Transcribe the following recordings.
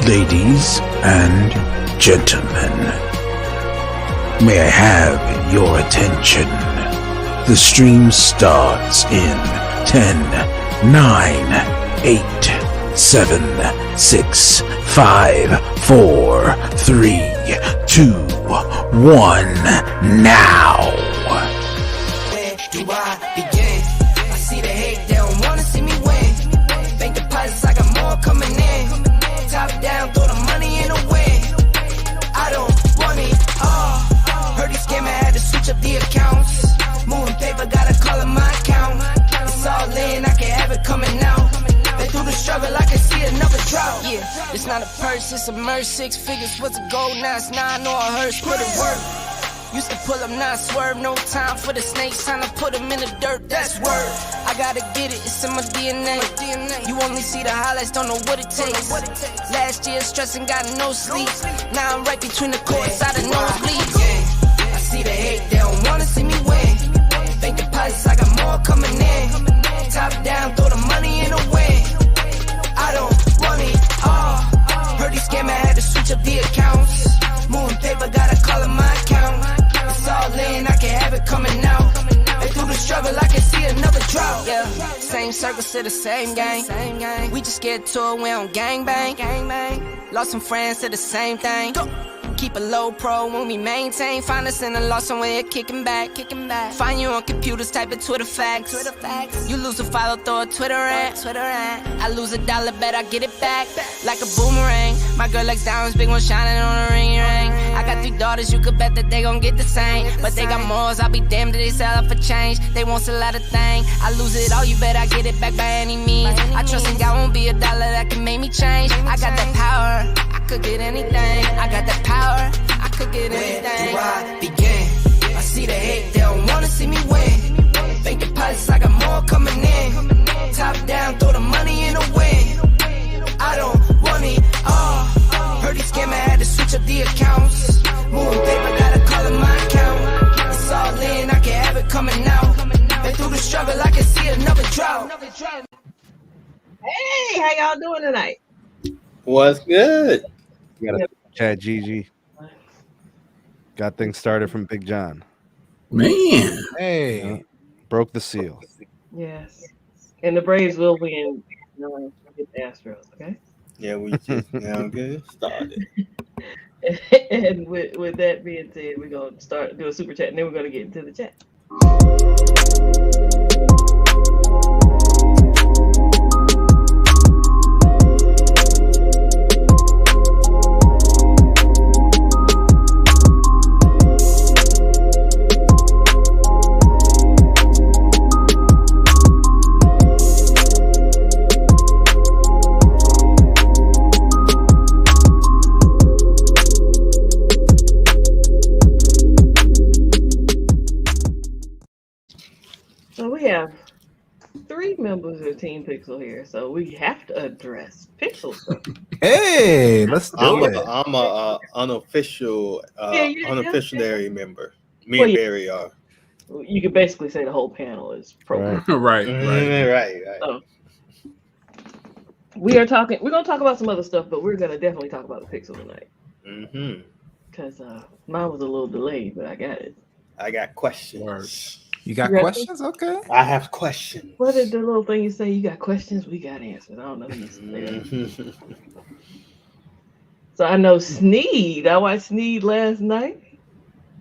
Ladies and gentlemen, may I have your attention? The stream starts in 10, 9, 8, 7, 6, 5, 4, 3, 2, 1, now. Where do I begin? I see the hate, they don't wanna see me win. Bank deposits, I got more coming in. Top down, throw the money in the wind. I don't want it all. Heard these scammer had to switch up the accounts. Moving paper, gotta call it my account. It's all in, I can have it coming out. Been through the struggle, I can see another drought. Yeah, it's not a purse, it's a merch. 6 figures was a gold, now it's 9 or a hearse. Put it work. Used to pull up, not swerve. No time for the snakes, time to put them in the dirt. That's word. I gotta get it, it's in my DNA. You only see the highlights, don't know what it takes. Last year stressing, got no sleep. Now I'm right between the courts, out of nosebleeds. I see the hate, they don't wanna see me win. Bank deposits, I got more coming in. Top down, throw the money in the wind. I don't want it all. Heard these scammer had to switch up the accounts. Moving paper, gotta call it my account. It's all in, I can have it coming out. And through the struggle, I can see another drought. Yeah, same circles to the same gang. We just get to it, we don't gangbang. Lost some friends to the same thing. Keep a low pro when we maintain. Find us in a loss somewhere, kicking back. Find you on computers, type in Twitter facts. You lose a follow, throw a Twitter rant. I lose $1, bet I get it back. Like a boomerang. My girl likes diamonds, big one shining on a ring. I got 3 daughters, you could bet that they gon' get the same. But they got morals, I'll be damned if they sell up for change. They want a lot of things. I lose it all, you bet I get it back by any means. I trust in God won't be $1 that can make me change. I got that power. Could get anything. I got that power. I could get anything. Where do I begin? I see the hate, they don't wanna see me win. Bank deposits, I got more coming in. Top down, throw the money in the wind. I don't want it all. Heard these scammer had to switch up the accounts. Moving paper, gotta call it my account. It's all in, I can have it coming out. Been through the struggle, I can see another drought. Hey, how y'all doing tonight? What's good? You got a chat, GG. Got things started from Big John. Man. Hey. Broke the seal. Yes. And the Braves will win. Get the Astros, okay? Yeah, we just now good started. And with that being said, we're going to do a super chat, and then we're going to get into the chat. So we have 3 members of Team Pixel here, so we have to address Pixel stuff. Hey, let's do it. I'm a unofficial unofficial member. Me and Barry are. You could basically say the whole panel is pro. Right. Right. So, we're going to talk about some other stuff, but we're going to definitely talk about the Pixel tonight. Mm-hmm. Because mine was a little delayed, but I got it. I got questions. You got questions? Okay. I have questions. What did the little thing you say? You got questions? We got answers. I don't know who you said. So I know Sneed. I watched Sneed last night.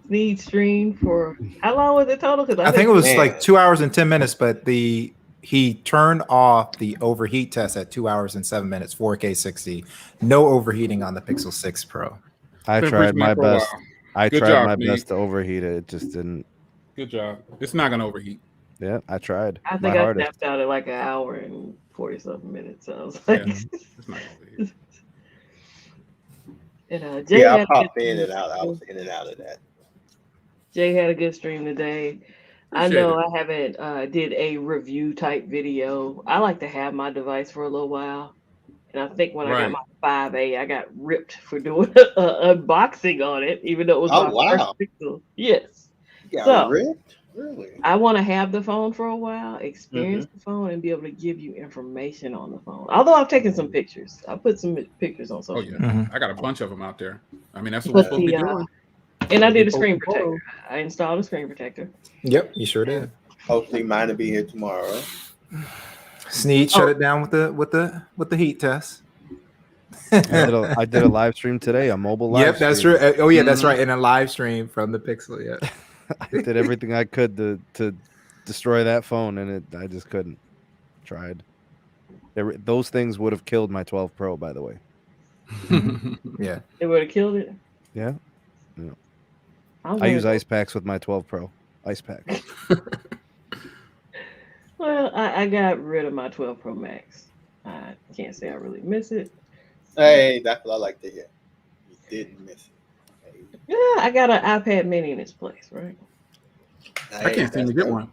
Sneed streamed for how long was it total? Because I think it was like 2 hours and 10 minutes, but he turned off the overheat test at 2 hours and 7 minutes, 4K 60. No overheating on the Pixel 6 Pro. I tried my best. I tried my best to overheat it. It just didn't. Good job. It's not gonna overheat. Yeah, I tried. I think I snapped out at like an hour and 40-something minutes. So I was like, it's not gonna overheat. And Jay I popped in and out. I was in and out of that. Jay had a good stream today. I know I haven't did a review type video. I like to have my device for a little while. And I think when I got my 5A, I got ripped for doing an unboxing on it, even though it was my first Pixel. Yes. You got ripped? Really? I want to have the phone for a while, experience the phone, and be able to give you information on the phone. Although I've taken some pictures. I put some pictures on Oh social yeah, media. I got a bunch of them out there. I mean, that's what we're supposed to be doing. And I did a screen protector. I installed a screen protector. Yep, you sure did. Hopefully, mine will be here tomorrow. Sneed shut it down with the heat test. I did a live stream today, a mobile live stream. That's true. Oh yeah, that's right. In a live stream from the Pixel. Yeah, I did everything I could to destroy that phone, and I just couldn't. Tried. Those things would have killed my 12 Pro, by the way. Yeah, It would have killed it. Yeah. I use ice packs with my 12 Pro. Ice packs. Well, I got rid of my 12 Pro Max. I can't say I really miss it. Hey, that's what I like to hear. You didn't miss it. Hey. Yeah, I got an iPad mini in its place, right? I can't seem to get one.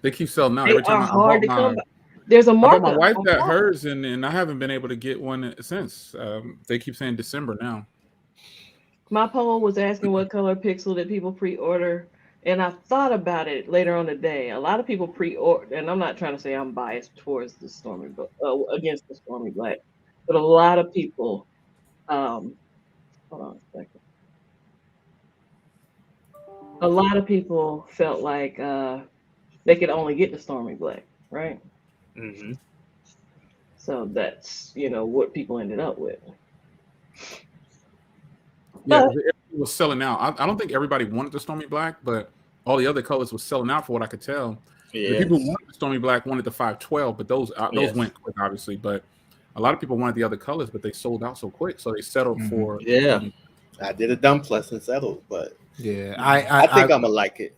They keep selling out They every time are I hard bought to come mine. by. There's a I bought market. my wife got hers, and I haven't been able to get one since. They keep saying December now. My poll was asking what color Pixel did people pre-order, and I thought about it later on today. A lot of people pre-order, and I'm not trying to say I'm biased towards the Stormy, against the Stormy Black, but a lot of people. Hold on a second. A lot of people felt like they could only get the Stormy Black, right? Mm-hmm. So that's what people ended up with. Yeah, it was selling out. I don't think everybody wanted the Stormy Black, but all the other colors was selling out for what I could tell. Yes. The people who wanted the Stormy Black wanted the 512, but those Yes. went quick, obviously. But a lot of people wanted the other colors, but they sold out so quick, so they settled for. Yeah, I did a dumb plus and settled, but yeah, I think I'm gonna like it.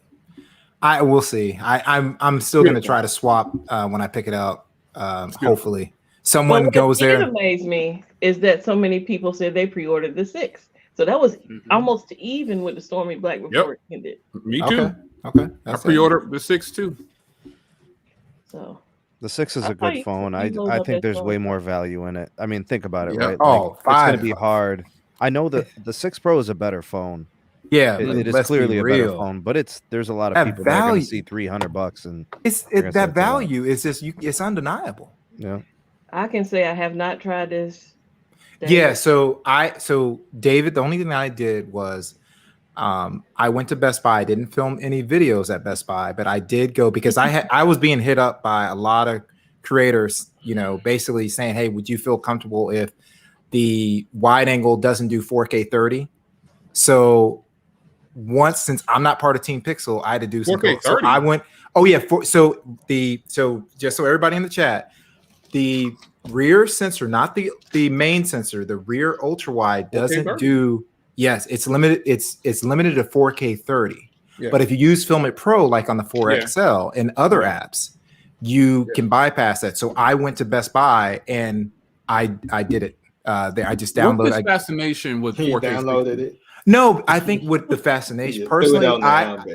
I will see. I'm still gonna try to swap when I pick it up. Hopefully, someone goes there. What amazed me is that so many people said they pre-ordered the 6. So that was almost even with the Stormy Black before it ended. Me too. Okay. I pre-ordered the 6 too. So the 6 is a good phone. I think there's way more value in it. I mean, think about it, right? Oh, it's going to be hard. I know that the 6 Pro is a better phone. Yeah, it is clearly a better phone, but there's a lot of people that are going to see $300 and that value is just it's undeniable. Yeah, I can say I have not tried this. Yeah, so David, the only thing I did was I went to Best Buy. I didn't film any videos at Best Buy, but I did go because I was being hit up by a lot of creators, basically saying, "Hey, would you feel comfortable if the wide angle doesn't do 4K 30?" So since I'm not part of Team Pixel, I had to do some. 4K 30. So I went. Oh yeah. So just so everybody in the chat, the rear sensor, not the main sensor, the rear ultra wide doesn't do. Yes, it's limited. It's limited to 4K 30. Yeah. But if you use Filmic Pro, like on the 4XL and other apps, you can bypass that. So I went to Best Buy and I did it. I just downloaded. What's the fascination with 4K? Downloaded it. No, I think with the fascination, personally,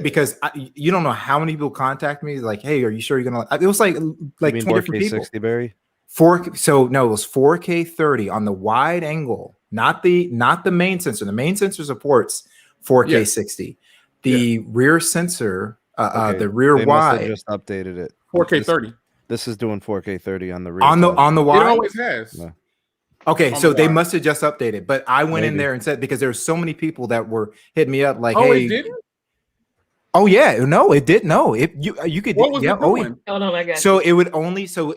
because you don't know how many people contact me like, "Hey, are you sure you're gonna?" It was like 20 different people. 60, Barry? So no, it was 4K 30 on the wide angle, not the main sensor. The main sensor supports 4K 60. The rear sensor, the rear wide, just updated it. 4K 30. This is doing 4K 30 on the rear. On the wide. It always has. No. Okay, so they must have just updated, but I went in there and said, because there's so many people that were hitting me up like, "Hey, it didn't?" Oh yeah, no, it did. No, you could. What was it doing? Hold on, I got so it would only so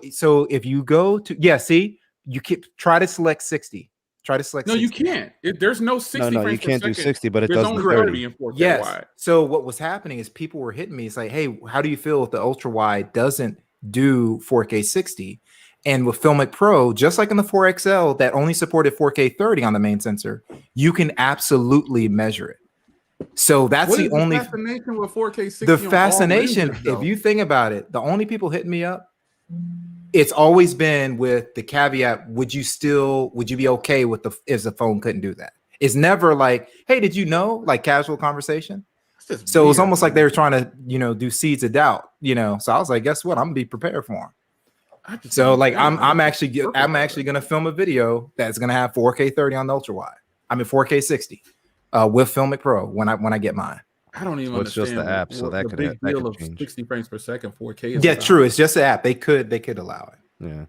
if you go to see, you can try to select 60. Try to select. No, 60. you can't. There's no 60. No, you can't do 60, but it There's does only the 30 in 4K yes. wide. So what was happening is people were hitting me. It's like, "Hey, how do you feel if the ultra wide doesn't do 4K 60?" And with Filmic Pro, just like in the 4XL that only supported 4K 30 on the main sensor, you can absolutely measure it. So that's the only fascination with 4K 60. The fascination, if you think about it, the only people hitting me up, it's always been with the caveat: would you be okay with if the phone couldn't do that? It's never like, "Hey, did you know?" Like casual conversation. So it was almost like they were trying to, do seeds of doubt, So I was like, guess what? I'm gonna be prepared for them. So like I'm actually gonna film a video that's gonna have 4K 30 on the ultra wide. I mean 4K 60 with Filmic Pro when I get mine. I don't even Well, it's just understand the app, so what that the could big that deal could of change. 60 frames per second, 4K is Yeah, about. true. It's just the app. They could allow it. Yeah.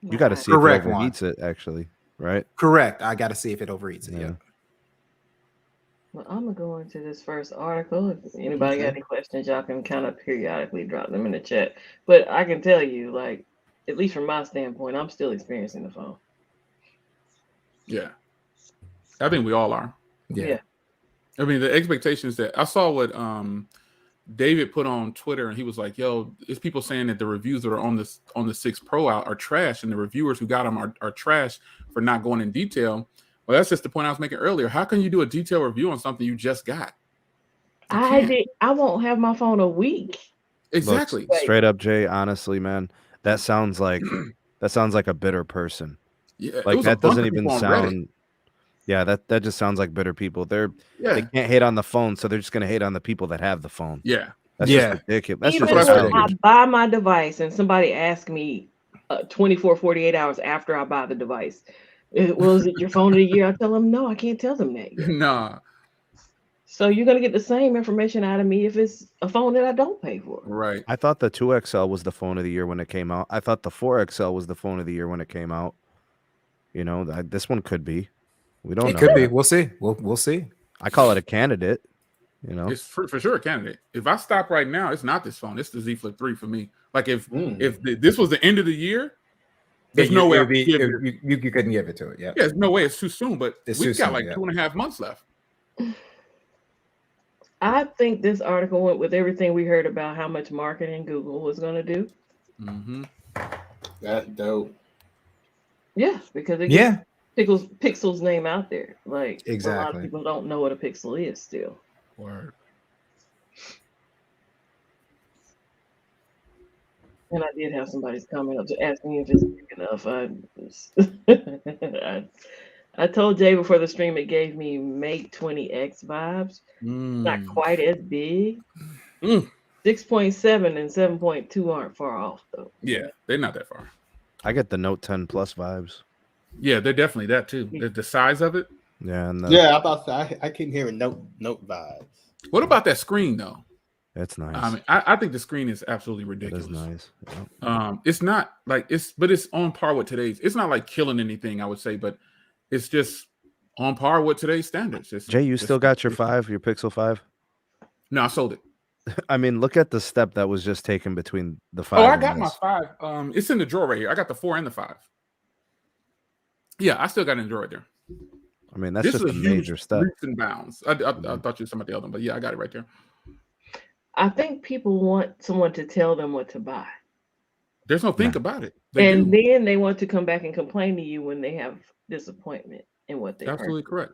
You got to see Correct, if it overheats it, actually, right? Correct. I got to see if it overeats it. Yeah. Well, I'm gonna go into this first article. If anybody got any questions, y'all can kind of periodically drop them in the chat. But I can tell you, like, at least from my standpoint, I'm still experiencing the phone. Yeah, I think we all are. Yeah. I mean, the expectations that I saw what David put on Twitter, and he was like, "Yo, it's people saying that the reviews that are on the 6 Pro out are trash, and the reviewers who got them are trash for not going in detail." Well, that's just the point I was making earlier. How can you do a detailed review on something you just got? I won't have my phone a week. Exactly. Look, straight up, Jay. Honestly, man, that sounds like a bitter person. Yeah, like that doesn't even sound. Yeah, that just sounds like bitter people. They can't hate on the phone, so they're just gonna hate on the people that have the phone. Yeah, that's just ridiculous. That's Even just when I buy my device and somebody asks me 24, 48 hours after I buy the device, is it your phone of the year? I tell them no, I can't tell them that yet. Nah. So you're gonna get the same information out of me if it's a phone that I don't pay for. Right. I thought the 2XL was the phone of the year when it came out. I thought the 4XL was the phone of the year when it came out. You know, this one could be. We don't know. It could be. We'll see. We'll see. I call it a candidate. You know, it's for sure a candidate. If I stop right now, it's not this phone. It's the Z Flip 3 for me. Like if this was the end of the year, there's no way you couldn't give it to it. Yeah. Yeah, there's no way. It's too soon. But we've got like 2.5 months left. I think this article went with everything we heard about how much marketing Google was going to do. Mm-hmm. That's dope. Yeah, because it gets Pixel's name out there. Like a lot of people don't know what a Pixel is still. Word. And I did have somebody's comment up to ask me if it's big enough. I told Jay before the stream it gave me Mate 20X vibes. Not quite as big. 6.7 and 7.2 aren't far off though. Yeah, they're not that far. I get the Note 10 Plus vibes. Yeah, they're definitely that too. The size of it. Yeah, and I keep hearing note vibes. What about that screen though? That's nice. I mean, I think the screen is absolutely ridiculous. It is nice. Yeah. It's not like it's on par with today's. It's not like killing anything, I would say, but it's just on par with today's standards. Jay, you still got your Pixel 5? No, I sold it. I mean, look at the step that was just taken between the 5. Oh, I got my 5. It's in the drawer right here. I got the 4 and the 5. Yeah, I still got it in the drawer right there. I mean, that's just a major step. Leaps and bounds. I thought you were talking about the other one, but yeah, I got it right there. I think people want someone to tell them what to buy. There's no think about it. Then they want to come back and complain to you when they have disappointment in what they absolutely correct.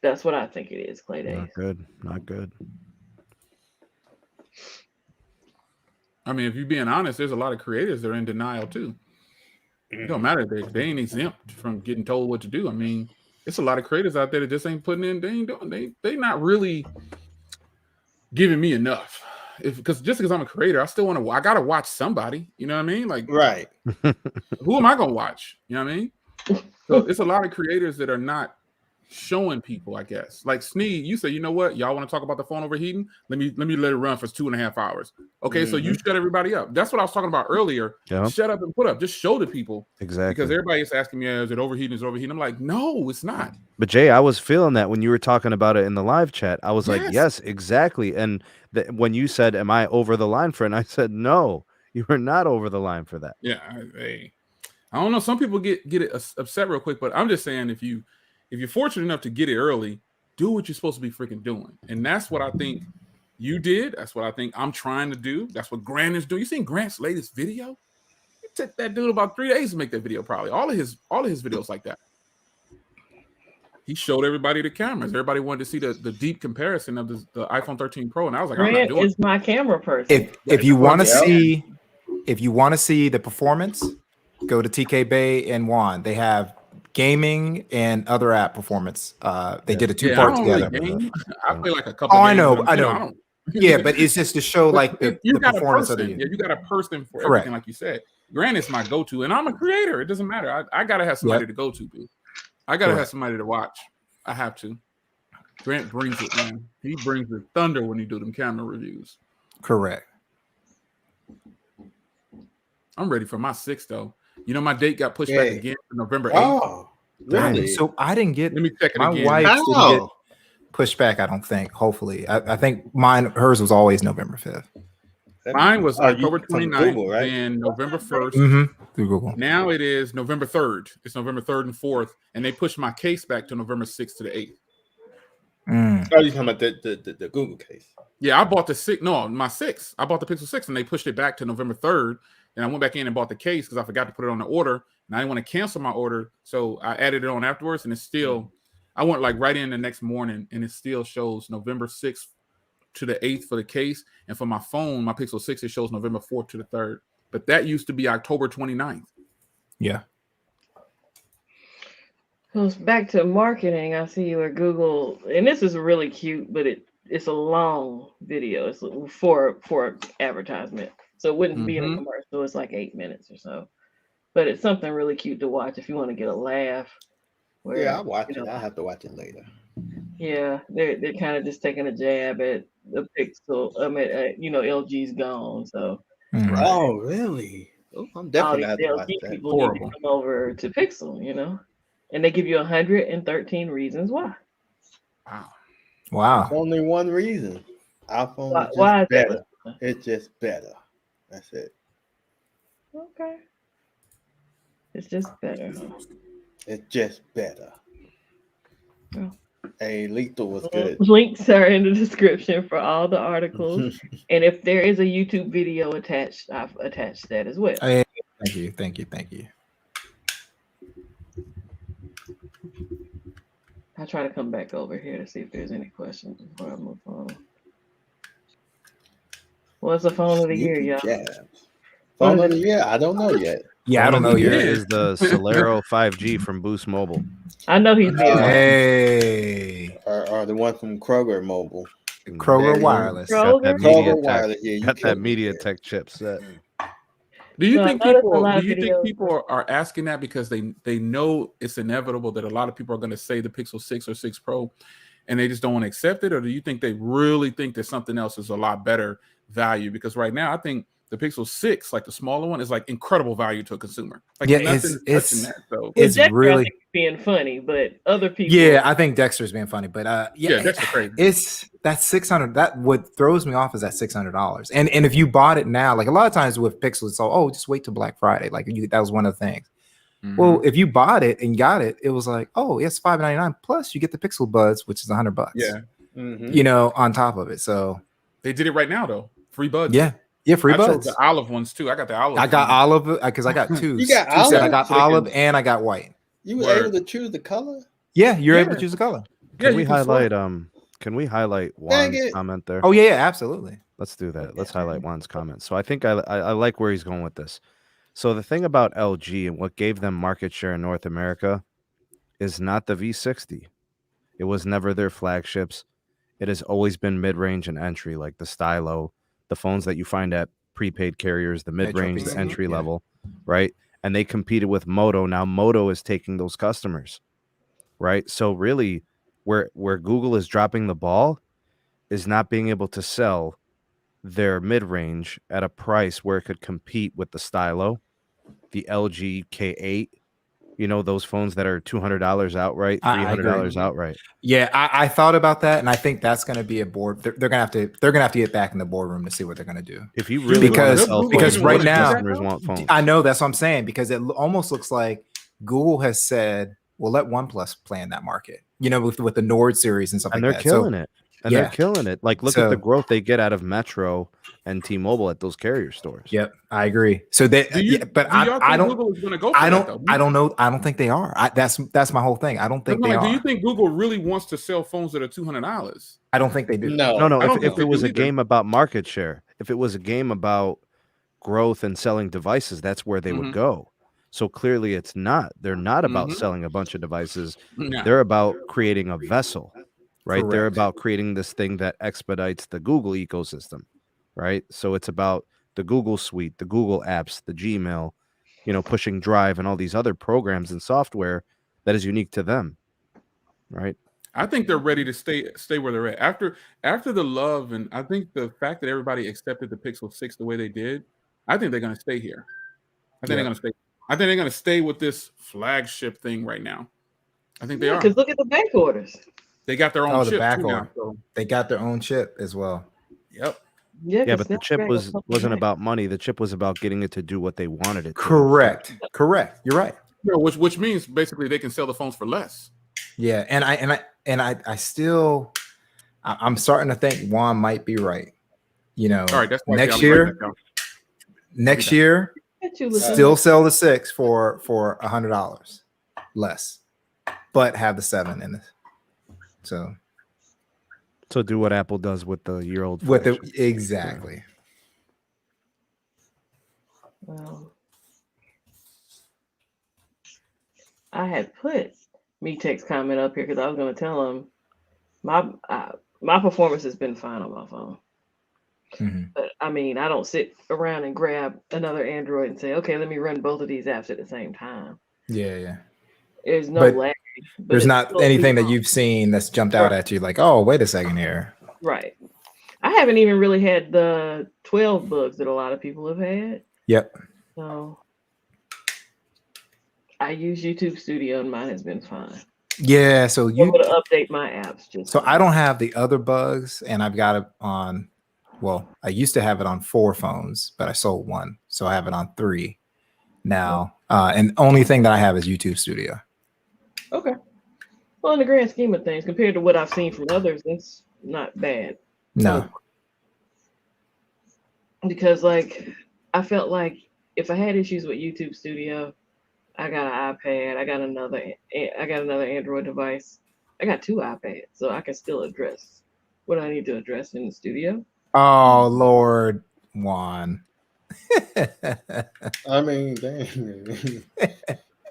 That's what I think it is, Clay Days. Not good. I mean, if you're being honest, there's a lot of creators that are in denial too. It don't matter. They ain't exempt from getting told what to do. I mean, it's a lot of creators out there that just ain't putting in. They ain't doing. They not really giving me enough. Because I'm a creator, I still want to. I gotta watch somebody. You know what I mean? Like, right. Who am I gonna watch? You know what I mean? So it's a lot of creators that are not showing people, I guess. Like Sneed, you say, you know what? Y'all want to talk about the phone overheating? Let me let it run for 2.5 hours. Okay, so you shut everybody up. That's what I was talking about earlier. Yep. Shut up and put up. Just show the people. Exactly. Because everybody is asking me, is it overheating? Is it overheating? I'm like, no, it's not. But Jay, I was feeling that when you were talking about it in the live chat. I was like, yes, exactly. And when you said, am I over the line for it? And I said, no, you are not over the line for that. Yeah, I don't know. Some people get it upset real quick, but I'm just saying if you're fortunate enough to get it early, do what you're supposed to be freaking doing. And that's what I think you did. That's what I think I'm trying to do. That's what Grant is doing. You seen Grant's latest video? It took that dude about 3 days to make that video, probably. All of his videos like that. He showed everybody the cameras. Everybody wanted to see the deep comparison of the iPhone 13 Pro. And I was like, Grant is my camera person. If you want to see the performance, go to TK Bay and Juan. They have gaming and other app performance. They did a 2-part together. Really I play like a couple. Oh, I know. Yeah, but it's just to show like the performance of the. Yeah, you got a person for everything, like you said. Grant is my go-to, and I'm a creator. It doesn't matter. I gotta have somebody to go to. Dude. I gotta have somebody to watch. I have to. Grant brings it, man. He brings the thunder when he do them camera reviews. Correct. I'm ready for my 6 though. You know, my date got pushed back again to November 8th. Oh, really? So I didn't get. Let me check it my again. wife didn't get pushed back. I don't think. Hopefully, I think hers was always November 5th. Mine was October 29th, Google, right? and November 1st. Through Google. Now it is November 3rd. It's November 3rd and 4th, and they pushed my case back to November 6th to the 8th. Oh, you talking about the Google case? Yeah, I bought the 6. No, my 6. I bought the Pixel 6, and they pushed it back to November 3rd. And I went back in and bought the case because I forgot to put it on the order, and I didn't want to cancel my order, so I added it on afterwards. And it's still, I went like right in the next morning, and it still shows November 6th to the 8th for the case, and for my phone, my Pixel 6, it shows November 4th to the 3rd. But that used to be October 29th. Yeah. So back to marketing, I see where Google, and this is really cute, but it's a long video. It's for advertisement, so it wouldn't be in a commercial. It's like 8 minutes or so, but it's something really cute to watch if you want to get a laugh. Where, yeah, I'll watch it. I'll have to watch it later. Yeah, they're kind of just taking a jab at the Pixel. I mean, LG's gone, so. Right. Oh, really? Oh, I'm definitely gonna have to watch that. People need to come over to Pixel, and they give you 113 reasons why. Wow. There's only one reason. iPhone is just better. It's just better. That's it. Okay. It's just better. It's just better. Oh. Hey, Lethal was good. Links are in the description for all the articles. And if there is a YouTube video attached, I've attached that as well. Hey, thank you. I'll try to come back over here to see if there's any questions before I move on. What's the phone of the year, y'all? Phone of the year? I don't know yet. Yeah, I don't know yet. Is the Solero 5G from Boost Mobile. I know he's Hey. Or the one from Kroger Mobile. Kroger Wireless. Got that Kroger Wireless. Yeah, got that MediaTek chipset. Do you think people are asking that because they know it's inevitable that a lot of people are going to say the Pixel 6 or 6 Pro and they just don't want to accept it? Or do you think they really think that something else is a lot better value? Because right now I think the Pixel 6, like the smaller one, is like incredible value to a consumer. Like it's really being funny, but other people. Yeah, I think Dexter's being funny, but Dexter's crazy. It's that $600. That what throws me off is that $600. And if you bought it now, like a lot of times with Pixel, it's all just wait till Black Friday. Like that was one of the things. Well, if you bought it and got it, it was like, oh, it's $599 plus you get the Pixel Buds, which is $100. Yeah, on top of it. So they did it right now though. Free Buds. Yeah, free Buds. The olive ones too. I got the olive. I got olive because I got two. You got olive? I got olive and I got white. You were able to choose the color? Yeah, you're able to choose the color. Can we highlight Juan's comment there? Oh yeah, absolutely. Let's do that. Let's highlight Juan's comment. So I think I like where he's going with this. So the thing about LG and what gave them market share in North America is not the V60. It was never their flagships. It has always been mid-range and entry, like the Stylo, the phones that you find at prepaid carriers, the mid-range, the entry level, right? And they competed with Moto. Now Moto is taking those customers, right? So really, where Google is dropping the ball is not being able to sell their mid-range at a price where it could compete with the Stylo, the LG K8, those phones that are $200 outright, $300 outright. Yeah, I thought about that, and I think that's going to be a board. They're going to have to get back in the boardroom to see what they're going to do. If you really because right now customers want phones. I know that's what I'm saying, because it almost looks like Google has said, "Well, let OnePlus play in that market." With the Nord series and stuff like that. And they're killing it. And they're killing it. Like, look at the growth they get out of Metro and T-Mobile at those carrier stores. Yep, I agree. So I don't. Google is going to go for I don't. that, I don't know. I don't think they are. That's my whole thing. I don't think they are. Do you think Google really wants to sell phones that are $200? I don't think they do. No. If it was a game about market share, if it was a game about growth and selling devices, that's where they would go. So clearly, it's not. They're not about selling a bunch of devices. No. They're about creating a vessel. Right. Correct. They're about creating this thing that expedites the Google ecosystem. Right. So it's about the Google Suite, the Google apps, the Gmail, pushing Drive and all these other programs and software that is unique to them. Right. I think they're ready to stay where they're at after the love, and I think the fact that everybody accepted the Pixel 6 the way they did. I think they're going to stay here. I think they're going to stay. I think they're going to stay with this flagship thing right now. I think they are. Because look at the back orders. They got their own chip the back too order. now. So. They got their own chip as well. Yep. Yeah, but the chip wasn't about money. The chip was about getting it to do what they wanted it to. Correct. You're right. Yeah, which means basically they can sell the phones for less. Yeah, and I still, I'm starting to think Juan might be right. You know, all right, that's next year, still sell the 6 for $100 less, but have the 7 in it. So do what Apple does with the year-old. With the exactly. Well, I had put MeTech's comment up here because I was going to tell him my performance has been fine on my phone. Mm-hmm. But I mean, I don't sit around and grab another Android and say, okay, let me run both of these apps at the same time. Yeah. There's no lag. There's not anything that you've seen that's jumped out at you like, oh, wait a second here. Right. I haven't even really had the 12 bugs that a lot of people have had. Yep. So I use YouTube Studio and mine has been fine. Yeah. So I'm able to update my apps. So I don't have the other bugs, and I've got it on. Well, I used to have it on 4 phones, but I sold 1, so I have it on 3 now. And the only thing that I have is YouTube Studio. Okay. Well, in the grand scheme of things, compared to what I've seen from others, that's not bad. No. Because like I felt like if I had issues with YouTube Studio, I got an iPad, I got another Android device. I got 2 iPads, so I can still address what I need to address in the studio. Oh Lord, Juan. I mean, dang.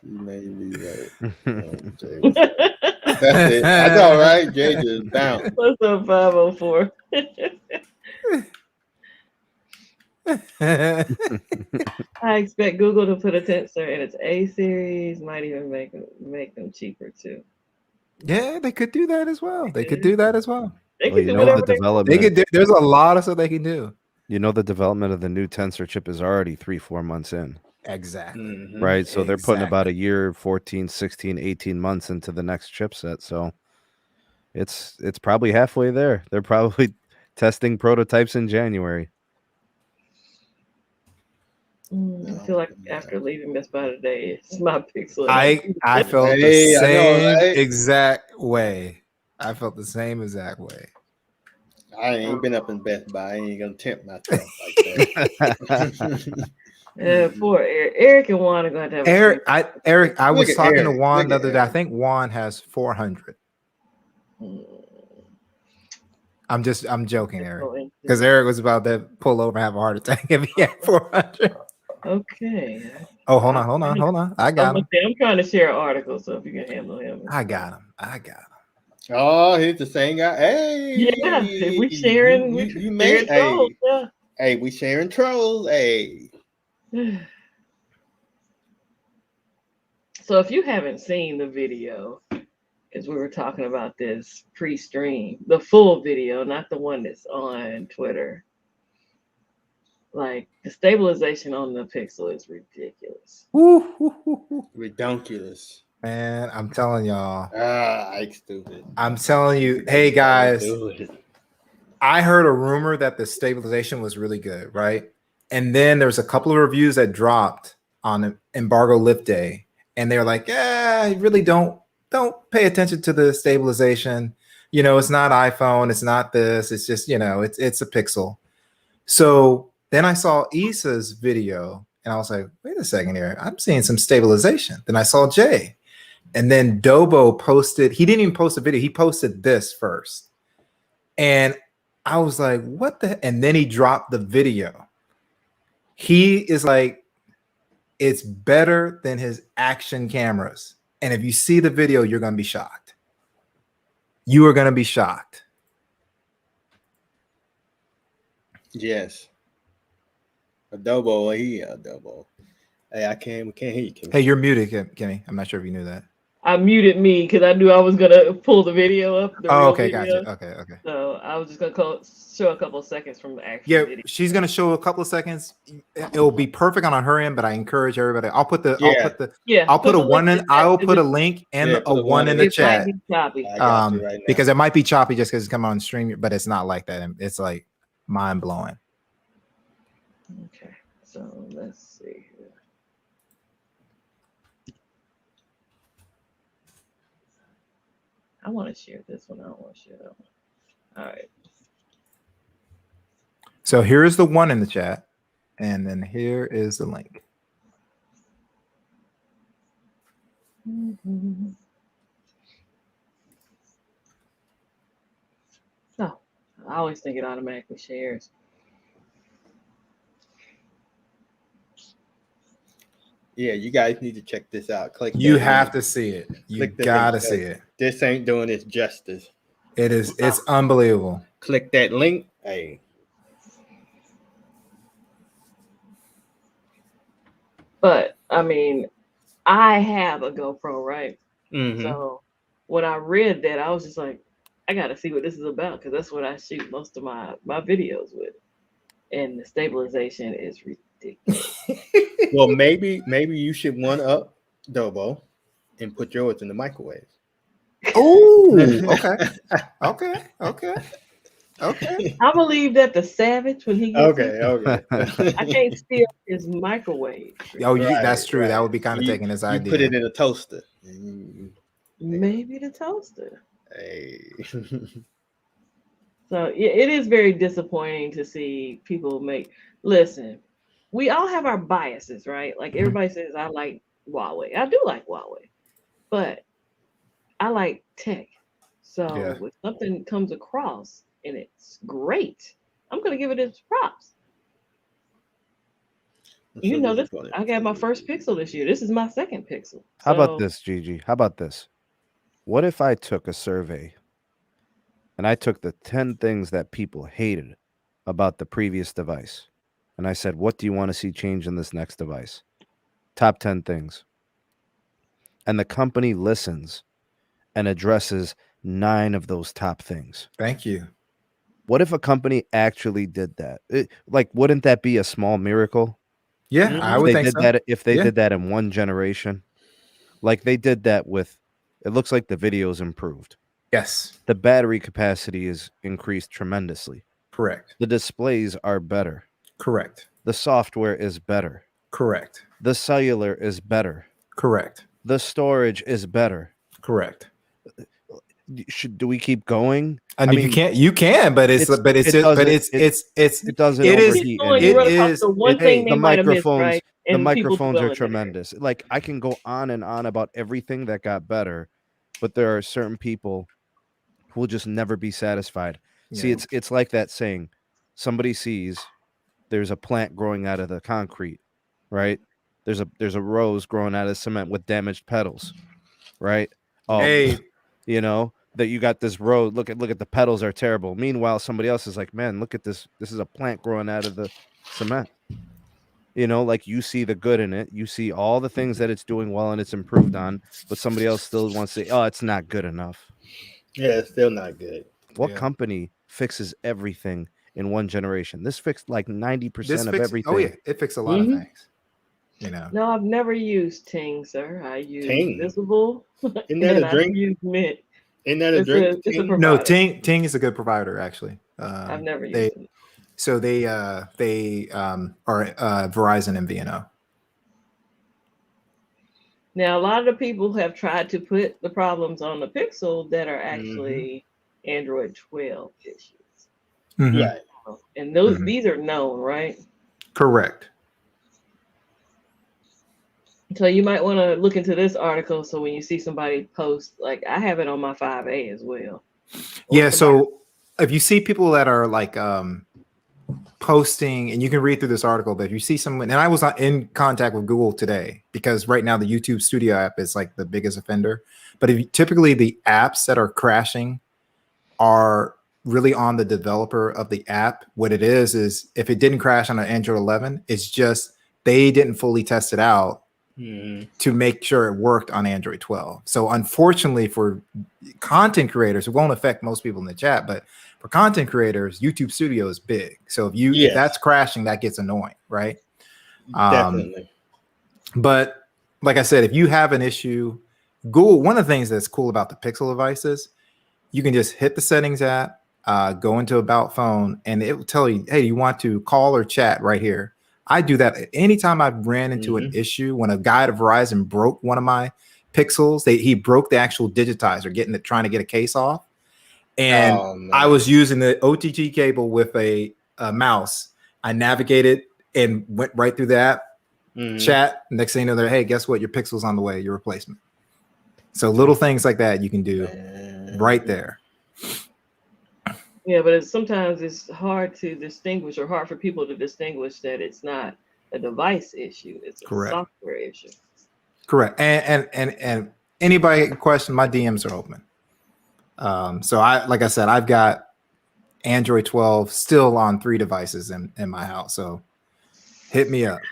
You made me right. That's it. That's all right. Jay just bounced. What's up, 504? I expect Google to put a tensor in its A series. Might even make them cheaper too. Yeah, they could do that as well. They could do that as well. They can do whatever they could do. There's a lot of stuff they can do. You know, the development of the new tensor chip is already 3-4 months in. Exactly. Mm-hmm. Right. So they're putting about a year, 14, 16, 18 months into the next chipset. So it's probably halfway there. They're probably testing prototypes in January. I feel like after leaving Best Buy today, it's my Pixel. I felt the same exact way. I felt the same exact way. I ain't been up in Best Buy. I ain't gonna tempt myself like that. Poor Eric and Juan are going to have Eric, I was talking to Juan the other day. I think Juan has 400. I'm joking, Eric, because Eric was about to pull over and have a heart attack if he had 400. Okay. Oh, hold on. I got him. I'm trying to share an article, so if you can handle him. I got him. Oh, he's the same guy. Hey, yeah, we sharing. You made trolls. Yeah. Hey, we sharing trolls. Hey. So if you haven't seen the video, as we were talking about this pre-stream, the full video, not the one that's on Twitter, like the stabilization on the Pixel is ridiculous. Redonkulous. Man, I'm telling y'all. Ike's stupid. I'm telling you, hey guys, I heard a rumor that the stabilization was really good, right? And then there's a couple of reviews that dropped on embargo lift day, and they're like, "Yeah, really don't pay attention to the stabilization. You know, it's not iPhone, it's not this. It's just it's a Pixel." So then I saw Issa's video, and I was like, "Wait a second here, I'm seeing some stabilization." Then I saw Jay, and then Dobo posted. He didn't even post a video. He posted this first, and I was like, "What the?" And then he dropped the video. He is like, it's better than his action cameras. And if you see the video, you're going to be shocked. You are going to be shocked. Yes. Adobo. Hey, I can't hear you, Kimmy. Hey, you're muted, Kimmy. I'm not sure if you knew that. I muted me because I knew I was gonna pull the video up. The real Okay, video. gotcha. Okay. So I was just gonna show a couple of seconds from the actual video. She's gonna show a couple of seconds. It'll be perfect on her end, but I encourage everybody. I'll put a one in. I will put a link and a one in the chat. Because it might be choppy just because it's coming on stream, but it's not like that. It's like mind blowing. Okay, so let's see. I want to share this one. I don't want to share that one. All right. So here's the one in the chat, and then here is the link. No, I always think it automatically shares. Yeah, you guys need to check this out. Click. You have to see it. You gotta see it. This ain't doing its justice. It is. It's unbelievable. Click that link. Hey. But I mean, I have a GoPro, right? Mm-hmm. So when I read that, I was just like, I got to see what this is about because that's what I shoot most of my videos with. And the stabilization is ridiculous. Well, maybe you should one up Dobo and put yours in the microwave. Oh, okay. I believe that the savage when he gets okay. I can't steal his microwave. Oh, that's true. Right. That would be kind of taking his idea. You put it in a toaster. Maybe the toaster. Hey. So yeah, it is very disappointing to see people make. Listen, we all have our biases, right? Like everybody says, I like Huawei. I do like Huawei, but I like tech. So if something comes across and it's great, I'm gonna give it its props. You know this. I got my first Pixel this year. This is my second Pixel. How about this, Gigi? How about this? What if I took a survey and I took the 10 things that people hated about the previous device, and I said, what do you want to see change in this next device? Top 10 things. And the company listens and addresses 9 of those top things. Thank you. What if a company actually did that? Wouldn't that be a small miracle? Yeah, I would think so. If they did that in one generation, like they did that with, it looks like the video's improved. Yes. The battery capacity is increased tremendously. Correct. The displays are better. Correct. The software is better. Correct. The cellular is better. Correct. The storage is better. Correct. Do we keep going? I mean, you can, but it doesn't overheat. The microphones. The microphones are tremendous. Like I can go on and on about everything that got better, but there are certain people who will just never be satisfied. Yeah. See, it's like that saying, somebody sees there's a plant growing out of the concrete, right? There's a rose growing out of cement with damaged petals, right? You know, that you got this road. Look at the petals are terrible. Meanwhile, somebody else is like, man, look at this. This is a plant growing out of the cement. You know, like you see the good in it. You see all the things that it's doing well and it's improved on, but somebody else still wants to say, oh, it's not good enough. Yeah, it's still not good. What company fixes everything in one generation? This fixed like 90% of everything. Oh yeah, it fixed a lot of things. You know. No, I've never used Ting, sir. I use Ting. Visible. Isn't that a drink? I use Mint. Isn't that a drink? No, Ting is a good provider actually. I've never used it. So they are Verizon and MVNO. Now a lot of the people have tried to put the problems on the Pixel that are actually Android 12 issues. Mm-hmm. Right. And these are known, right? Correct. So you might want to look into this article. So when you see somebody post, like I have it on my 5A as well. Yeah. So if you see people that are like posting, and you can read through this article, but if you see someone, and I was not in contact with Google today because right now the YouTube Studio app is like the biggest offender. But typically the apps that are crashing are really on the developer of the app. What it is if it didn't crash on an Android 11, it's just they didn't fully test it out to make sure it worked on Android 12. So unfortunately for content creators, it won't affect most people in the chat, but for content creators, YouTube Studio is big. So if that's crashing, that gets annoying, right? Definitely. But like I said, if you have an issue, Google, one of the things that's cool about the Pixel devices, you can just hit the settings app, go into About Phone, and it will tell you, hey, you want to call or chat right here. I do that anytime I've ran into an issue. When a guy at Verizon broke one of my Pixels, he broke the actual digitizer, trying to get a case off. And I was using the OTG cable with a mouse. I navigated and went right through the app, chat. Next thing you know, they're, hey, guess what? Your Pixel's on the way, your replacement. So little things like that you can do right there. Yeah, but sometimes it's hard to distinguish, or hard for people to distinguish that it's not a device issue; it's a software issue. Correct. And anybody question, my DMs are open. So like I said, I've got Android 12 still on 3 devices in my house. So hit me up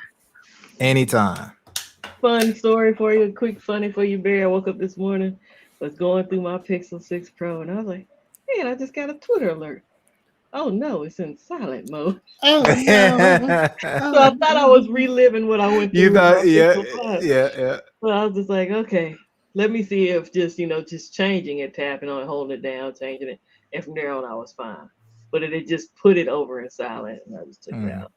anytime. Fun story for you, quick funny for you, Barry. I woke up this morning, was going through my Pixel 6 Pro, and I was like, man, I just got a Twitter alert. Oh no, it's in silent mode. Oh no. So I thought I was reliving what I went through. You thought, yeah. So I was just like, okay, let me see if just changing it, tapping on it, holding it down, changing it. And from there on, I was fine. But it just put it over in silent, and I just took it out.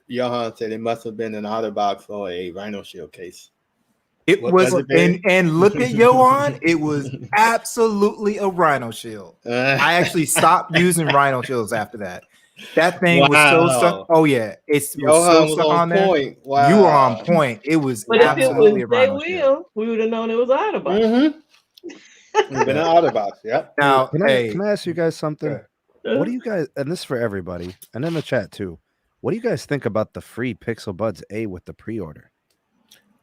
Johan said it must have been an OtterBox or a Rhino Shield case. It was, and look at Johan, it was absolutely a Rhino Shield. I actually stopped using Rhino Shields after that. That thing was so stuck. Oh yeah, it's so stuck on there. Wow. You were on point. It was absolutely a Rhino Shield. We would have known it was OtterBox. It's been an OtterBox. Yep. Now, can I ask you guys something? What do you guys, and this is for everybody, and in the chat too, what do you guys think about the free Pixel Buds A with the pre-order?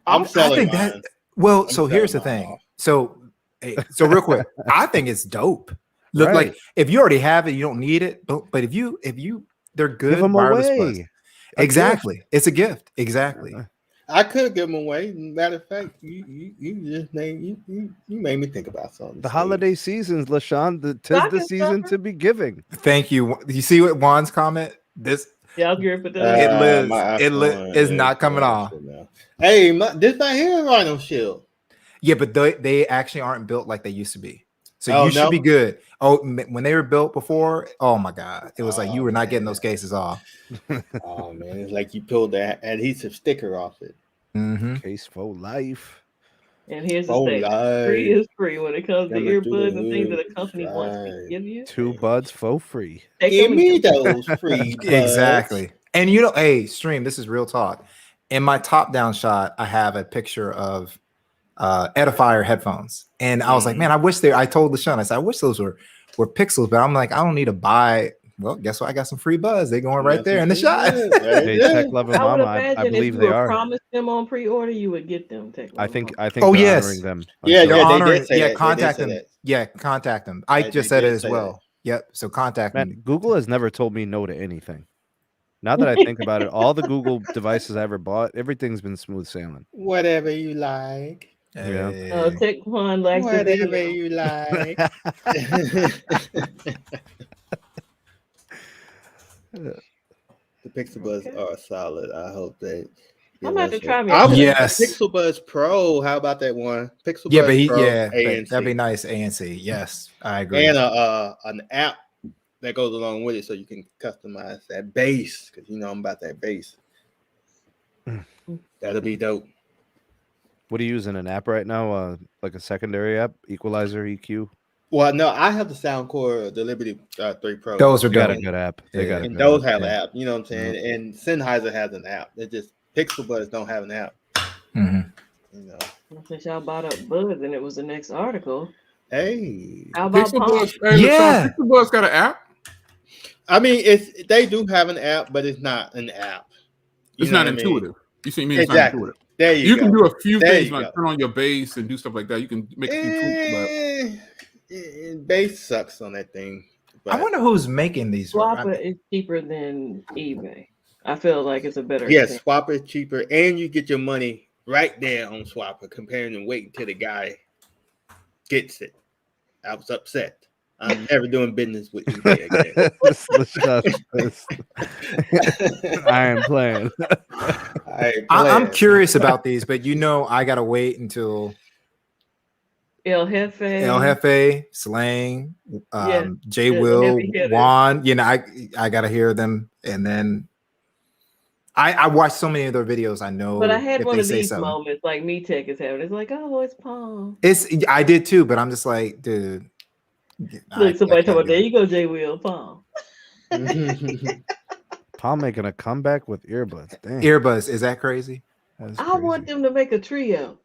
I'm selling that. Well, so here's the thing. So real quick, I think it's dope. Look, like if you already have it, you don't need it. But if you, they're good. Give them away. Exactly, it's a gift. Exactly. I could give them away. Matter of fact, you just made me think about something. The holiday seasons, LaShawn, tis the season to be giving. Thank you. You see what Juan's comment? Yeah, I'll give it. It is not coming off. Hey, this right here is Rhino Shield. Yeah, but they actually aren't built like they used to be. So you should be good. Oh, when they were built before, oh my God, it was like you were not getting those cases off. Oh man, it's like you pulled the adhesive sticker off it. Case for life. And here's the thing: free is free when it comes to earbuds and things that a company wants to give you. 2 buds for free. Give me those free buds. Exactly. And hey, Stream, this is real talk. In my top-down shot, I have a picture of Airfryer headphones, and I was like, man, I told LaShawn, I said, I wish those were Pixels, but I'm like, I don't need to buy. Well, guess what? I got some free buds. They're going right there in the shot. Hey, Tech Love and Mama, I believe if they you are. Promised them on pre-order, you would get them. I think. Oh they're yes. honoring them. They're honoring. Yeah, contact them. Yeah, contact them. I just said it as well. Yep. So contact them. Google has never told me no to anything. Now that I think about it, all the Google devices I ever bought, everything's been smooth sailing. Whatever you like. Yeah. Tech One likes whatever you like. The Pixel Buds are solid. I hope they. I'm about to try me. Yes. Pixel Buds Pro. How about that one? Pixel Buds Pro. That'd be nice. ANC. Yes, I agree. And an app that goes along with it, so you can customize that base. Because I'm about that base. That'll be dope. What are you using, an app right now? Like a secondary app, equalizer, EQ? Well, no, I have the Soundcore, the Liberty 3 Pro. Those are got a good app. Those have an app. You know what I'm saying? Mm-hmm. And Sennheiser has an app. It just Pixel Buds don't have an app. Mm-hmm. Since y'all bought up Buds and it was the next article. Hey, how about Pixel Buds? Pixel Buds got an app. I mean, they do have an app, but it's not an app. It's not intuitive. You see me? It's not intuitive. There you go. Can do a few things like turn on your bass and do stuff like that. You can make a few tweaks. Bass sucks on that thing. I wonder who's making these. Swapper is cheaper than eBay. I feel like it's a better Yes, experience. Swapper is cheaper, and you get your money right there on Swapper, comparing to waiting till the guy gets it. I was upset. I'm never doing business with eBay again. Lashad's pissed. I am playing. I'm curious about these, but I gotta wait until El Jefe. El Jefe, Slang, Yeah, J the Will, heavy hitters. Juan. I gotta hear them, and then I watch so many of their videos. I know, But I had if one they of say these something. moments like Me Tech is having. It's like, oh, it's Palm. I did too, but I'm just like, dude. Look, somebody talking about, there it. you go, J Will, Palm. Palm making a comeback with earbuds. Dang. Earbuds, is that crazy? That's I want them to make a trio.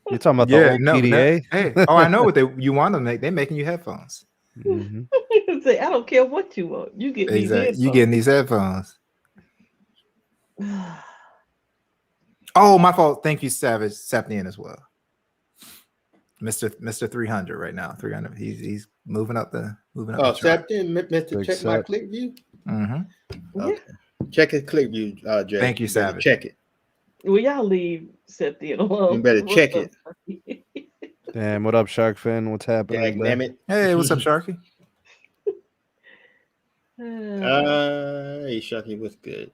You're talking about the old PDA? Hey, I know what you want them to make. They're making you headphones. Mm-hmm. Say, I don't care what you want. You get these headphones. You getting these headphones. Oh, my fault. Thank you, Savage. Sapnian as well. Mr. 300 right now. 300. He's moving up the Oh, Sapnian, Mr. Check my click view. Mm-hmm. Okay. Check his click view, Jay. Thank you, Savage. Check it. Well, y'all leave Septian alone. You better check it. Damn, what up, Shark Fin? What's happening? Damn it. Hey, what's up, Sharky? Hey, Sharky, what's good?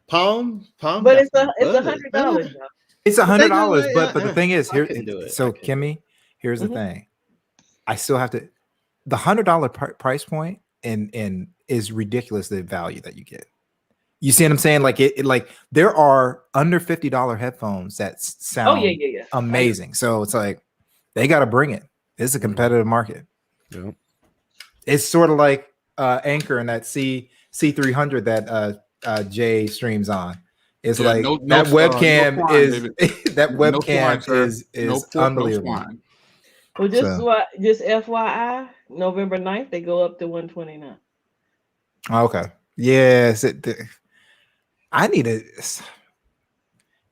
Palm. But it's $100. It's $100, but the thing is, here. So Okay. Kimmy, here's the thing. I still have to. The $100 price point and is ridiculous. The value that you get. You see what I'm saying? Like like there are under $50 headphones that sound amazing. So it's like they got to bring it. It's a competitive market. Yep. It's sort of like Anchor and that C300 that Jay streams on. It's like that webcam is that webcam is unbelievable. Well, just FYI, November 9th they go up to $129. Okay. Yes. I need a.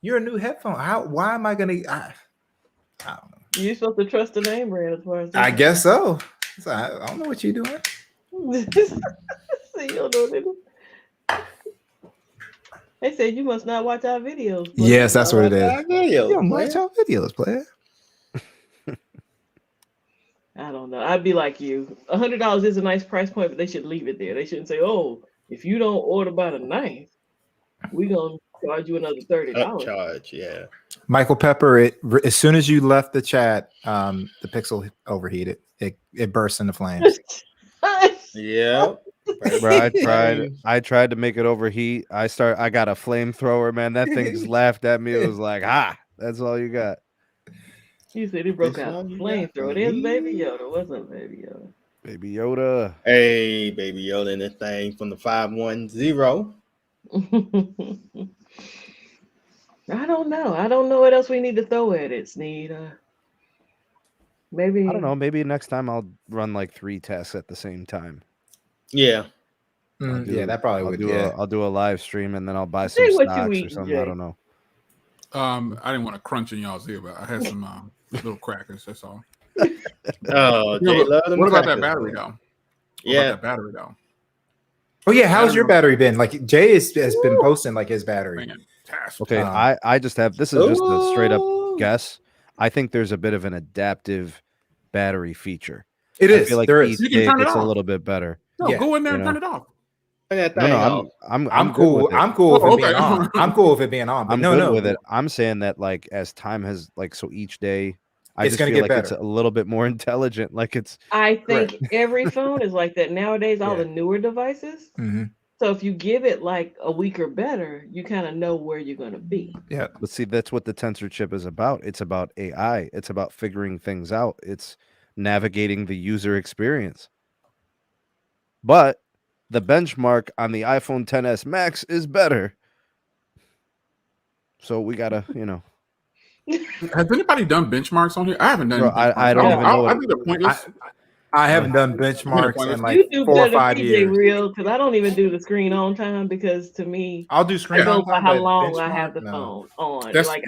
You're a new headphone. Why am I gonna? I don't know. You're supposed to trust the name brand as far as I guess so. I don't know what you're doing. See, you don't know what they said you must not watch our videos. Yes, that's what it is. You don't watch our videos, player. I don't know. I'd be like you. $100 is a nice price point, but they should leave it there. They shouldn't say, "Oh, if you don't order by the 9th, we're gonna charge you another $30." Upcharge, yeah. Michael Pepper, as soon as you left the chat, the Pixel overheated. It burst into flames. Yeah. Bro, I tried to make it overheat. I got a flamethrower, man. That thing just laughed at me. It was like, that's all you got. He said he broke out flamethrower. There's Baby Yoda. What's up, Baby Yoda? Baby Yoda. Hey, Baby Yoda in this thing from the 510. I don't know. I don't know what else we need to throw at it, Sneed. Maybe I don't know. Maybe next time I'll run like 3 tests at the same time. Yeah. That probably would. I'll do a live stream and then I'll buy some stocks or something. Jay. I don't know. I didn't want to crunch in y'all's ear, but I had some little crackers. That's all. Oh, what about that battery though? Oh yeah, how's your battery been? Like Jay has been posting like his battery. Fantastic. Okay, I just have this is just a straight up guess. I think there's a bit of an adaptive battery feature. It is. I feel like there each day it's a little bit better. No, go in there and turn it off. I'm cool. I'm cool with it being Okay. on. I'm cool with it being on. But I'm good with it. I'm saying that like as time has so each day I It's just gonna feel get like it's better. a little bit more intelligent. Like it's I think every phone is like that nowadays. All the newer devices. Mm-hmm. So if you give it like a week or better, you kind of know where you're going to be. Yeah. But see, that's what the Tensor chip is about. It's about AI. It's about figuring things out. It's navigating the user experience. But the benchmark on the iPhone XS Max is better. So we gotta, Has anybody done benchmarks on here? I haven't done. Bro, I don't even know. I think they're pointless. I haven't done benchmarks in like You do 4 or better 5 than years. Real because I don't even do the screen on time because to me, I'll do screen I go on by time. how but long I benchmark, have the no. phone on. That's like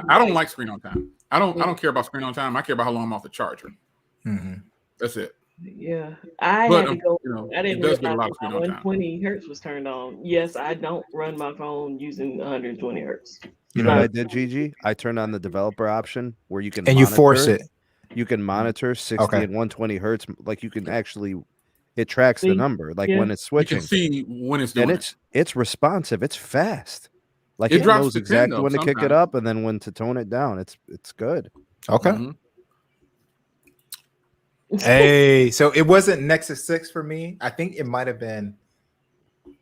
I don't like screen on time. I don't care about screen on time. I care about how long I'm off the charger. Mm-hmm. That's it. Yeah, I But had to go. you know, I it didn't does realize get a lot that of screen my on time. 120 hertz was turned on. Yes, I don't run my phone using 120 hertz. You know what I did, Gigi? I turned on the developer option where you can And you force it. You can monitor 60 Okay. and 120 hertz. Like you can actually, it tracks the See? number. Like Yeah. when it's You can switching, see when it's doing and it's responsive. It's fast. Like It it drops knows to 10 exactly though, when to kick it sometimes. up and then when to tone it down. It's good. Okay. Mhm. Hey, so it wasn't Nexus 6 for me. I think it might have been.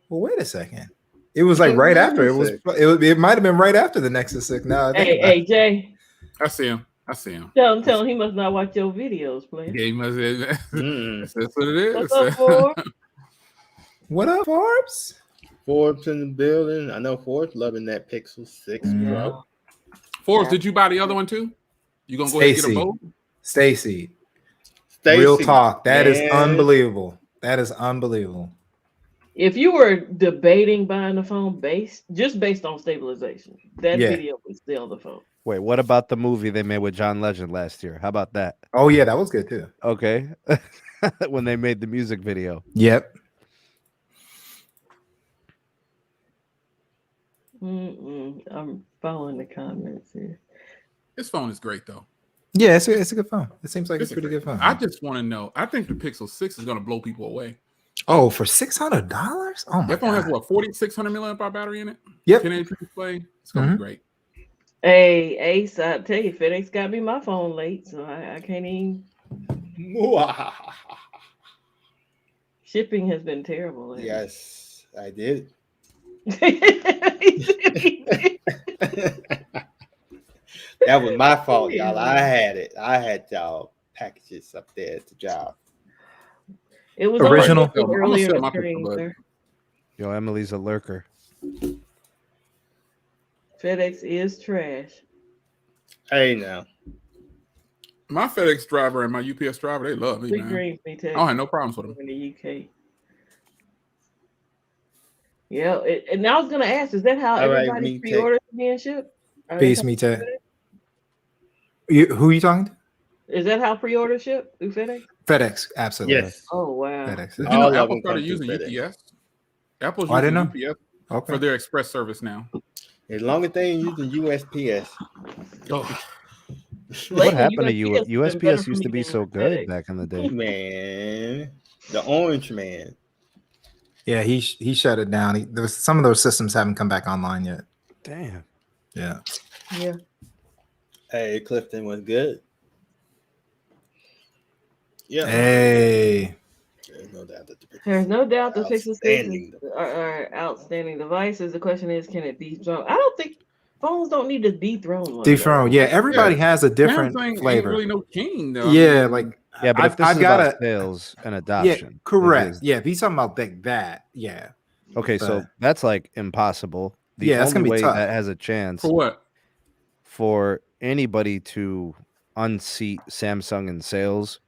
Well, wait a second. It was like right after. It might have been right after the Nexus 6. Now I think Hey, about it. hey, Jay. I see him. I see him. Tell him he must not watch your videos, player. Yeah, he must. That's what it is. What's up, Ford? What up, Forbes? Forbes in the building. I know Forbes loving that Pixel 6 Pro. Forbes, did you buy the other one too? You gonna go ahead and get them both? Stacy. Stacy, Real talk. That is man. unbelievable. That is unbelievable. If you were debating buying the phone based on stabilization, that video would sell the phone. Wait, what about the movie they made with John Legend last year? How about that? Oh yeah, that was good too. Okay. When they made the music video. Yep. I'm following the comments here. This phone is great though. Yeah, it's a good phone. It seems like it's a pretty good phone. I just want to know. I think the Pixel 6 is going to blow people away. Oh, for $600? Oh my That phone God. has what, 4,600 milliamp hour battery in it? Yep. 1080p display. It's going to be great. Hey, Ace, I tell you, FedEx got me my phone late, so I can't even. Shipping has been terrible lately. Yes, I did. That was my fault, y'all. I had it. I had y'all packages up there at the job. It was Original. earlier sell in my the stream, picture, sir. Yo, Emily's a lurker. FedEx is trash. Hey, now. My FedEx driver and my UPS driver, they love me, Big man. dreams, me I too. don't have no problems with them. In the UK. Yeah, and I was gonna ask, is that how All right, everybody me pre-orders being shipped? Peace, me too. Who are you talking to? Is that how pre-order ship through FedEx? FedEx, absolutely. Yes. Oh wow. FedEx. Did is- you know All of Apple them started come using through FedEx. UPS? Apple's Oh, I using didn't know. UPS Okay. for their express service now. As long as they ain't using USPS. What happened to USPS you? has been better USPS for used to me be than so good FedEx. back in the day. Man, the orange man. Yeah, he shut it down. Some of those systems haven't come back online yet. Damn. Yeah. Yeah. Hey, Clifton was good. Yeah. Hey. There's no doubt There's no doubt the that Pixel 6 are outstanding devices. The question is, can it dethrone? I don't think phones don't need to dethrone one. Dethrone. Yeah, everybody has a different Samsung flavor. Ain't really no king though. Yeah, I mean, like Yeah, but if this I've is got about sales and adoption. Yeah, correct. it is- Yeah, if he's talking about that, yeah. Okay, so But- that's like impossible. The Yeah, that's only gonna be way tough. that has a chance for what? for anybody to unseat Samsung in sales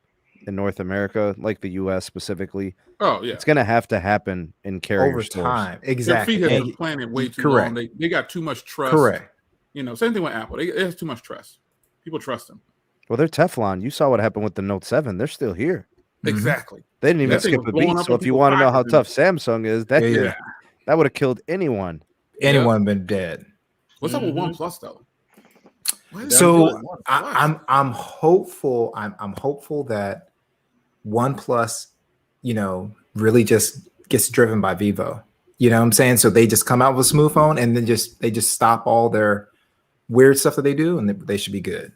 in North America, like the US specifically, Oh yeah. it's gonna have to happen in carrier Over stores. time. Their Exactly. feet have And- been planted way too correct. long. They got too much trust. Correct. You know, same thing with Apple. They have too much trust. People trust them. Well, they're Teflon. You saw what happened with the Note 7. They're still here. Exactly. They didn't even That thing skip was a blowing beat. up So in if you people's want to know how pockets tough Samsung is, that Yeah. that would have killed anyone. Anyone been dead. What's up with OnePlus though? What is So up with OnePlus? I'm hopeful. I'm hopeful that OnePlus, really just gets driven by Vivo. You know what I'm saying? So they just come out with a smooth phone and then they just stop all their weird stuff that they do, and they should be good.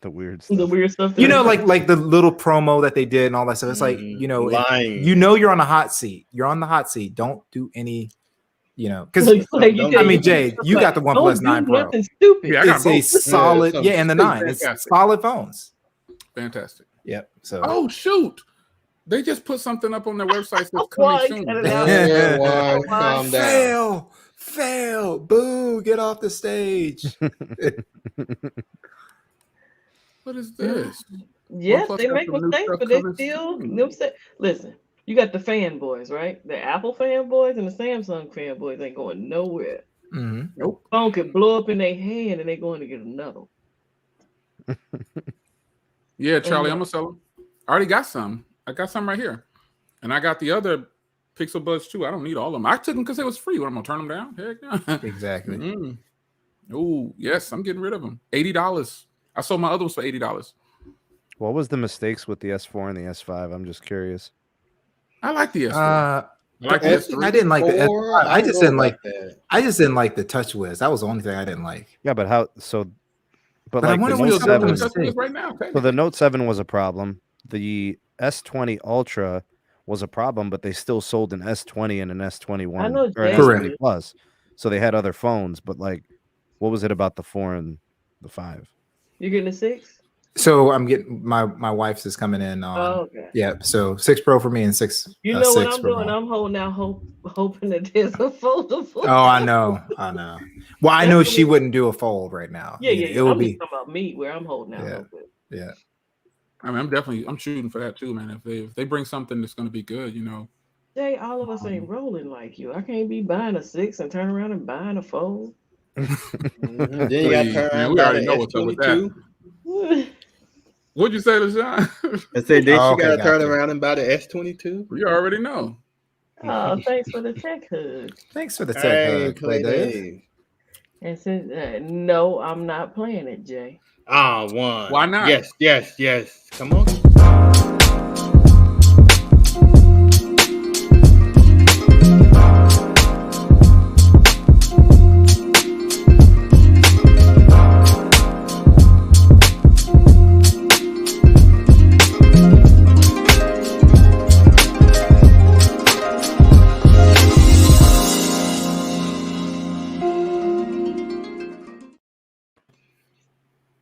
The weird stuff. The weird stuff. Like the little promo that they did and all that stuff. It's like, lying. you're on a hot seat. You're on the hot seat. Don't do any, because Jay, you got the OnePlus 9 Pro. Nothing stupid. Yeah, I got It's a both. solid, Yeah, and the 9. It's fantastic. solid phones. Fantastic. Yep. So Oh shoot. They just put something up on their website that's Why? coming soon. Cut it out. Yeah, why? Calm down. fail, boo, get off the stage. What is this? Yes, OnePlus they got make some new mistakes, stuff but they coming still. soon. Listen, you got the fanboys, right? The Apple fanboys and the Samsung fanboys ain't going nowhere. Mhm. Nope. Phone could blow up in their hand and they're going to get another. Yeah, Charlie, I'm gonna sell them. I already got some. I got some right here, and I got the other Pixel Buds too. I don't need all of them. I took them because it was free. What, I'm gonna turn them down? Heck no. Exactly. Oh yes, I'm getting rid of them. $80. I sold my other ones for $80. What was the mistakes with the S4 and the S5? I'm just curious. I like the S4. I like the S3. I didn't like the S5. I just didn't like that. I just didn't like the touch whiz. That was the only thing I didn't like. Yeah, but how? So, but I like wonder the what Note some of them 7. mistakes. right now. So the Note 7 was a problem. The S20 Ultra was a problem, but they still sold an S20 and an S21 I know or an Jay Correct. S20 did. Plus. So they had other phones, but like, what was it about the 4 and the 5? You're getting a 6? So I'm getting my wife's is coming in on Okay. yeah. So 6 Pro for me and 6. You know what 6 I'm for doing? mom. I'm holding out hoping that there's a foldable. Oh, I know. Well, I know she wouldn't do a fold right now. Yeah. It would I'm be just talking about me where I'm holding out Yeah. hope with. yeah. I mean, I'm shooting for that too, man. If they bring something that's going to be good, you know. Jay, all of us ain't rolling like you. I can't be buying a 6 and turn around and buying a fold. Then you got to Please, turn man, around we by already the know what's up with that. S22. What'd you say, LaShawn? I said, then Oh, she got okay, to turn gotcha. around and buy the S22. You already know. Oh, thanks for the tech hug. Thanks for the tech Hey, hug, play Dave. Dave. And since no, I'm not playing it, Jay. Ah, one. Why not? Yes. Come on.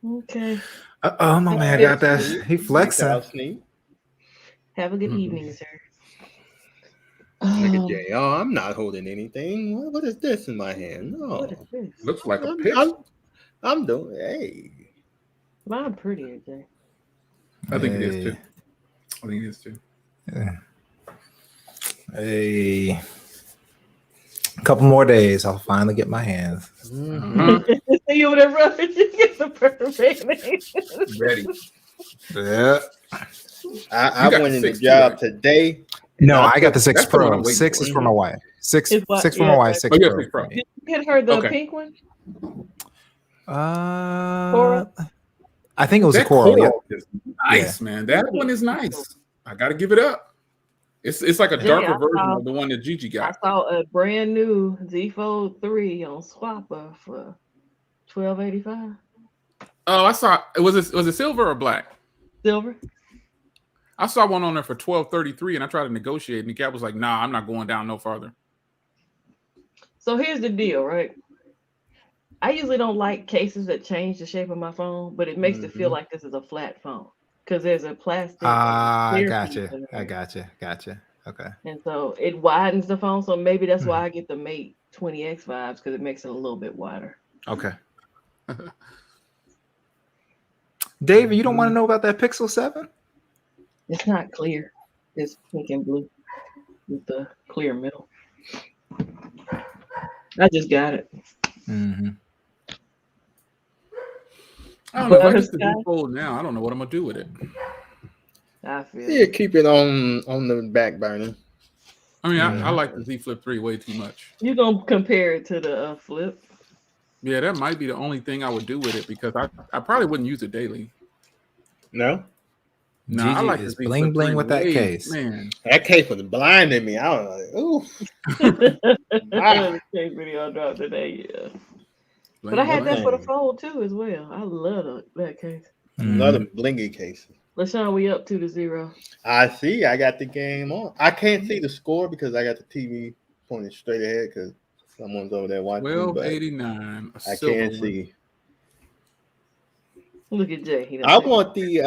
Okay. Oh, my man got that. He flexing. Sneak. Have a good evening, sir. Look at Jay. Oh, I'm not holding anything. What is this in my hand? No. What is this? Looks like a pitch. I'm doing. Hey. Mine prettier, Jay. I think it is too. I think it is too. Yeah. Hey. A couple more days, I'll finally get my hands. You over there rubbing? You get the perfect name. Ready. Yeah. I got went in the 6 job too, today. No, I got the 6 that's the one I'm Pro. waiting 6 for. is for my wife. 6 It's what- 6 for yeah, my wife. like- 6 Oh, yeah, Pro. 6 Pro. Did you get her the Okay. pink one? I think it was a That coral. Yeah. is nice, man. That one is nice. I got to give it up. It's like a Jay, darker I version saw- of the one that Gigi I got. saw a brand new Z Fold 3 on Swapper for $12.85. Oh, I saw. Was it silver or black? Silver. I saw one on there for $12.33, and I tried to negotiate, and the cat was like, "Nah, I'm not going down no farther." So here's the deal, right? I usually don't like cases that change the shape of my phone, but it makes it feel like this is a flat phone because there's a plastic. I clear got piece you. in I there. got you. Okay. And so it widens the phone. So maybe that's why I get the Mate 20X vibes because it makes it a little bit wider. Okay. David, you don't want to know about that Pixel 7? It's not clear. It's pink and blue with the clear middle. I just got it. Mm-hmm. I don't know. If I get the Butterscotch? Z Fold now, I don't know what I'm gonna do with it. I feel Yeah, keep it on the back burner. I mean, I like the Z Flip 3 way too much. you're gonna compare it to the Flip. Yeah, that might be the only thing I would do with it because I probably wouldn't use it daily. No, No, I Gigi like the is Z bling Flip bling 3 with that way, case. man. that case was blinding me. I was like, ooh. The case video I dropped today, yeah. But I had that for the Fold too as well. I love that case. Another blingy case. LaShawn, we up 2-0. I see. I got the game on. I can't see the score because I got the TV pointed straight ahead because someone's over there watching. But 1289. I can't see. Look at Jay. He I want the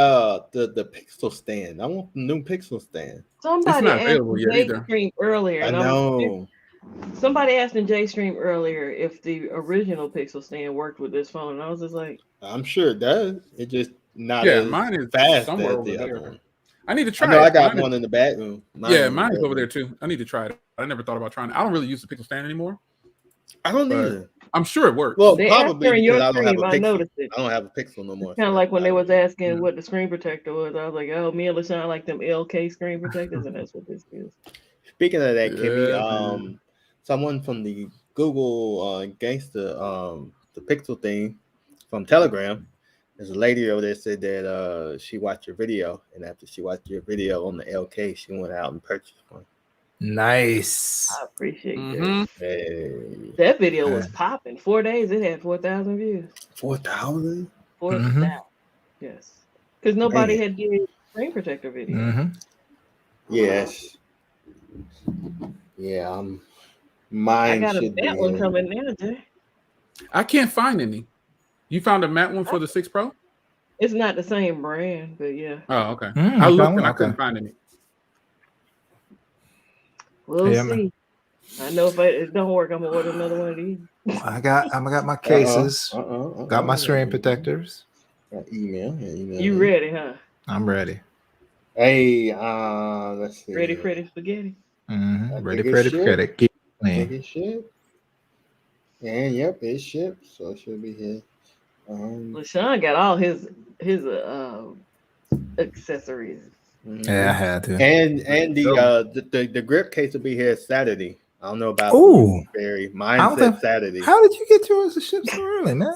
Pixel stand. I want the new Pixel stand. Somebody It's not asked available yet Jay either. Stream earlier. I and know. Somebody asked in Jay Stream earlier if the original Pixel stand worked with this phone, and I was just like, I'm sure it does. It just not Yeah, as mine is fast somewhere as over the there. other one. I need to I try know it. I got Mine one in the back room. mine is over there too. I need to try it. I never thought about trying it. I don't really use the Pixel stand anymore. I don't But either. I'm sure it works. Well, They asked probably during because your I don't have a stream, I Pixel. noticed it. I don't have a Pixel no more. Kind of like when they was asking Yeah. what the screen protector was. I was like, oh, me and LaShawn like them LK screen protectors, and that's what this is. Speaking of that, Kimmy, man. someone from the Google gangster the Pixel thing from Telegram, there's a lady over there said that she watched your video, and after she watched your video on the LK, she went out and purchased one. Nice. I appreciate Mhm. that. Hey, That video was popping. 4 days, it had 4,000 views. 4,000. 4,000. Yes, because nobody had did screen protector video. Yes. Yeah. I Mine got a should be matte one in. coming now, Jay. I can't find any. You found a matte one for the 6 Pro? It's not the same brand, but yeah. Oh, okay. I looked and I couldn't find any. We'll see. I know if it don't work, I'm gonna order another one of these. I got my cases. Got my screen protectors. Email. You ready, huh? I'm ready. Hey, let's see. Ready, Freddy Spaghetti? Ready, Freddy Spaghetti. Keep Think playing. it shipped. And yep, it shipped, so it should be here. LaShawn got all his accessories. Yeah, I had to. And the grip case will be here Saturday. I don't know about Barry. Mine said Saturday. How did you get yours to ship so early, man?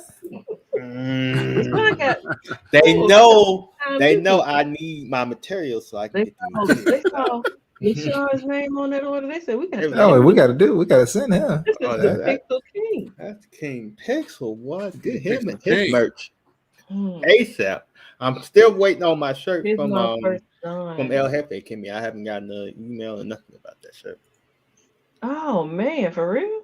They know I need my materials so I can get the They saw LaShawn's name on that order. They said we got. We got to send him. This is the Pixel King. That's King Pixel. What? Get him and his merch ASAP. I'm still waiting on my shirt from El Jefe, Kimmy. I haven't gotten an email or nothing about that shirt. Oh man, for real?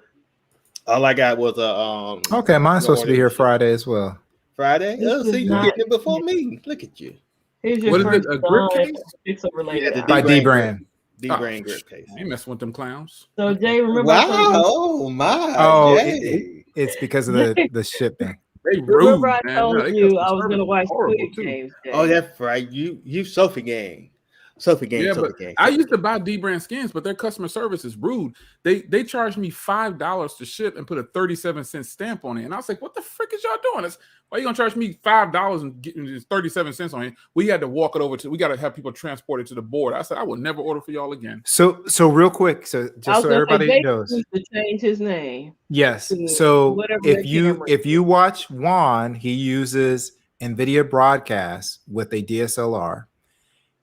All I got was a Okay, mine's supposed to be here Friday as well. Friday? Oh, see, you getting it before me. Look at you. Here's your what is it? A grip case? Pixel related. By D Brand. D Brand grip case. You messing with them clowns. So Jay, remember? Wow! It's because of the shipping. They rude, remember I man. told you I was gonna watch Squid Games. Oh, that's right. You Sophie gang. Sophie gang. Yeah, Sophie but gang. I used to buy D Brand skins, but their customer service is rude. They charged me $5 to ship and put a 37-cent stamp on it, and I was like, "What the frick is y'all doing? Why are you gonna charge me $5 and get 37 cents on it?" We had to walk it over to. We got to have people transport it to the board. I said, "I will never order for y'all again." So real quick, so just so everybody knows, to change his name. Yes. So if you watch Juan, he uses NVIDIA Broadcast with a DSLR.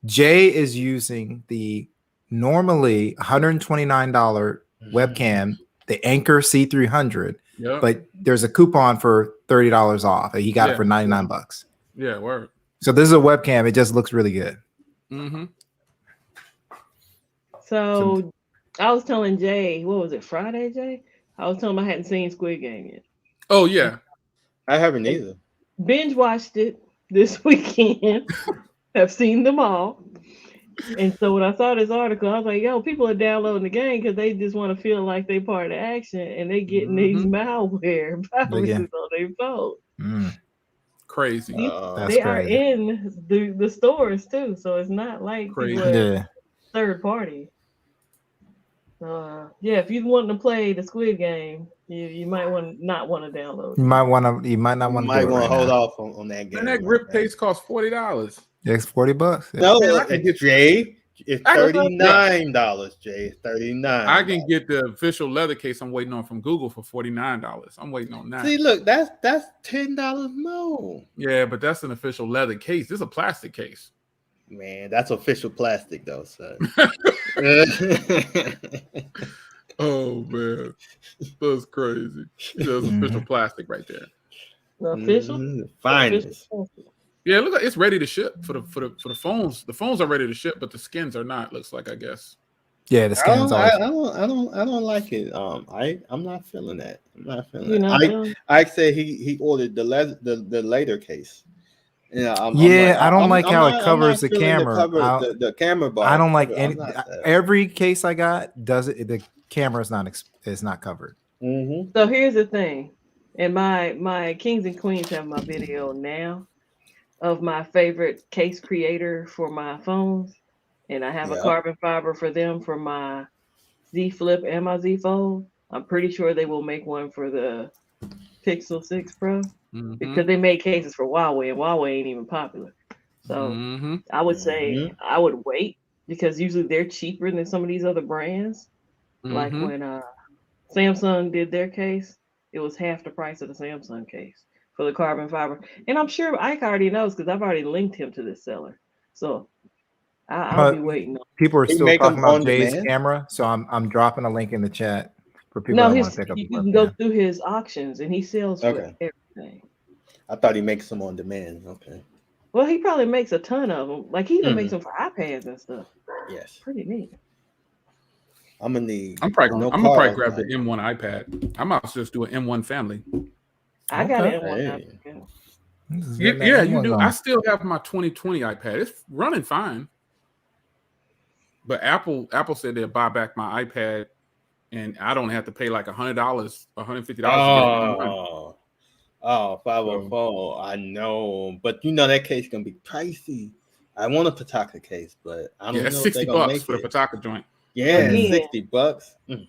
Jay is using the normally $129 webcam, the Anchor C300, but there's a coupon for $30 off. He got it for $99. Yeah, word. So this is a webcam. It just looks really good. Mm-hmm. So I was telling Jay, what was it, Friday, Jay? I was telling him I hadn't seen Squid Game yet. Oh, yeah. I haven't either. Binge watched it this weekend. Have seen them all. And so when I saw this article, I was like, yo, people are downloading the game because they just want to feel like they part of the action, and they getting these malware viruses on their phone. Crazy. They are in the stores too, so it's not like third party. If you want to play the Squid Game, you might not want to download. You might not want to hold off on that game. And that grip case costs $40. It's $40. Yeah. No, Jay, it's $39. Jay, $39. I can get the official leather case I'm waiting on from Google for $49. I'm waiting on that. See, look, that's $10 more. Yeah, but that's an official leather case. This is a plastic case. Man, that's official plastic though, son. Oh man, that's crazy. That's official plastic right there. Official, finest. Yeah, look, it's ready to ship for the phones. The phones are ready to ship, but the skins are not. Looks like, I guess. Yeah, the skins are. I don't like it. I'm not feeling that. I'm not feeling it. I said he ordered the later case. Yeah, I don't like how it covers the camera. The camera bar. I don't like any. Every case I got does it. The camera is not covered. Mm-hmm. So here's the thing, and my kings and queens have my video now of my favorite case creator for my phones, and I have a carbon fiber for them for my Z Flip and my Z Fold. I'm pretty sure they will make one for the Pixel 6 Pro Mm-hmm. because they made cases for Huawei, and Huawei ain't even popular. So Mm-hmm. I would say I would wait because usually they're cheaper than some of these other brands. Like Mm-hmm. when Samsung did their case, it was half the price of the Samsung case for the carbon fiber. And I'm sure Ike already knows because I've already linked him to this seller. So I'll be waiting. People are They still make talking them about on Jay's demand? camera, so I'm dropping a link in the chat for people No, that want to pick up you a can go webcam. through his auctions and he sells for Okay. everything. I thought he makes them on demand. Okay. Well, he probably makes a ton of them. Like he even makes them for iPads and stuff. Yes. Pretty neat. I'm gonna need. I'm probably no gonna card grab the on M1 iPad. I might just do an M1 family. I got it in Hey. one. Yeah, you do. I still have my 2020 iPad. It's running fine. But Apple said they'll buy back my iPad, and I don't have to pay like $100, $150 to get it. Oh, 504. I know, but you know that case gonna be pricey. I want a Pataka case, but I don't know if they're gonna $60 make for the it. Pataka joint. Yeah, Again. $60.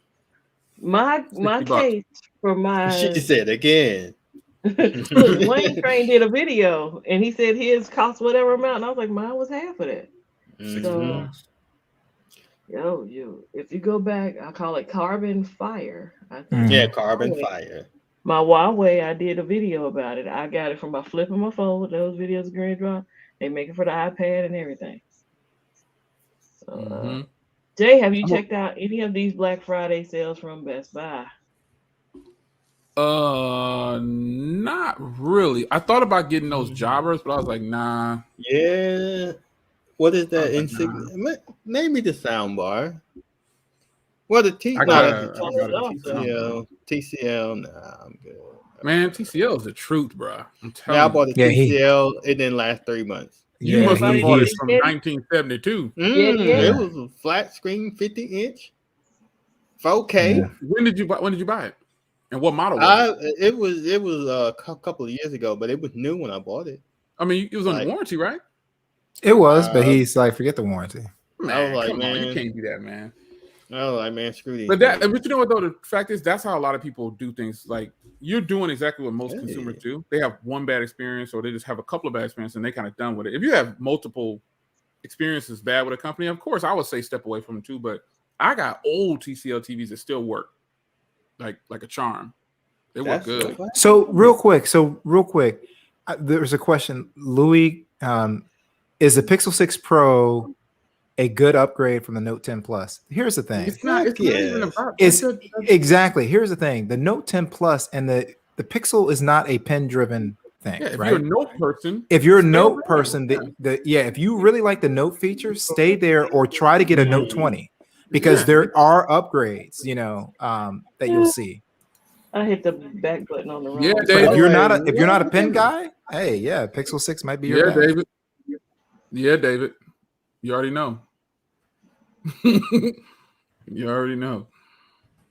My $60. case for my She said again. look, Wayne Train did a video and he said his cost whatever amount, and I was like, mine was half of that. So if you go back, I call it Carbon Fire. I think. Yeah, Carbon Fire. My Huawei, I did a video about it. I got it from my flip and my fold. Those videos green drop. They make it for the iPad and everything. So, Jay, have you checked out any of these Black Friday sales from Best Buy? Not really. I thought about getting those jobbers, but I was like, nah. Yeah. What is that insignia? Maybe the sound bar. Well, the TCL. TCL, nah, I'm good. Man, TCL is the truth, bro. I'm telling you. I bought a Yeah, TCL. It didn't last 3 months. You must have bought it from 1972. It was a flat screen, 50-inch, 4K. Yeah. When did you buy it? And what model was it? It was a couple of years ago, but it was new when I bought it. I mean, it was under warranty, right? It was, but he's like, forget the warranty. Man, I was like, come on, you can't do that, man. I was like, man, screw these. But you know what though? The fact is, that's how a lot of people do things. Like you're doing exactly what most consumers do. They have one bad experience, or they just have a couple of bad experiences, and they kind of done with it. If you have multiple experiences bad with a company, of course, I would say step away from them too. But I got old TCL TVs that still work, like a charm. They work good. So real quick, there's a question, Louis. Is the Pixel 6 Pro a good upgrade from the Note 10 Plus? Here's the thing. It's not even about exactly. Here's the thing. The Note 10 Plus and the Pixel is not a pen-driven thing. Yeah, if right? you're a Note person, if you really like the Note features, stay there or try to get a Note 20 because there are upgrades, that you'll see. I hit the back button on the wrong. Yeah, David, if you're not a pen guy, hey, yeah, Pixel 6 might be your best. David. Yeah, David. You already know. You already know.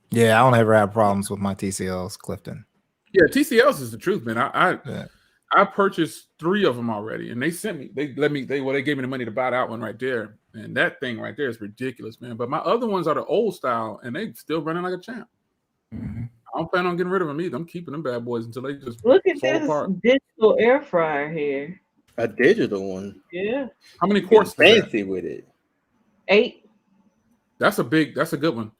Yeah, I don't ever have problems with my TCLs, Clifton. Yeah, TCLs is the truth, man. I purchased 3 of them already, and they sent me. They gave me the money to buy that one right there, and that thing right there is ridiculous, man. But my other ones are the old style, and they still running like a champ. I don't plan on getting rid of them either. I'm keeping them bad boys until they just look at fall this apart. digital air fryer here. A digital one. Yeah. How many quarts? Fancy with it. 8. That's a good one.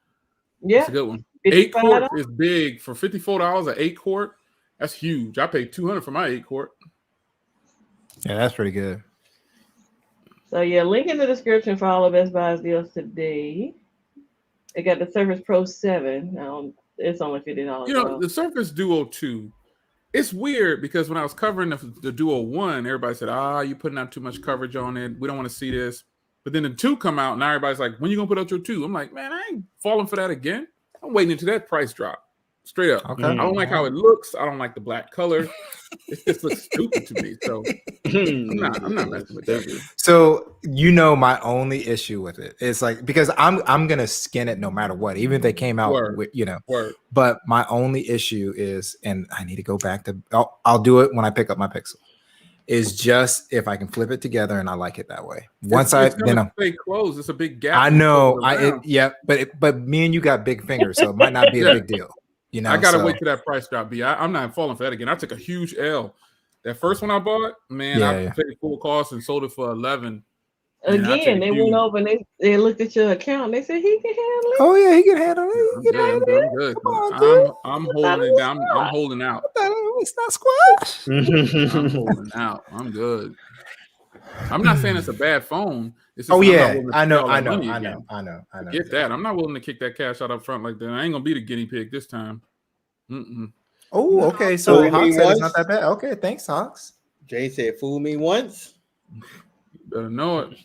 Yeah, that's a good one. 8 quarts is big for $54. An 8 quart. That's huge. I paid $200 for my 8 quart. Yeah, that's pretty good. So yeah, link in the description for all of Best Buy's deals today. They got the Surface Pro 7. It's only $50. The Surface Duo 2. It's weird because when I was covering the Duo 1, everybody said, you're putting out too much coverage on it. We don't want to see this. But then the 2 come out, and now everybody's like, when you going to put out your 2? I'm like, man, I ain't falling for that again. I'm waiting until that price drop. Straight up. Okay. I don't like how it looks. I don't like the black color. It just looks stupid to me. So I'm not messing with that. So my only issue with it is like, because I'm gonna skin it no matter what, even if they came out with But my only issue is, and I need to go back to I'll do it when I pick up my Pixel. is just if I can flip it together and I like it that way. Once it's then gonna stay closed. It's a big gap. I know. But me and you got big fingers, so it might not be a big deal. You know, I gotta wait till that price drop. I'm not falling for that again. I took a huge L. That first one I bought, man, I paid full cost and sold it for 11. Again, they went over and they looked at your account. And they said he can handle it. Oh yeah, he can handle it. I'm good. I'm holding it down. I'm holding out. It's not squash. I'm holding out. I'm good. I'm not saying it's a bad phone. It's just I know. Get that. I'm not willing to kick that cash out up front like that. I ain't gonna be the guinea pig this time. Oh, okay. So Hawks said it's not that bad. Okay, thanks, Hawks. Jay said, "Fool me once." You better know it.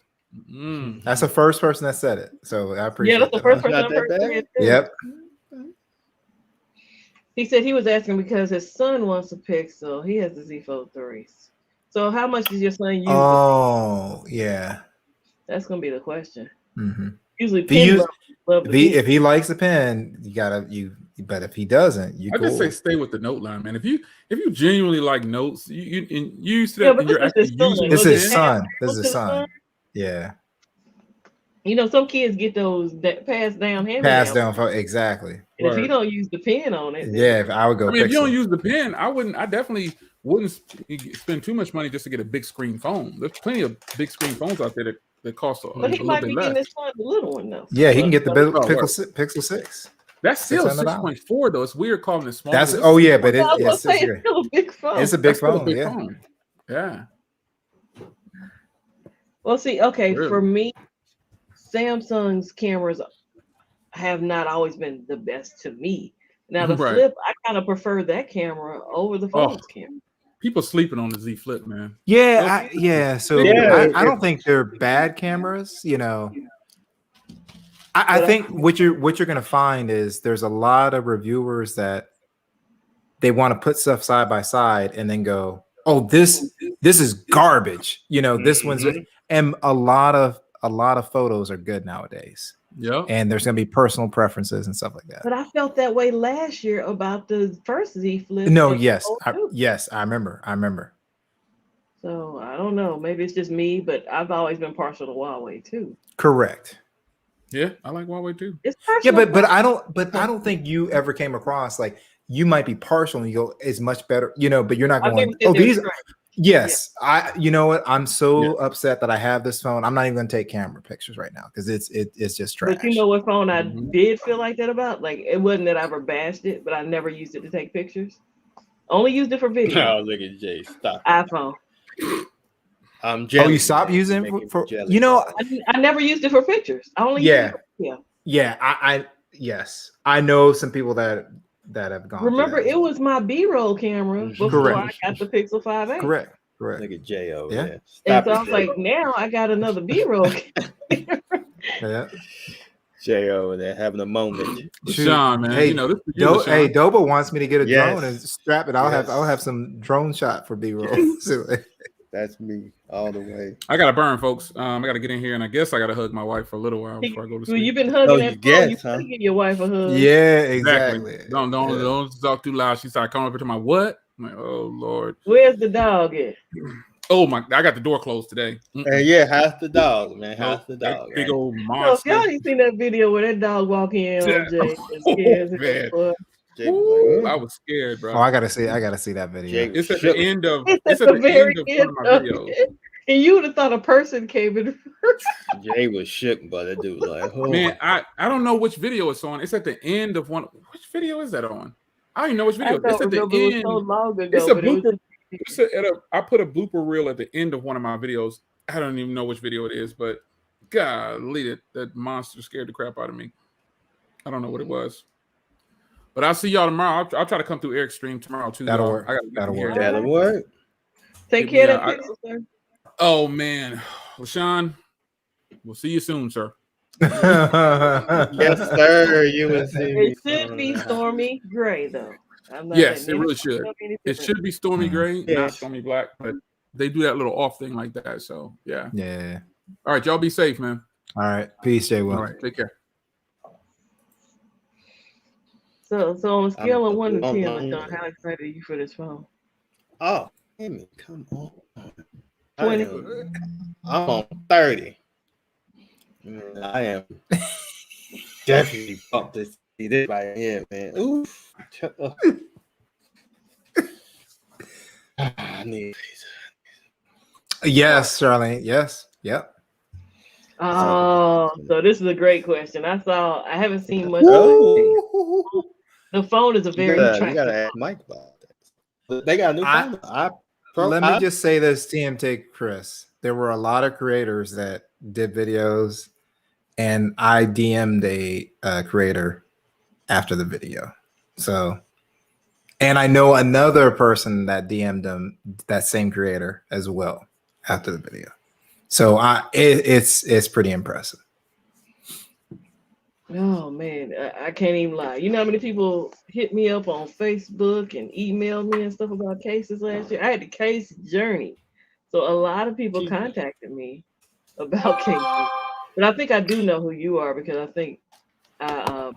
That's the first person that said it. So I appreciate it. Yeah, that's the first person I've heard say it. Yep. He said he was asking because his son wants a Pixel. He has the Z Fold 3s. So how much does your son use? Oh, yeah. That's gonna be the question. Mm-hmm. Usually, if he likes the pen, you gotta But if he doesn't, I just say stay with the note line, man. If you genuinely like notes, you used to that. But you're actually using this is his son. This is his son. Yeah. You know, some kids get those passed down. Exactly. And if you don't use the pen on it, if I would go. I mean, if you don't use the pen, I definitely wouldn't spend too much money just to get a big screen phone. There's plenty of big screen phones out there that cost a little bit less. But he might be getting his son the little one though. Yeah, he can get the Pixel 6. That's still 6.4 though. It's weird calling it small. That's but it's still a big phone. It's a big phone. Yeah. Well, see, okay, for me, Samsung's cameras have not always been the best to me. Now the Flip, I kind of prefer that camera over the phone's camera. People sleeping on the Z Flip, man. I don't think they're bad cameras. You know, I think what you're gonna find is there's a lot of reviewers that they want to put stuff side by side and then go, "Oh, this is garbage." You know, this one's, and a lot of photos are good nowadays. Yeah, and there's gonna be personal preferences and stuff like that. But I felt that way last year about the first Z Flip. No, I remember. So I don't know. Maybe it's just me, but I've always been partial to Huawei too. Correct. Yeah, I like Huawei too. It's but I don't think you ever came across like you might be partial and you go, it's much better, you know, but you're not going, oh, these. Yes, you know what? I'm so upset that I have this phone. I'm not even gonna take camera pictures right now because it's just trash. But you know what phone I did feel like that about? Like it wasn't that I ever bashed it, but I never used it to take pictures. Only used it for video. Oh, look at Jay. Stop. iPhone. I'm jealous. Oh, you stopped using it for you know? I never used it for pictures. I only used it for video. Yeah. Yes, I know some people that have gone. Remember, it was my B-roll camera before I got the Pixel 5a. Correct. Look at Jay over there. And so I was like, now I got another B-roll camera. Yeah. Jay over there having a moment. Sean, man, hey, you know this. Hey, Doba wants me to get a drone and strap it. I'll have some drone shot for B-roll. That's me all the way. I gotta burn, folks. I gotta get in here, and I guess I gotta hug my wife for a little while before I go to sleep. You've been hugging that phone. You can give your wife a hug. Yeah, exactly. Don't talk too loud. She started coming up to my what? I'm like, oh Lord. Where's the dog at? Oh my! I got the door closed today. How's the dog, man? How's the dog? Big old monster. Y'all ain't seen that video where that dog walk in on Jay? Ooh, I was scared, bro. Oh, I gotta see that video. It's at the end of. It's at the very end of my videos. And you would have thought a person came in first. Jay was shook, but that dude was like, oh. Man, I don't know which video it's on. It's at the end of one. Which video is that on? I don't even know which video. It's at the end. It was so long ago, it's a blooper. I put a blooper reel at the end of one of my videos. I don't even know which video it is, but golly, that monster scared the crap out of me. I don't know what it was. But I'll see y'all tomorrow. I'll try to come through Eric's stream tomorrow too. That'll work. That'll work. Take care of that pixel, sir. Oh man, well, Sean, we'll see you soon, sir. Yes, sir. You will see. It should be stormy gray though. Yes, it really should. It should be stormy gray, not stormy black. But they do that little off thing like that. So yeah. All right, y'all be safe, man. All right, peace, Jay. All right, take care. So on a scale of 1 to 10, Sean, how excited are you for this phone? Oh, Amy, come on. 20. I'm on 30. I am definitely pumped to see this right here, man. Oof. I need Yes, Charlene. Yes. Yep. Oh, so this is a great question. I haven't seen much of Oh, it. The phone is a very you attractive gotta ask Mike about that. They got a new phone. Let me just say this, TMT Chris. There were a lot of creators that did videos, and I DM'd a creator after the video. So, and I know another person that DM'd them, that same creator as well after the video. So it's pretty impressive. Oh man, I can't even lie. You know how many people hit me up on Facebook and emailed me and stuff about cases last year? I had the case journey. So a lot of people contacted me about cases. But I think I do know who you are because I think I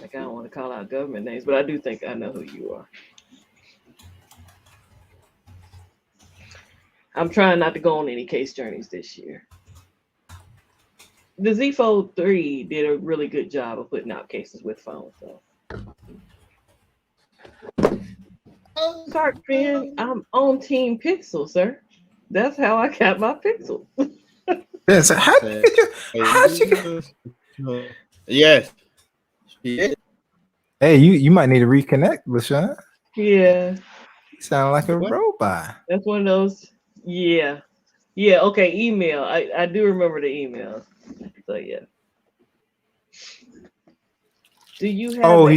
like I don't want to call out government names, but I do think I know who you are. I'm trying not to go on any case journeys this year. The Z Fold 3 did a really good job of putting out cases with phones, though. Sorry, friend, I'm on Team Pixel, sir. That's how I got my Pixel. Yeah, so how'd you get? Yes. Yeah. Hey, you might need to reconnect, LaShawn. Yeah. You sound like a robot. That's one of those. Yeah. Yeah, okay, email. I do remember the emails. So yeah. Do you have are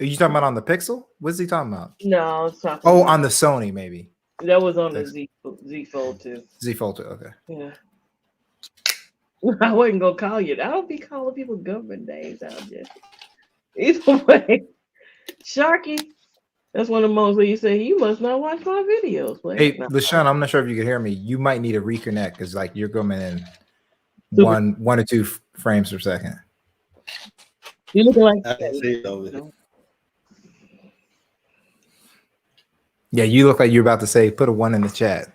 you talking about on the Pixel? What's he talking about? No, I was talking on the Sony, maybe. That was on the Z Fold 2. Z Fold 2, okay. Yeah. I wasn't gonna call you. I don't be calling people government names out there. Either way, Sharky, that's one of the moments where you say you must not watch my videos. Like, hey, LaShawn, I'm not sure if you can hear me. You might need to reconnect because like you're coming in one or two frames per second. You looking like yeah, you look like you're about to say put a 1 in the chat.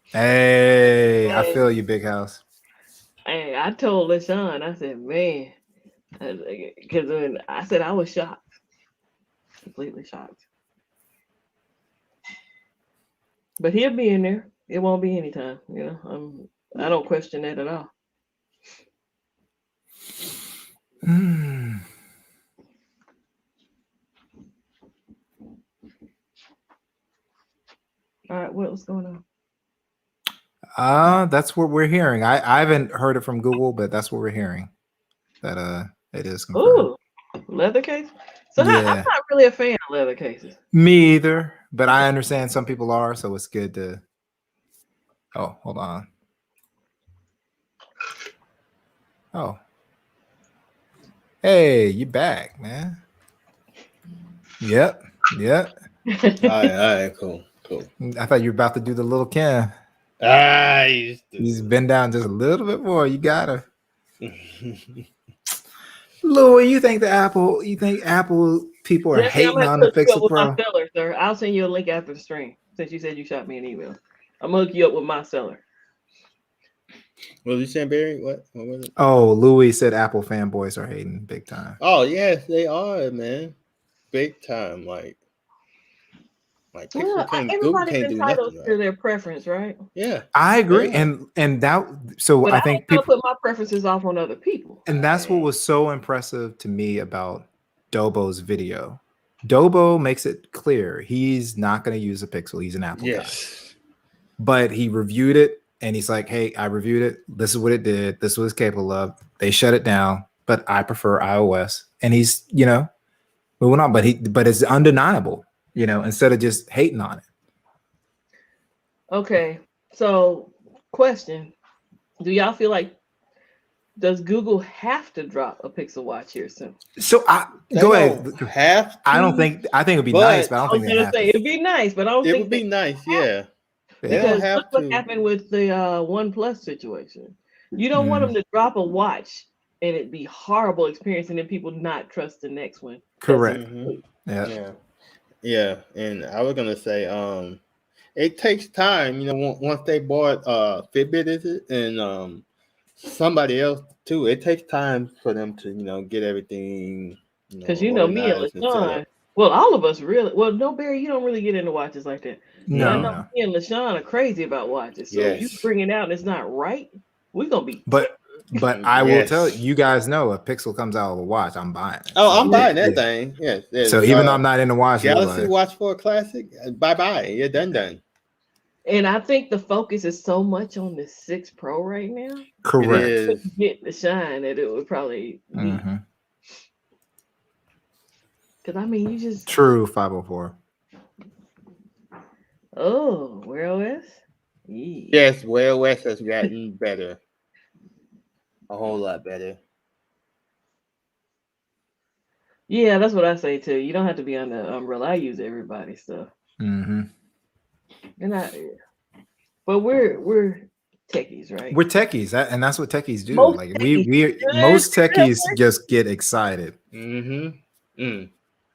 Hey, I feel you, Big House. Hey, I told LaShawn, I said, man, because when I said I was shocked, completely shocked. But he'll be in there. It won't be anytime. You know, I don't question that at all. All right, what's going on? That's what we're hearing. I haven't heard it from Google, but that's what we're hearing. That it is confirmed. Ooh, leather case. So yeah. I'm not really a fan of leather cases. Me either, but I understand some people are, so it's good to. Oh, hold on. Oh. Hey, you back, man. Yep. All right, cool. I thought you were about to do the little Ken. He's been down just a little bit more. You gotta. Louis, you think Apple people are hating on the Pixel Pro? My seller, sir. I'll send you a link after the stream since you said you shot me an email. I'm gonna hook you up with my seller. What was you saying, Barry? What was it? Oh, Louis said Apple fanboys are hating big time. Oh yes, they are, man. Big time, like well, everybody's entitled to their preference, right? Yeah, I agree, and that. So but I think people put my preferences off on other people, and that's what was so impressive to me about Dobo's video. Dobo makes it clear he's not going to use a Pixel. He's an Apple guy, but he reviewed it and he's like, "Hey, I reviewed it. This is what it did. This is what it's capable of. They shut it down, but I prefer iOS." And he's moving on, but it's undeniable. Instead of just hating on it. Okay, so question: do y'all feel like does Google have to drop a Pixel Watch here soon? So go ahead. Have to, I think it'd be nice, but I don't think they have to. It'd be nice, but I don't think it would be nice. Yeah, because look what happened with the OnePlus situation. You don't want them to drop a watch and it'd be horrible experience, and then people not trust the next one. Correct. Yeah. Yeah. And I was gonna say, it takes time, once they bought Fitbit, is it? And somebody else too. It takes time for them to, get everything, Because me and organized and set LaShawn, up. well, all of us really, well, no, Barry, you don't really get into watches like that. No, I know me and LaShawn are crazy about watches. So if you Yes. bring it out and it's not right, we're gonna be. But I will tell Yes. you guys know, if Pixel comes out with a watch, I'm buying it. Oh, I'm buying that Yeah. thing. Yes. Yes. So even though I'm not into watches, Galaxy like, Watch 4 Classic, bye. You're done. And I think the focus is so much on the 6 Pro right now. correct. It is. Get the shine that it would probably be. Mhm. Because I mean, you just True 504. Wear OS. Yeah. Yes, Wear OS has gotten better. A whole lot better. Yeah, that's what I say too. You don't have to be on the umbrella. I use everybody's stuff, Mm-hmm. and but we're techies, right? We're techies, and that's what techies do. Most Like techies. most techies just get excited. Mm-hmm.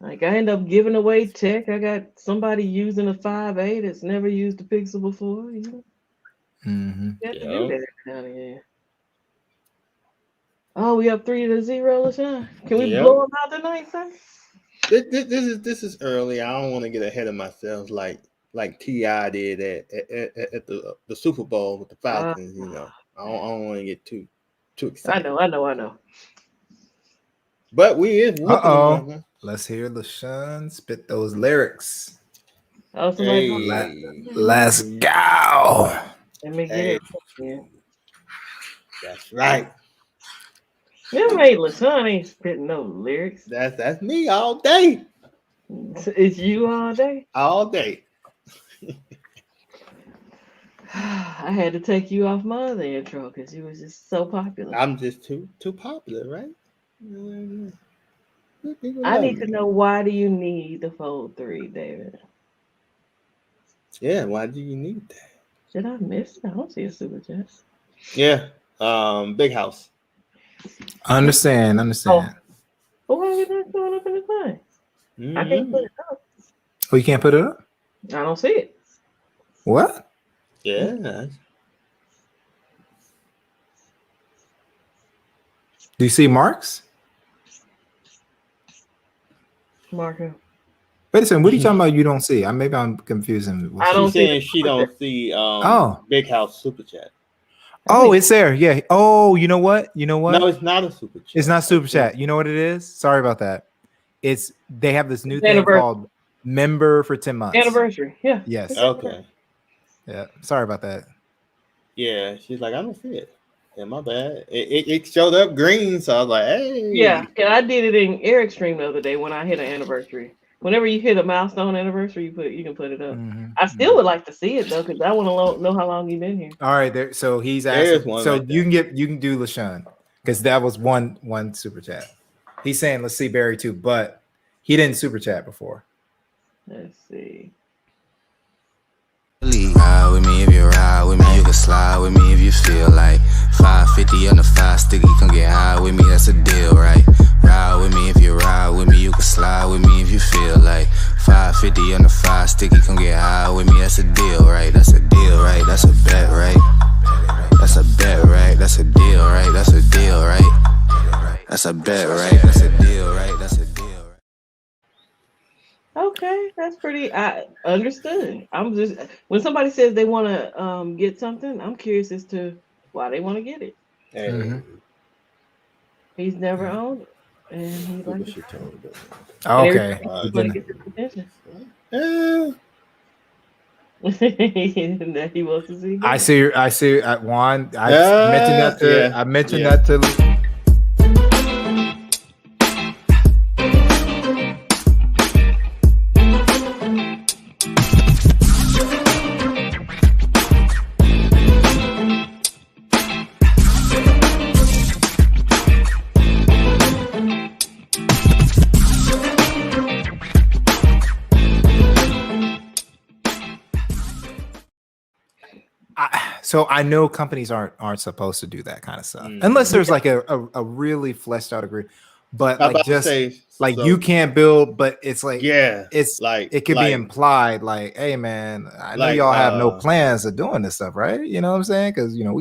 Like I end up giving away tech. I got somebody using a 5A that's never used a Pixel before. You know, Mm-hmm. you have to do that every now and again. Oh, we up 3-0, LaShawn. Can we blow them out tonight, sir? This is early. I don't want to get ahead of myself like T.I. did at the Super Bowl with the Falcons. I don't want to get too excited. I know. But we is whooping them, man. Let's hear LaShawn spit those lyrics. Oh, somebody. Let's go. Let me get it. Yeah. That's right. Never made LaShawn ain't spitting no lyrics. That's me all day. It's you all day. All day. I had to take you off my other intro because you was just so popular. I'm just too popular, right? I need to know, why do you need the Fold 3, David? Yeah, why do you need that? Did I miss? I don't see a super chat. Yeah, big house. Understand. Well, why are you not showing up in the thing? Mm-hmm. I can't put it up. Oh, you can't put it up? I don't see it. What? Yeah. Do you see marks? Marco. Wait a second. What are you talking about? You don't see? Maybe I'm confusing. I don't She's saying she don't see big house super chat. Oh, it's there. Yeah. Oh, you know what? No, it's not a super chat. It's not super chat. You know what it is? Sorry about that. They have this new thing called member for 10 months. Anniversary. Yeah. Yes. Okay. Yeah. Sorry about that. Yeah, she's like, I don't see it. Yeah, my bad. It showed up green, so I was like, hey. Yeah, I did it in Eric's stream the other day when I hit an anniversary. Whenever you hit a milestone anniversary, you can put it up. Mm-hmm. I still would like to see it though, because I want to know how long you've been here. All right, there. So he's asking. So like you can do LaShawn because that was one super chat. He's saying let's see Barry too, but he didn't super chat before. Let's see. Ride with me if you ride with me, you can slide with me if you feel like 550 on the 5 sticky, come get high with me, that's a deal, right? Ride with me if you ride with me, you can slide with me if you feel like 550 on the 5 sticky, come get high with me, that's a deal, right? That's a deal, right? That's a bet, right? That's a bet, right? That's a deal, right? That's a deal, right? That's a bet, right? That's a deal, right? That's a deal. Okay, that's pretty. I understood. I'm just, when somebody says they want to get something, I'm curious as to why they want to get it. Hey. Mm-hmm. He's never owned it, and he likes it. Okay. That he wants to see. I see. Juan. I mentioned that to. So I know companies aren't supposed to do that kind of stuff unless there's like a really fleshed out agreement. But I'm like about to just say, like so- you can't build, but it's like yeah, it's like it could be implied like, hey man, I know like, y'all have no plans of doing this stuff, right? You know what I'm saying? Because you know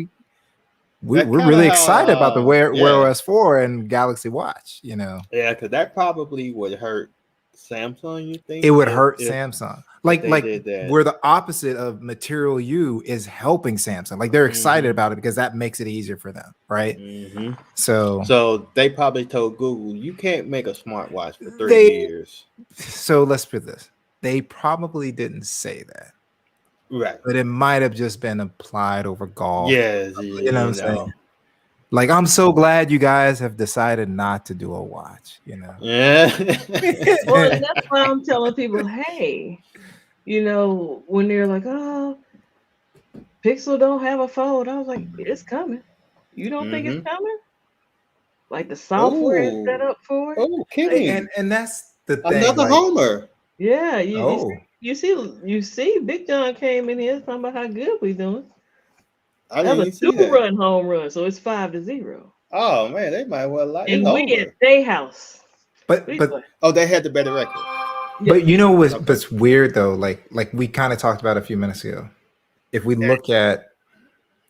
we're That kinda really how, excited about the Wear yeah. OS 4 and Galaxy Watch. You know, yeah, because that probably would hurt Samsung. You think it would if- hurt if- Samsung. if they Like did that. we're the opposite of Material U is helping Samsung. Like they're excited about it because that makes it easier for them, right? Mhm. So they probably told Google, you can't make a smartwatch for 30 They- years. so let's put this. They probably didn't say that. Right. But it might have just been applied over golf. Yes, You know what I'm saying? Like, I'm so glad you guys have decided not to do a watch, you know. Yeah. Well, and that's why I'm telling people, hey, you know, when they're like, oh, Pixel don't have a fold, I was like, it's coming. You don't think it's coming? Like the software is set up for it. Oh, Kenny. And that's the thing. Another like, homer. Yeah, you see, Big John came in here talking about how good we doing. I That didn't was see a that. run home run, so it's 5-0. Oh man, they might well like And it's we over. at Day House. But oh, they had the better record. But you know what's weird though, like we kind of talked about a few minutes ago. If we look at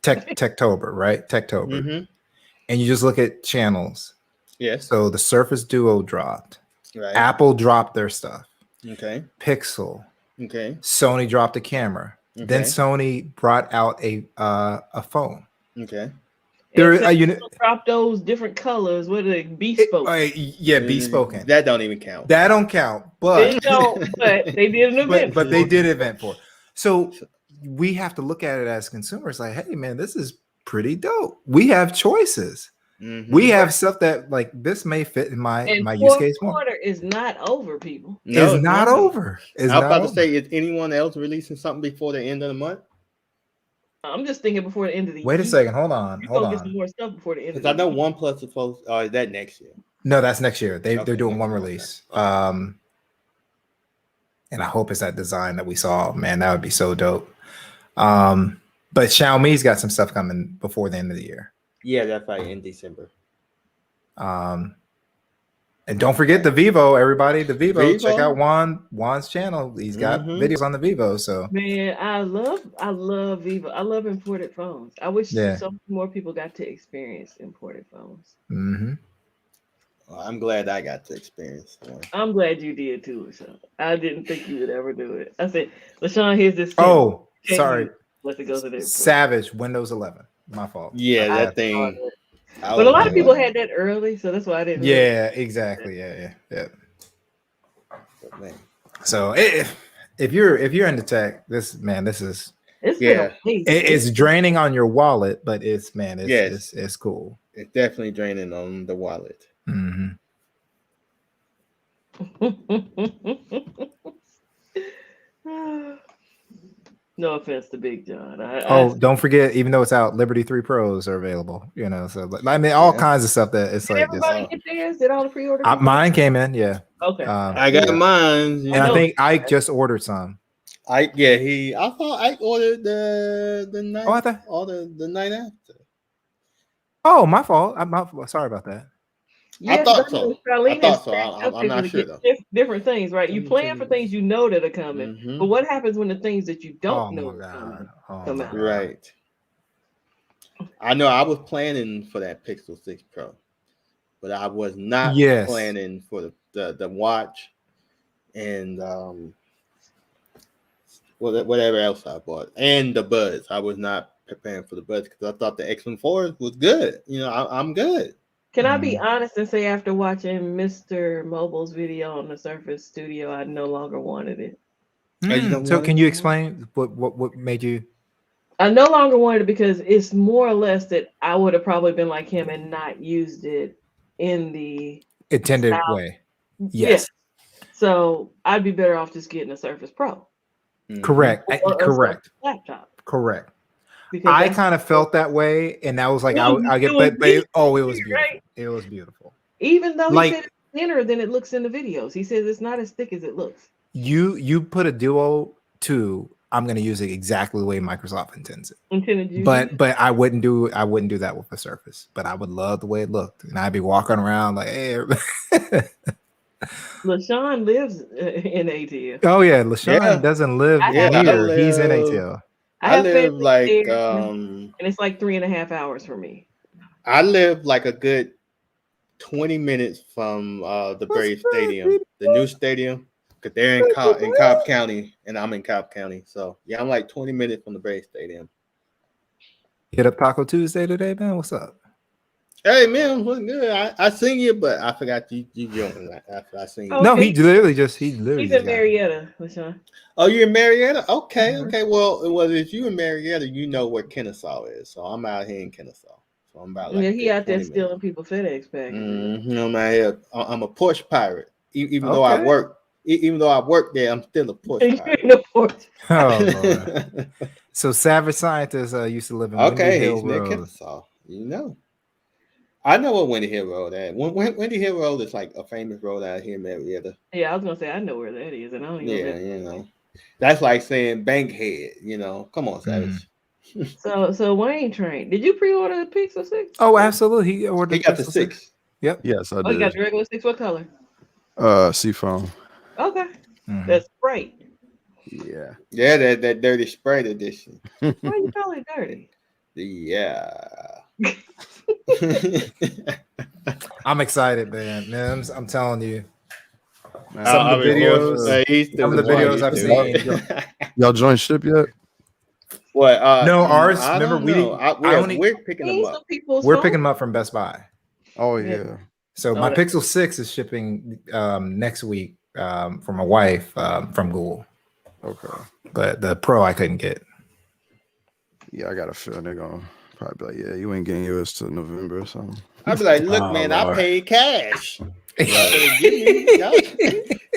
Techtober, right? Techtober, and you just look at channels. Yes. So the Surface Duo dropped. Right. Apple dropped their stuff. Okay. Pixel. Okay. Sony dropped a camera. Okay. Then Sony brought out a phone. Okay. There, drop those different colors. What are they? Bespoke. Yeah, bespoken. That don't even count. That don't count. But they don't. But they did an event. But they did an event for it. So we have to look at it as consumers. Like, hey, man, this is pretty dope. We have choices. We have stuff that like this may fit in my use case more. Quarter is not over, people. No, it's not over. I was about to say, is anyone else releasing something before the end of the month? I'm just thinking before the end of the year. Wait a second. Hold on. Get some more stuff before the end of the year. I know OnePlus is supposed. Is that next year? No, that's next year. They're doing one release. And I hope it's that design that we saw. Man, that would be so dope. But Xiaomi's got some stuff coming before the end of the year. Yeah, that's right, in December. And don't forget the Vivo, everybody. The Vivo. Check out Juan's channel. He's got videos on the Vivo. So man, I love Vivo. I love imported phones. I wish so more people got to experience imported phones. Well, I'm glad I got to experience one. I'm glad you did too, LaShawn. I didn't think you would ever do it. I said, LaShawn, here's this. Oh, sorry. Let it go to there. Savage Windows 11. My fault. Yeah, that thing. But a lot of people had that early, so that's why I didn't. Yeah, exactly. Yeah. So if you're into tech, this is it's draining on your wallet, but it's cool. It's definitely draining on the wallet. No offense to Big John. Don't forget, even though it's out, Liberty 3 Pros are available. You know, so I mean, all kinds of stuff that it's did like. Everybody get theirs? Did all the pre-order? Mine came in. Yeah. Okay. I got mine. And I think Ike just ordered some. I thought Ike ordered the night. The night after. Oh, my fault. I'm sorry about that. Yes, I thought so. I'm not sure though. Different things, right? You plan for things you know that are coming, but what happens when the things that you don't know are coming come out? Right. I know I was planning for that Pixel 6 Pro, but I was not planning for the watch and whatever else I bought and the Buds. I was not preparing for the Buds because I thought the X1 was good. You know, I'm good. Can I be honest and say after watching Mr. Mobile's video on the Surface Studio, I no longer wanted it. So can you explain what made you? I no longer wanted it because it's more or less that I would have probably been like him and not used it in the intended way. Yes. So I'd be better off just getting a Surface Pro. Correct. Correct. Laptop. Correct. I kind of felt that way, and that was like I get, but it was beautiful. Right? It was beautiful. Even though he said it's thinner than it looks in the videos, he says it's not as thick as it looks. You put a Duo 2 I'm going to use it exactly the way Microsoft intends it. Intended you. But I wouldn't do that with a Surface. But I would love the way it looked, and I'd be walking around like, hey. LaShawn lives in ATL. Oh yeah, LaShawn doesn't live here. He's in ATL. I live like and it's like 3.5 hours for me. I live like a good 20 minutes from the Braves Stadium, the new stadium, because they're in Cobb County, and I'm in Cobb County. So yeah, I'm like 20 minutes from the Braves Stadium. Hit up Taco Tuesday today, man. What's up? Hey man, what's good? I seen you, but I forgot you joined after I seen you. No, he's in Marietta, LaShawn. Oh, you're in Marietta? Okay, okay. Well, if you in Marietta, you know where Kennesaw is. So I'm out here in Kennesaw. So I'm about like he out there stealing people FedEx packages. I'm out here. I'm a Porsche pirate. Even though I work there, I'm still a Porsche pirate. Oh, Lord. So Savage Scientist used to live in Windy Hill Road. Kennesaw. You know. I know what Windy Hill Road is. Windy Hill Road is like a famous road out here in Marietta. Yeah, I was gonna say I know where that is, and I don't even know. You know, that's like saying Bankhead. You know, come on, Savage. So Wayne Train, did you pre-order the Pixel 6? Oh, absolutely. He ordered. He got the 6. Yep. Yes, I did. You got the regular 6. What color? Seafoam. Okay, that's great. Yeah. Yeah, that dirty Sprite edition. Why you call it dirty? Yeah. I'm excited, man. I'm telling you. Man, some of the videos I've seen. Y'all joined ship yet? What? No, ours. I remember, don't we know. didn't. We're picking them up. We're picking them up from Best Buy. Oh yeah. So my Pixel 6 is shipping next week for my wife from Google. Okay. But the Pro I couldn't get. Yeah, I got a feeling they're gonna probably be like, yeah, you ain't getting yours till November or something. I'd be like, look, man, Lord. I paid cash.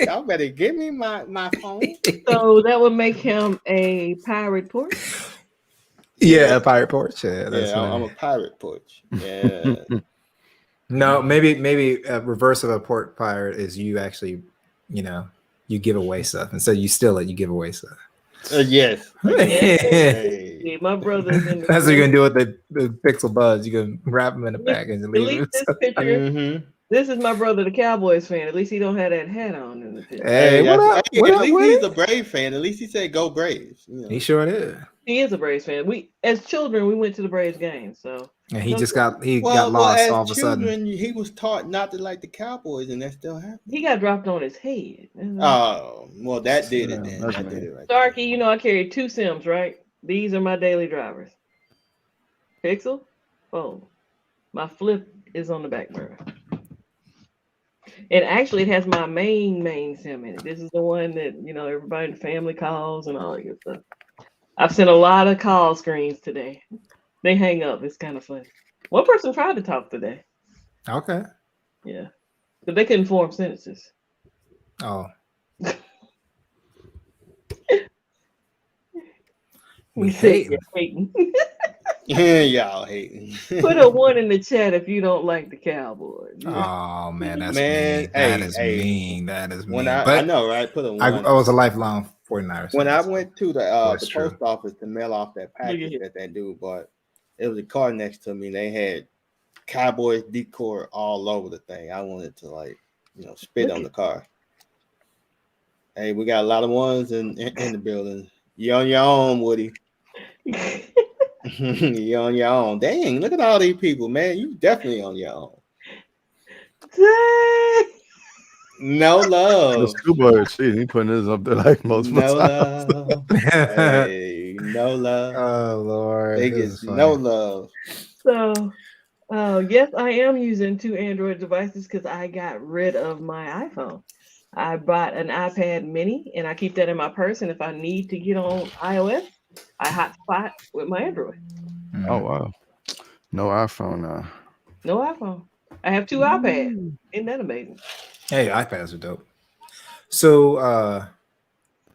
Y'all better give me my phone. So that would make him a pirate Porsche? Yeah, a pirate Porsche. Yeah, I'm a pirate Porsche. Yeah. No, maybe a reverse of a port pirate is you actually, you give away stuff. Instead you steal it, you give away stuff. Yes. Hey, my brother's in That's what you're gonna do with the Pixel Buds. You can wrap them in a package and leave it. This picture. This is my brother, the Cowboys fan. At least he don't have that hat on in the picture. Hey, what up? At least he's a Braves fan. At least he said go Braves. You know. He sure is. He is a Braves fan. We, as children, we went to the Braves game. So and he just got lost all of a sudden. He was taught not to like the Cowboys, and that still happened. He got dropped on his head. Oh, well, that did it then. That did it right. Starkey, I carry 2 Sims, right? These are my daily drivers. Pixel, my flip is on the back burner. And actually, it has my main Sim in it. This is the one that, everybody in the family calls and all that good stuff. I've sent a lot of call screens today. They hang up. It's kind of funny. One person tried to talk today. Okay. Yeah. But they couldn't form sentences. Oh. We say you're hating. Yeah, y'all hating. Put a 1 in the chat if you don't like the Cowboys. Oh man, that's mean. That is mean. That is mean. I know, right? Put a 1. I was a lifelong 49er. When I went to the post office to mail off that package that dude bought, it was a car next to me. And they had Cowboys decor all over the thing. I wanted to spit on the car. Hey, we got a lot of 1s in the building. You on your own, Woody. You're on your own. Dang, look at all these people, man. You definitely on your own. No love. The schoolboy cheating. He putting this up there like multiple times. Love. Hey, no love. Oh Lord. They get no love. So yes, I am using 2 Android devices because I got rid of my iPhone. I bought an iPad mini and I keep that in my purse. And if I need to get on iOS, I hotspot with my Android. Oh wow. No iPhone now. No iPhone. I have 2 iPads. Isn't that amazing? Hey, iPads are dope. So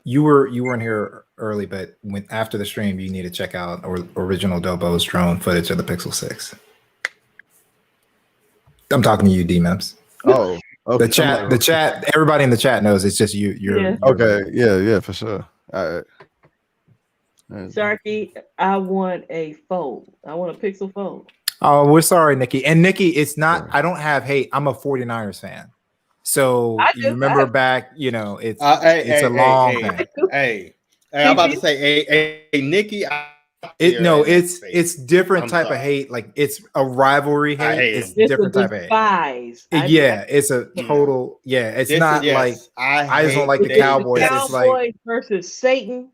you weren't here early, but after the stream, you need to check out original Dobo's drone footage of the Pixel 6. I'm talking to you, D-Mems. Oh, okay. The chat, everybody in the chat knows it's just you. Okay, yeah, for sure. All right. Sharky, I want a fold. I want a Pixel fold. Oh, we're sorry, Nikki. And Nikki, it's not. I don't have hate. I'm a 49ers fan. So you remember back, it's a long thing. Hey, I'm about to say, hey, Nikki. It's different type of hate. Like it's a rivalry hate. It's different type of hate. Yeah, it's a total. Yeah, it's not like I just don't like the Cowboys. It's like versus Satan.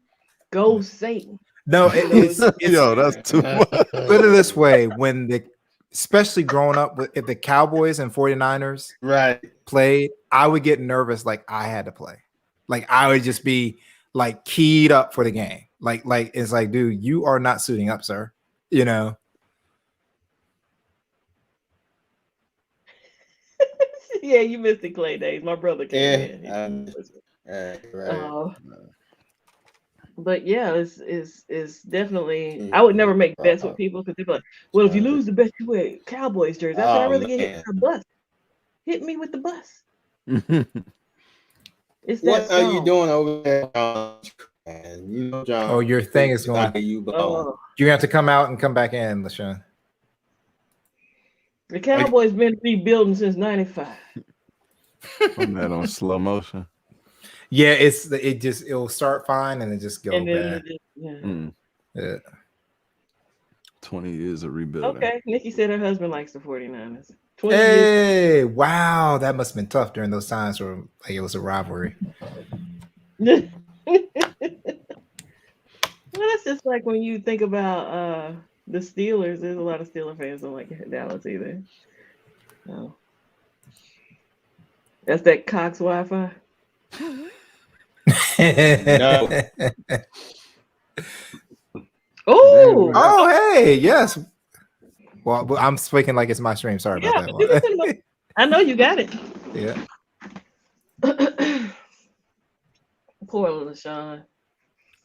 Go Satan. No, it's that's too much. Put it this way: especially growing up with if the Cowboys and 49ers played, I would get nervous like I had to play. Like I would just be like keyed up for the game. Like it's like, dude, you are not suiting up, sir. Yeah, you missed the Clay days. My brother came in. But yeah, it's definitely. I would never make bets with people because they're like, "Well, if you lose the bet, you wear Cowboys jersey." I said, "I rather get hit with the bus. Hit me with the bus." What are you doing over there, John? John. Oh, your thing is going. You have to come out and come back in, LaShawn. The Cowboys been rebuilding since '95. Putting that on slow motion. Yeah, it'll start fine and then just go bad. Yeah. 20 years of rebuilding. Okay, Nikki said her husband likes the 49ers. Hey, wow, that must have been tough during those times where like it was a rivalry. Well, that's just like when you think about the Steelers. There's a lot of Steeler fans don't like Dallas either. So that's that Cox Wi-Fi. No. Oh, hey, yes. Well, I'm speaking like it's my stream. Sorry about that. I know you got it. Yeah. Poor little Sean.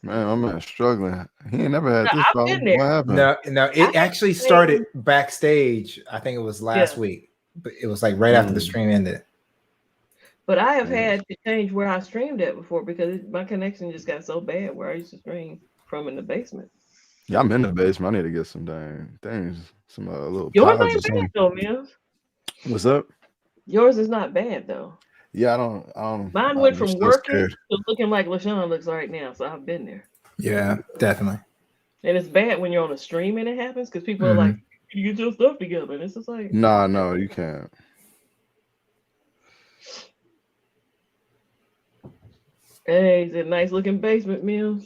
Man, my man's struggling. He ain't never had this problem. What happened? No, it actually started backstage. I think it was last week, but it was like right after the stream ended. But I have had to change where I streamed at before because my connection just got so bad where I used to stream from in the basement. Yeah, I'm in the basement. I need to get some things, some little. Yours ain't bad though, Mills. What's up? Yours is not bad though. Yeah, I don't. Mine went from working to looking like LaShawn looks right now, so I've been there. Yeah, definitely. And it's bad when you're on a stream and it happens because people are like, "You get your stuff together," and it's just like, no, you can't. Hey, it's a nice looking basement, Mills.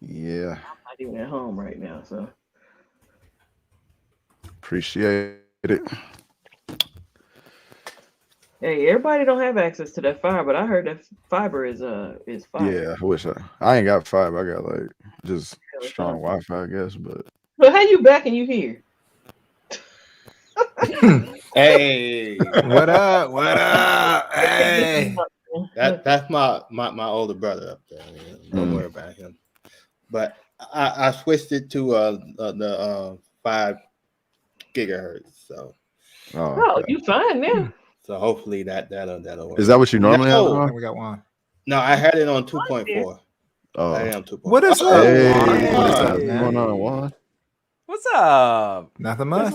Yeah. I'm not even at home right now, so appreciate it. Hey, everybody don't have access to that fiber, but I heard that fiber is fiber. Yeah, I wish I ain't got fiber. I got like just strong Wi-Fi, I guess. But how you back and you here? Hey, what up? What up? Hey, that's my older brother up there. Don't worry about him. But I switched it to the 5 gigahertz. So okay. You fine now. So hopefully that'll work. Is that what you normally have on? We got one. No, I had it on 2.4. Oh, I am 2.4. What is up? Hey, What's going on, Juan? What's up? Nothing much.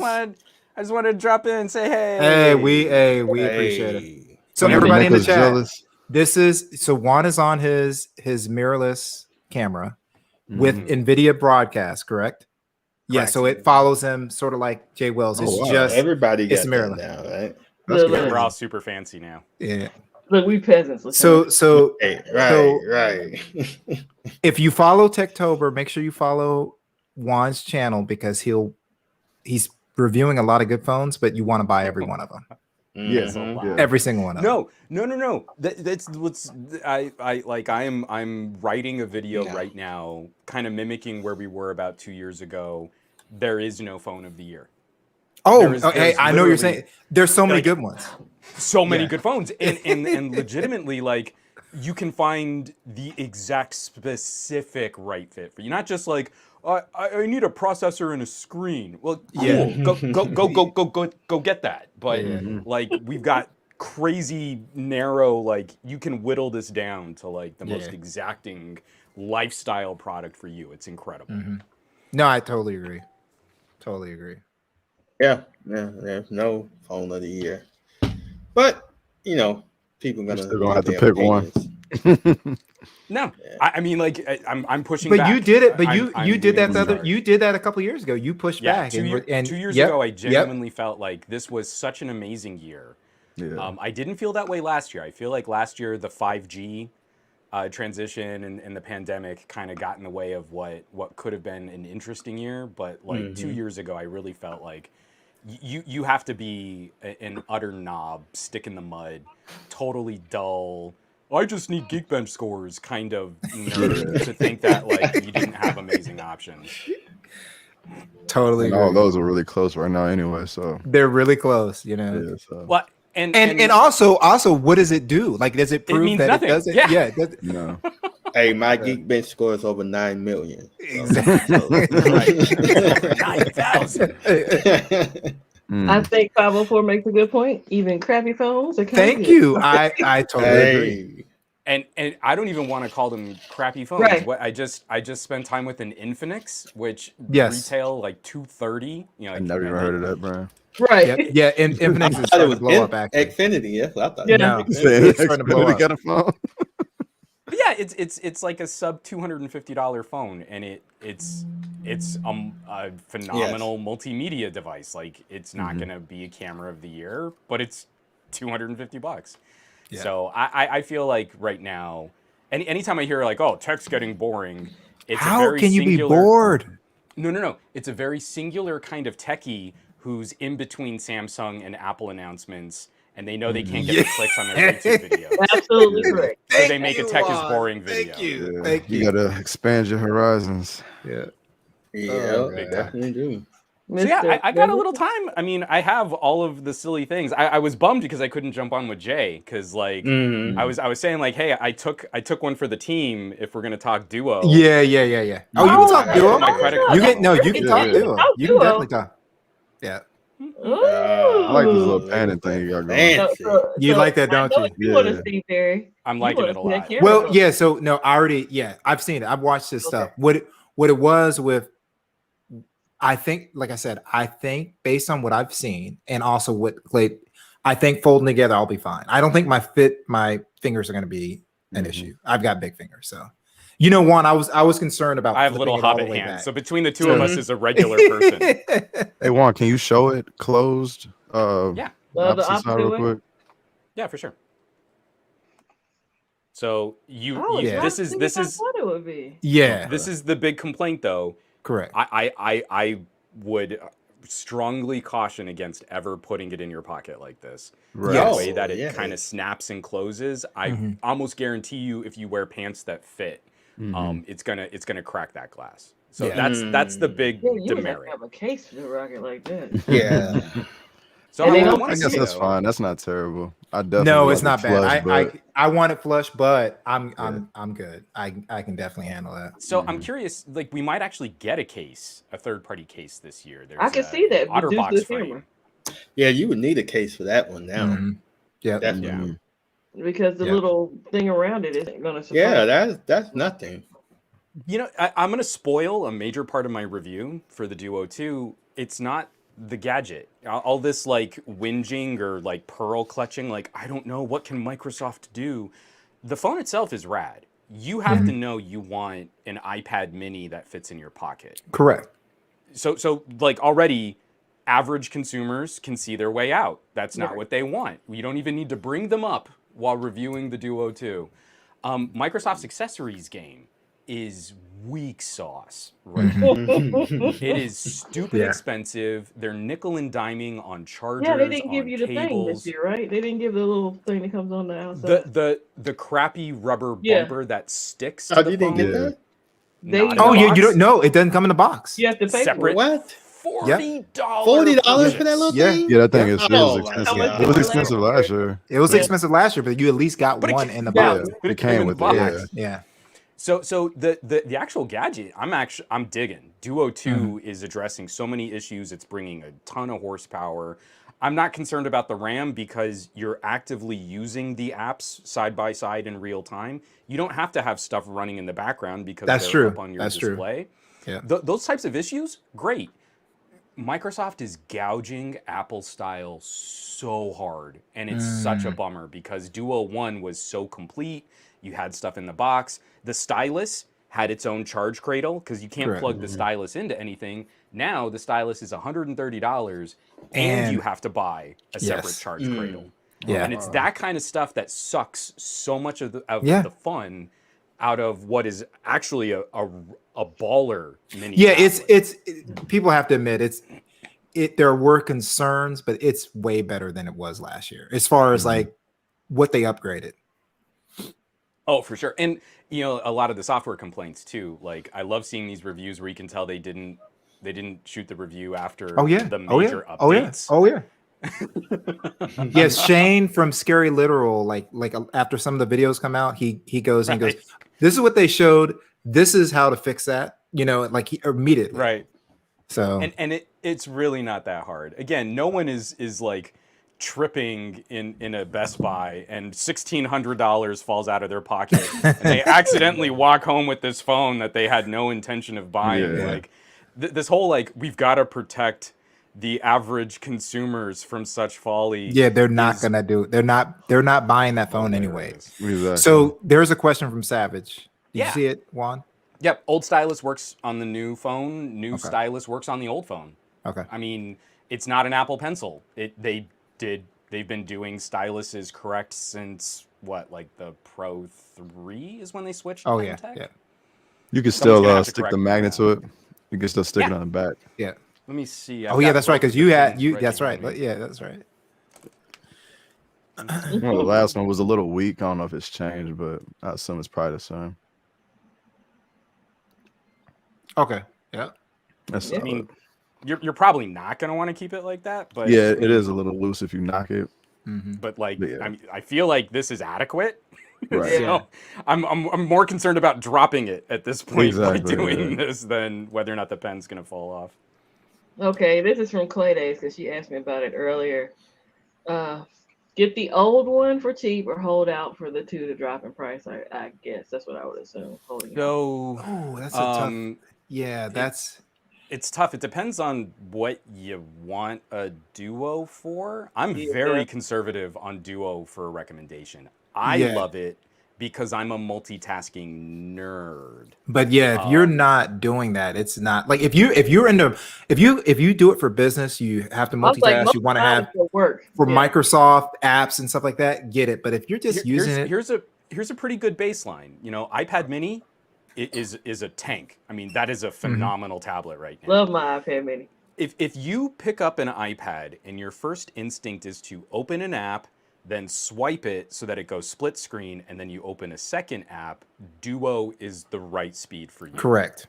I just wanted to drop in and say hey. Hey, we appreciate it. So everybody in the chat, so Juan is on his mirrorless camera with NVIDIA broadcast, correct? Yeah, so it follows him sort of like Jay Wells. It's just everybody gets mirrorless now, right? We're all super fancy now. Yeah. Look, we peasants. So right. If you follow Techtober, make sure you follow Juan's channel because he's reviewing a lot of good phones, but you want to buy every one of them. Yes, every single one of them. No. That's what's I'm writing a video right now, kind of mimicking where we were about 2 years ago. There is no phone of the year. Hey, I know what you're saying. There's so many good ones. So many good phones, and legitimately, like you can find the exact specific right fit for you. Not just like I need a processor and a screen. Well, cool. Go get that. But like we've got crazy narrow, like you can whittle this down to like the most exacting lifestyle product for you. It's incredible. No, I totally agree. Totally agree. Yeah, there's no phone of the year, but you know, people You're gonna still gonna have to their pick one. opinions. No, I mean, like I'm pushing. But back. you did it. But I'm you did that leading the other. charge. You did that a couple years ago. You pushed back. 2 years yep, ago, I genuinely felt like this was such an amazing year. Yeah. I didn't feel that way last year. I feel like last year the 5G transition and the pandemic kind of got in the way of what could have been an interesting year. But like 2 years ago, I really felt like you have to be an utter knob, stick in the mud, totally dull. I just need Geekbench scores kind of nerd to think that like you didn't have amazing options. Totally. And all those are really close right now anyway, so they're really close, you know. yeah, so. Well, and also what does it do? Like, does it prove means that nothing. it doesn't? Yeah. It doesn't. No. Hey, my Geekbench score is over 9 million. Exactly. 9,000. I think 504 makes a good point. Even crappy phones are kind Thank of good. you. I totally agree. And I don't even want to call them crappy phones. Right. What I just spent time with an Infinix, which Yes. retail like $230. You know, I like, never even heard of that brand. Right. Yep. Yeah, and Infinix is I thought it starting was to blow up. Actually, Xfinity. That's what I thought. Yeah. no, Xfinity. it's starting to blow up. Got a phone. But yeah, it's like a sub $250 phone, and it's a phenomenal multimedia device. Like it's not gonna be a camera of the year, but it's $250. Yeah. So I feel like right now, anytime I hear like, oh, tech's getting boring, it's a How very can you be singular, bored? No. It's a very singular kind of techie who's in between Samsung and Apple announcements, and they know they can't get the clicks on their YouTube videos. Absolutely correct. So they make a tech is boring video. Thank you. Yeah, Thank you you. gotta expand your horizons. Yeah. Yeah, Big definitely do. So yeah, I got a little time. I mean, I have all of the silly things. I was bummed because I couldn't jump on with Jay because like I was saying like, hey, I took one for the team if we're gonna talk duo. Yeah. Oh, you can talk duo. My credit You card. can you can talk Yeah. duo. You can definitely talk. Yeah. I like this little panning thing you got going. Fancy. You like that, don't you? You want to Yeah. see, Barry. I'm liking it a lot. Well, yeah. So no, I already. Yeah, I've seen it. I've watched this stuff. What it was with. I think, like I said, I think based on what I've seen and also what I think folding together, I'll be fine. I don't think my fingers are going to be an issue. I've got big fingers, so you know, Juan, I was concerned about. I have flipping little it all the hobbit way hands, back. so between the two of us is a regular person. Hey Juan, can you show it closed? Yeah. The opposite opposite side real way? quick. Yeah, for sure. So yeah. this is I thought it would be. Yeah, this is the big complaint though. correct. I would strongly caution against ever putting it in your pocket like this. Right. The Yes. way that it Yeah. kind of snaps and closes, I almost guarantee you, if you wear pants that fit, it's gonna crack that glass. So Yeah. that's the big Yeah, you would have to demerit. have a case for the rocket like that. Yeah. So And they I don't- want I to guess see that's though. fine. That's not terrible. I definitely No, like it's it not bad. flush, but I want it flush, but I'm good. I can definitely handle that. So I'm curious, like we might actually get a case, a third-party case this year. There's I can see that. Reduce OtterBox the frame. camera. Yeah, you would need a case for that one now. Yeah. Definitely. Because the Yeah. little thing around it isn't going to Yeah, that's nothing. You know, I'm going to spoil a major part of my review for the Duo 2. It's not the gadget. All this like whinging or like pearl clutching, like I don't know, what can Microsoft do? The phone itself is rad. You have to know you want an iPad mini that fits in your pocket. Correct. So like already average consumers can see their way out. That's not what they want. You don't even need to bring them up while reviewing the Duo 2. Microsoft's accessories game is weak sauce right now. It is stupid expensive. They're nickel and diming on chargers. Yeah, they didn't give on you the thing cables. this year, right? They didn't give the little thing that comes on the outside. The crappy rubber Yeah. bumper that sticks to Oh, the you didn't phone. get that? They- Not in Oh the yeah, box. you don't know. It doesn't come in the box. You have to pay for Separate. it. What? $40. $40 for that little Yeah. thing? yeah, that thing is Oh, my expensive. God. It was expensive last year. It was expensive last year, but you at least got But it one came- in the yeah. box. It came with box. it. Yeah. Yeah. So the actual gadget, I'm digging. Duo 2 is addressing so many issues. It's bringing a ton of horsepower. I'm not concerned about the RAM because you're actively using the apps side by side in real time. You don't have to have stuff running in the background because That's they're true. up on your That's true. display. Yeah. Those types of issues, great. Microsoft is gouging Apple style so hard, and it's such a bummer because Duo 1 was so complete. You had stuff in the box. The stylus had its own charge cradle because you can't Correct. plug the stylus into anything. Now the stylus is $130 and you have to buy a separate charge cradle. Yeah. And it's that kind of stuff that sucks so much of Yeah. the fun out of what is actually a baller mini Yeah, tablet. people have to admit there were concerns, but it's way better than it was last year as far as like what they upgraded. Oh, for sure. And you know, a lot of the software complaints too. Like I love seeing these reviews where you can tell they didn't shoot the review after the major updates. Oh yeah. Yes, Shane from Scary Literal, like after some of the videos come out, he goes and goes, this is what they showed. This is how to fix that. You know, like he immediately. Right. So and it's really not that hard. Again, no one is like tripping in a Best Buy and $1,600 falls out of their pocket and they accidentally walk home with this phone that they had no intention of buying. Yeah. Like this whole like we've got to protect the average consumers from such folly. yeah, they're not gonna do it. They're not buying that phone anyway. Exactly. So there's a question from Savage. Did Yeah. you see it, Juan? Yep, old stylus works on the new phone. New stylus works on the old phone. Okay. I mean, it's not an Apple Pencil. They've been doing styluses correct since what, like the Pro 3 is when they switched to Oh yeah, Pentec? yeah, You can Someone's gonna still have to stick correct the me magnet on to it. You can still stick it on the back. yeah. Let me see. Oh yeah, that's right. Because you had you. That's right. Yeah, that's right. Well, the last one was a little weak. I don't know if it's changed, but I assume it's probably the same. Okay. Yeah. That's I mean, you're probably not going to want to keep it like that, but yeah, it is a little loose if you knock it. But like, Yeah. I mean, I feel like this is adequate. Right. So Yeah. I'm more concerned about dropping it at this point Exactly, by doing yeah. this than whether or not the pen's going to fall off. Okay, this is from Clay Days because she asked me about it earlier. Get the old one for cheap or hold out for the two to drop in price. I guess that's what I would assume. Holding out. So, Oh, that's a tough. Yeah, that's. It's tough. It depends on what you want a Duo for. I'm very conservative on Duo for a recommendation. I love it because I'm a multitasking nerd. But yeah, if you're not doing that, it's not like if you do it for business, you have to I was like, multitask. You want to have for work for Microsoft apps and stuff like that. Get it. But if you're just using it, here's a pretty good baseline. You know, iPad Mini is a tank. I mean, that is a phenomenal tablet right now. Love my iPad Mini. If you pick up an iPad and your first instinct is to open an app, then swipe it so that it goes split screen, and then you open a second app, Duo is the right speed for you. correct.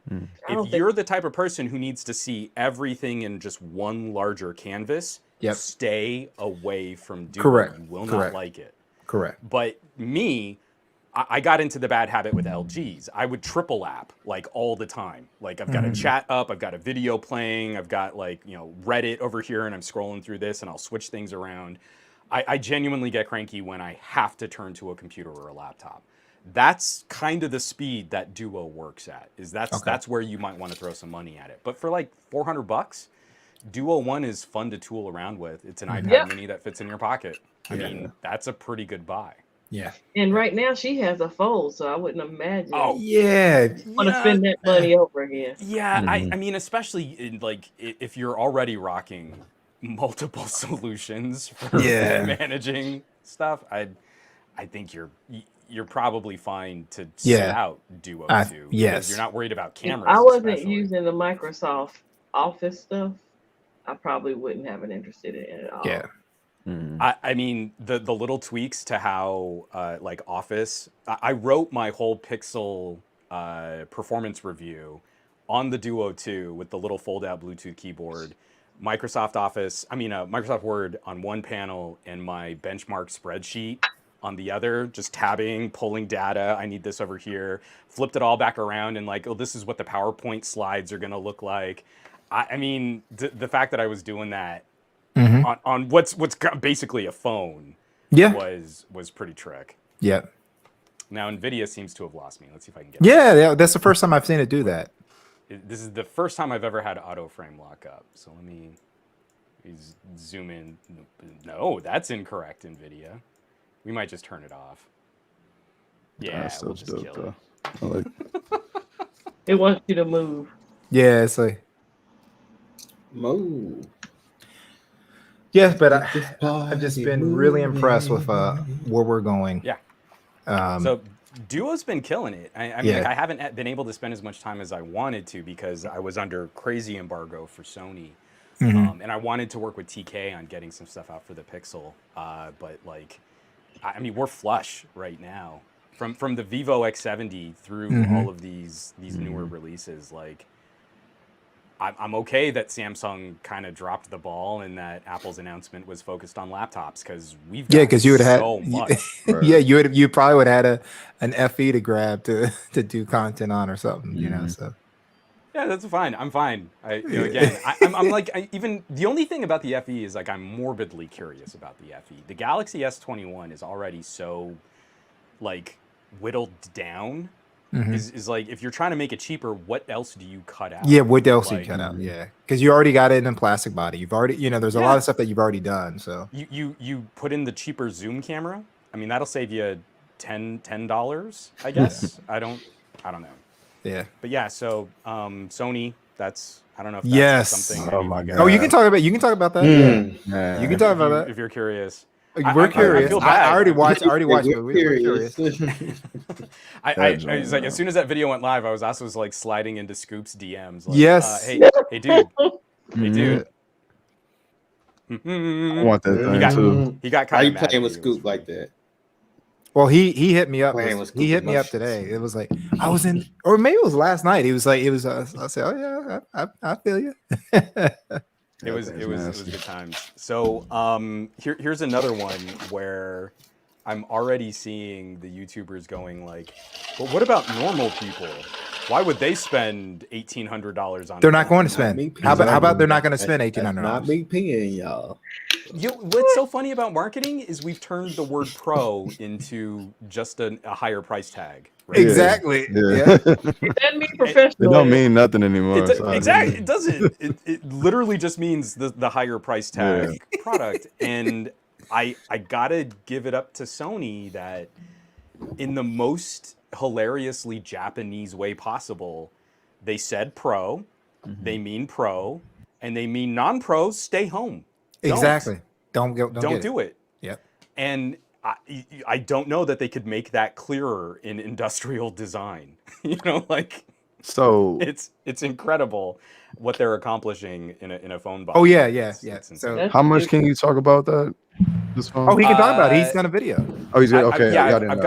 If you're the type of person who needs to see everything in just one larger canvas, stay away from Duo. Correct. You will not like it. Correct. But me, I got into the bad habit with LGs. I would triple app like all the time. Like I've got a chat up, I've got a video playing, I've got like, you know, Reddit over here and I'm scrolling through this and I'll switch things around. I genuinely get cranky when I have to turn to a computer or a laptop. That's kind of the speed that Duo works at. That's where you might want to throw some money at it. But for like $400, Duo 1 is fun to tool around with. It's an iPad Mini that fits in your pocket. I mean, that's a pretty good buy. Yeah. And right now she has a fold, so I wouldn't imagine. Oh yeah, want to spend that money over again. Yeah, I mean, especially in, like if you're already rocking multiple solutions for managing stuff, I think you're probably fine to sit out Duo 2. Because you're not worried about cameras. If I wasn't using the Microsoft Office stuff, I probably wouldn't have an interest in it at all. Yeah. I mean, the little tweaks to how like Office, I wrote my whole Pixel performance review on the Duo 2 with the little fold-out Bluetooth keyboard, Microsoft Word on one panel and my benchmark spreadsheet on the other, just tabbing, pulling data. I need this over here. Flipped it all back around and like, oh, this is what the PowerPoint slides are going to look like. I mean, the fact that I was doing that on what's basically a phone. Yeah. Was pretty trick. Yeah. Now Nvidia seems to have lost me. Let's see if I can get. Yeah, that's the first time I've seen it do that. This is the first time I've ever had auto frame lock up. So let me zoom in. No, that's incorrect, Nvidia. We might just turn it off. Yeah, we'll just kill it. It wants you to move. Yeah, it's like move. Yeah, but I've just been really impressed with where we're going. Yeah. So Duo's been killing it. I mean, like, I haven't been able to spend as much time as I wanted to because I was under crazy embargo for Sony. And I wanted to work with TK on getting some stuff out for the Pixel. But like, I mean, we're flush right now. From the Vivo X70 through all of these newer releases, like, I'm okay that Samsung kind of dropped the ball and that Apple's announcement was focused on laptops because we've got because you would have so much. Yeah, you probably would have had an FE to grab to do content on or something, you know. So yeah, that's fine. I'm fine. Again, I'm like, even the only thing about the FE is like I'm morbidly curious about the FE. The Galaxy S21 is already so like whittled down. Is like, if you're trying to make it cheaper, what else do you cut out? Yeah, what else do you cut out? Yeah, because you already got it in plastic body. You've already, there's a lot of stuff that you've already done. So you put in the cheaper zoom camera. I mean, that'll save you $10, I guess. I don't know. Yeah, but yeah. So Sony, I don't know if that's something. Oh my god. Oh, you can talk about that. Yeah, you can talk about that if you're curious. We're curious. I feel bad. I already watched. We're curious. I was like, as soon as that video went live, I was also like sliding into Scoop's DMs. Like, yes. Hey, dude. Hey, dude. I want that thing too. He got Why kind you of mad. playing with Scoop like that? Well, he hit me up. He hit me up today. It was like I was in, or maybe it was last night. He was like, I said, oh yeah, I feel you. It was good times. So here's another one where I'm already seeing the YouTubers going like, but what about normal people? Why would they spend $1,800 on? They're not going to spend. How about they're not going to spend $1,800? Not me peeing, y'all. What's so funny about marketing is we've turned the word pro into just a higher price tag. Right? Exactly. Yeah. It doesn't mean professional. It don't mean nothing anymore. Exactly. It doesn't. It literally just means the higher price tag product. And I gotta give it up to Sony that in the most hilariously Japanese way possible, they said pro, they mean pro, and they mean non-pro, stay home. Exactly. Don't do it. Yep. And I don't know that they could make that clearer in industrial design. Like, so it's incredible what they're accomplishing in a phone box. Oh yeah. It's So how much can you talk about that? This phone? Oh, he can talk about it. He's done a video. Oh, he's good. Okay. I've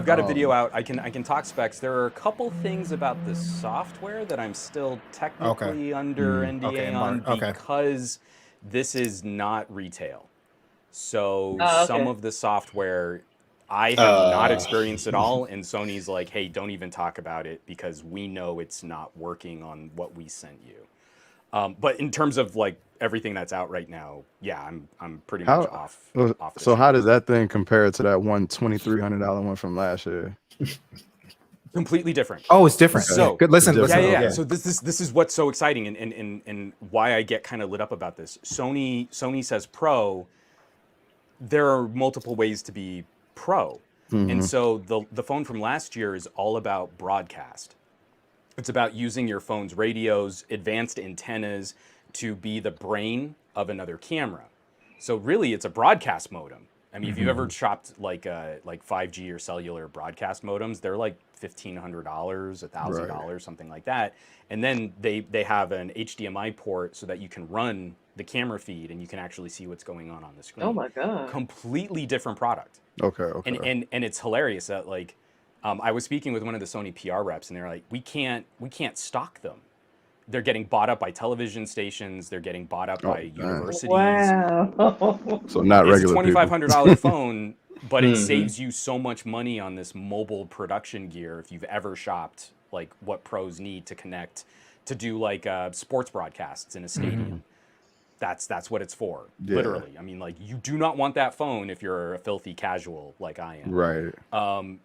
got a video out. I can talk specs. There are a couple things about the software that I'm still technically under NDA on because this is not retail. So some of the software I have not experienced at all, and Sony's like, hey, don't even talk about it because we know it's not working on what we sent you. But in terms of like everything that's out right now, yeah, I'm pretty much off. So how does that thing compare to that $2,300 one from last year? Completely different. Oh, it's different. So good. Listen. Yeah. So this is what's so exciting and why I get kind of lit up about this. Sony says pro. There are multiple ways to be pro. And so the phone from last year is all about broadcast. It's about using your phone's radios, advanced antennas to be the brain of another camera. So really it's a broadcast modem. I mean, if you've ever shopped like 5G or cellular broadcast modems, they're like $1,500, $1,000, something like that. And then they have an HDMI port so that you can run the camera feed and you can actually see what's going on the screen. Oh my god! Completely different product. Okay. And it's hilarious that like I was speaking with one of the Sony PR reps and they're like, we can't stock them. They're getting bought up by television stations. They're getting bought up by universities. Wow. So not regular it's a $2,500 phone, but it saves you so much money on this mobile production gear if you've ever shopped like what pros need to connect to do like sports broadcasts in a stadium. that's what it's for. Yeah. Literally. I mean, like, you do not want that phone if you're a filthy casual like I am. Right.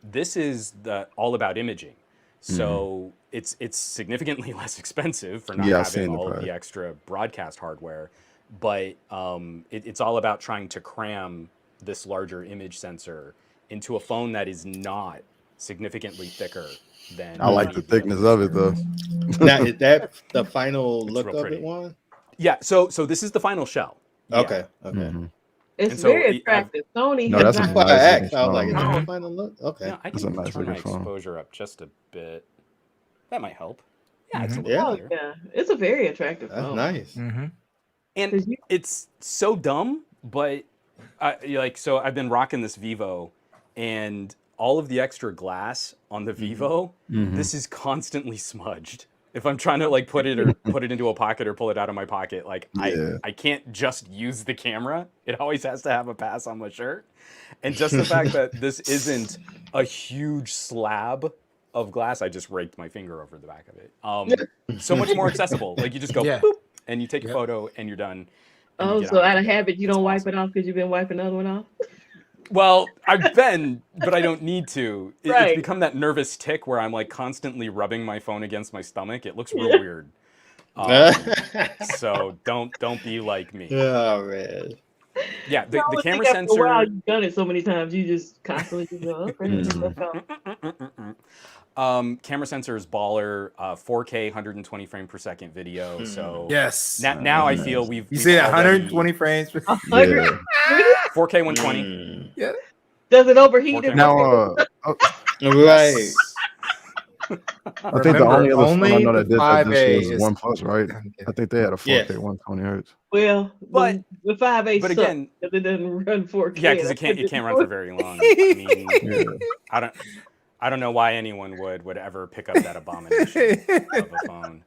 This is all about imaging. So it's significantly less expensive for not having all of the extra broadcast hardware, but it's all about trying to cram this larger image sensor into a phone that is not significantly thicker than. I like the thickness of it though. Now, is that the final It's look real of pretty. it one? Yeah, so this is the final shell. Yeah. Okay. It's And so very attractive. Sony No, has that's a not. That's why I nice asked. I was like, is phone. that the final look? Okay. Yeah, I That's a can nice turn my looking phone. exposure up just a bit. That might help. Yeah, it's a Yeah. little Oh, better. yeah, it's a very attractive That's phone. nice. And it's so dumb, but so I've been rocking this Vivo, and all of the extra glass on the Vivo, this is constantly smudged. If I'm trying to like put it into a pocket or pull it out of my pocket, like I can't just use the camera. It always has to have a pass on my shirt. And just the fact that this isn't a huge slab of glass, I just raked my finger over the back of it. So much more accessible. Like, you just go boop, and you take a photo and you're done. And you Oh, get so on out with of the day. habit, you It's don't wipe awesome. it off because you've been wiping another one off? Well, I've been, but I don't need to. It's Right. become that nervous tick where I'm like constantly rubbing my phone against my stomach. It looks real weird. So don't be like me. Oh man. Yeah, the I camera think after a while, sensor. you've done it so many times, you just constantly just go, okay, let's go. Camera sensor is baller. 4K 120 frame per second video. So Yes. now I feel we've see that already- 120 frames. Yeah. 4K 120. Yeah. Does it overheat? 4K Now, Right. I think the only other phone I know the that did that this 5A year was OnePlus, right? I think they had a 4K 120 hertz. Well, But- the 5A but sucks again- because it doesn't run 4K. Yeah, because it can't run for very long. I mean, Yeah. I don't know why anyone would ever pick up that abomination of a phone.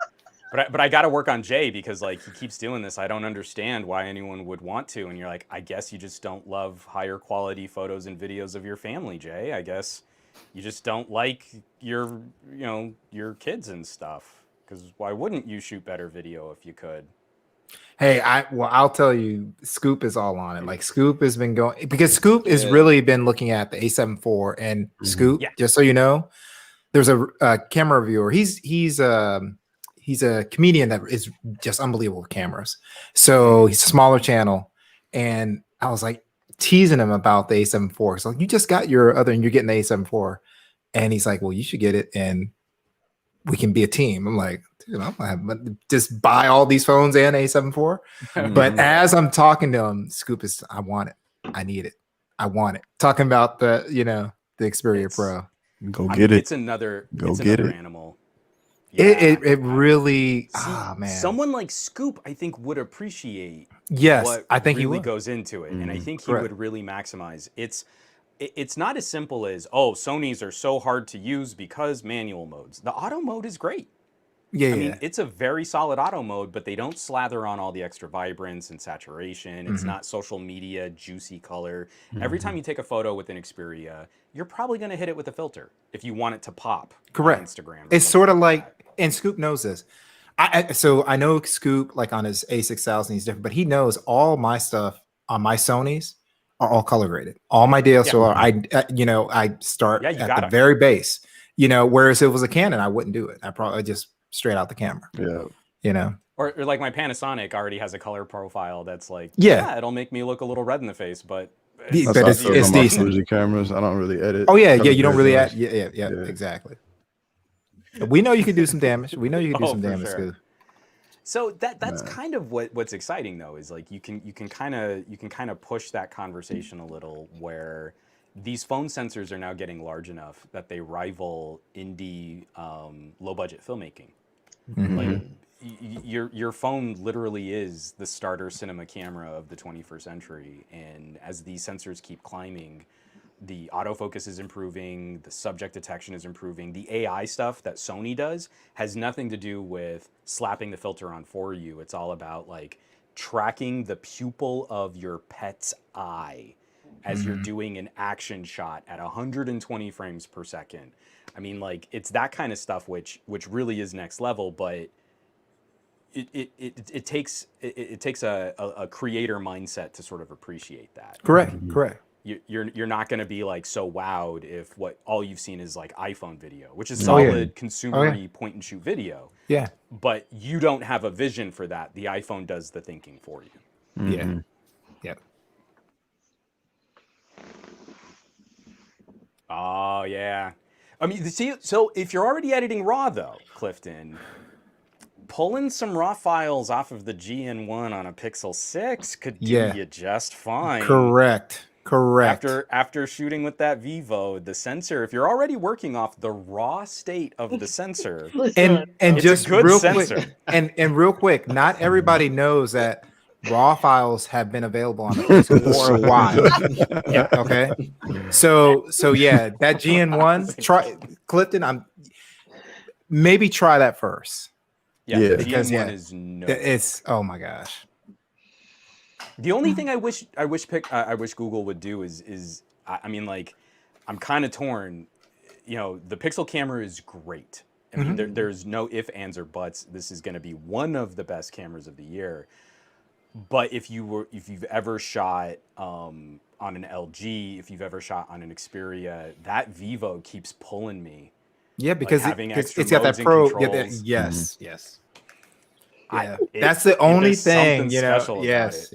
But I got to work on Jay because like he keeps doing this. I don't understand why anyone would want to. And you're like, I guess you just don't love higher quality photos and videos of your family, Jay. I guess you just don't like your kids and stuff. Because why wouldn't you shoot better video if you could? Hey, I'll tell you, Scoop is all on it. Like, Scoop has been going because Scoop has really been looking at the A7 IV and Scoop. Yeah. Just so you know, there's a camera reviewer. He's a comedian that is just unbelievable with cameras. So he's a smaller channel, and I was like teasing him about the A7 IV. So you just got your other, and you're getting the A7 IV, and he's like, "Well, you should get it, and we can be a team." I'm like, dude, I'm gonna just buy all these phones and A7 IV. But as I'm talking to him, Scoop is, I want it, I need it, I want it. Talking about the the Xperia Pro. Go get it. It's another get it. animal. It really, man. Someone like Scoop, I think, would appreciate Yes, I think he really would. goes into it, and I think he Correct. would really maximize. It's not as simple as, oh, Sony's are so hard to use because manual modes. The auto mode is great. Yeah, I mean, it's a very solid auto mode, but they don't slather on all the extra vibrance and saturation. It's not social media juicy color. Every time you take a photo with an Xperia, you're probably going to hit it with a filter if you want it to pop. Correct. On Instagram. It's sort of like, and Scoop knows this. So I know Scoop, like on his A6000, he's different, but he knows all my stuff on my Sonys are all color graded. All my DSLR, I start at the very base. Whereas if it was a Canon, I wouldn't do it. I probably just straight out the camera. Yeah. Or like my Panasonic already has a color profile that's like, yeah, it'll make me look a little red in the face, but it's decent. Fuji cameras, I don't really edit. Oh yeah, you don't really add. Yeah, exactly. We know you can do some damage. We know you can do some damage too. So that's kind of what's exciting though, is like you can kind of push that conversation a little where these phone sensors are now getting large enough that they rival indie low budget filmmaking. Like your phone literally is the starter cinema camera of the 21st century, and as these sensors keep climbing, the autofocus is improving, the subject detection is improving. The AI stuff that Sony does has nothing to do with slapping the filter on for you. It's all about like tracking the pupil of your pet's eye as you're doing an action shot at 120 frames per second. I mean, like, it's that kind of stuff which really is next level, but it takes a creator mindset to sort of appreciate that. Correct. You're not going to be like so wowed if what all you've seen is like iPhone video, which is Oh, yeah. solid consumer-y point and shoot video. Yeah. But you don't have a vision for that. The iPhone does the thinking for you. Yeah. Yeah. Oh yeah. I mean, see, so if you're already editing RAW though, Clifton, pulling some RAW files off of the GN1 on a Pixel 6 could do you just fine. Correct. After shooting with that Vivo, the sensor, if you're already working off the raw state of the sensor, and it's just a good real sensor. quick, and real quick, not everybody knows that RAW files have been available on the Pixel for a while. Yeah. Okay. So yeah, that GN1, try Clifton. Maybe try that first. Yeah, because GN1 is no. It's oh my gosh. The only thing I wish Google would do is I mean, like, I'm kind of torn. You know, the Pixel camera is great. I mean, there's no ifs, ands, or buts. This is going to be one of the best cameras of the year. But if you've ever shot on an LG, if you've ever shot on an Xperia, that Vivo keeps pulling me. Yeah, because like it's got that Pro. Yes. Yeah, that's the only thing, you know. Yes,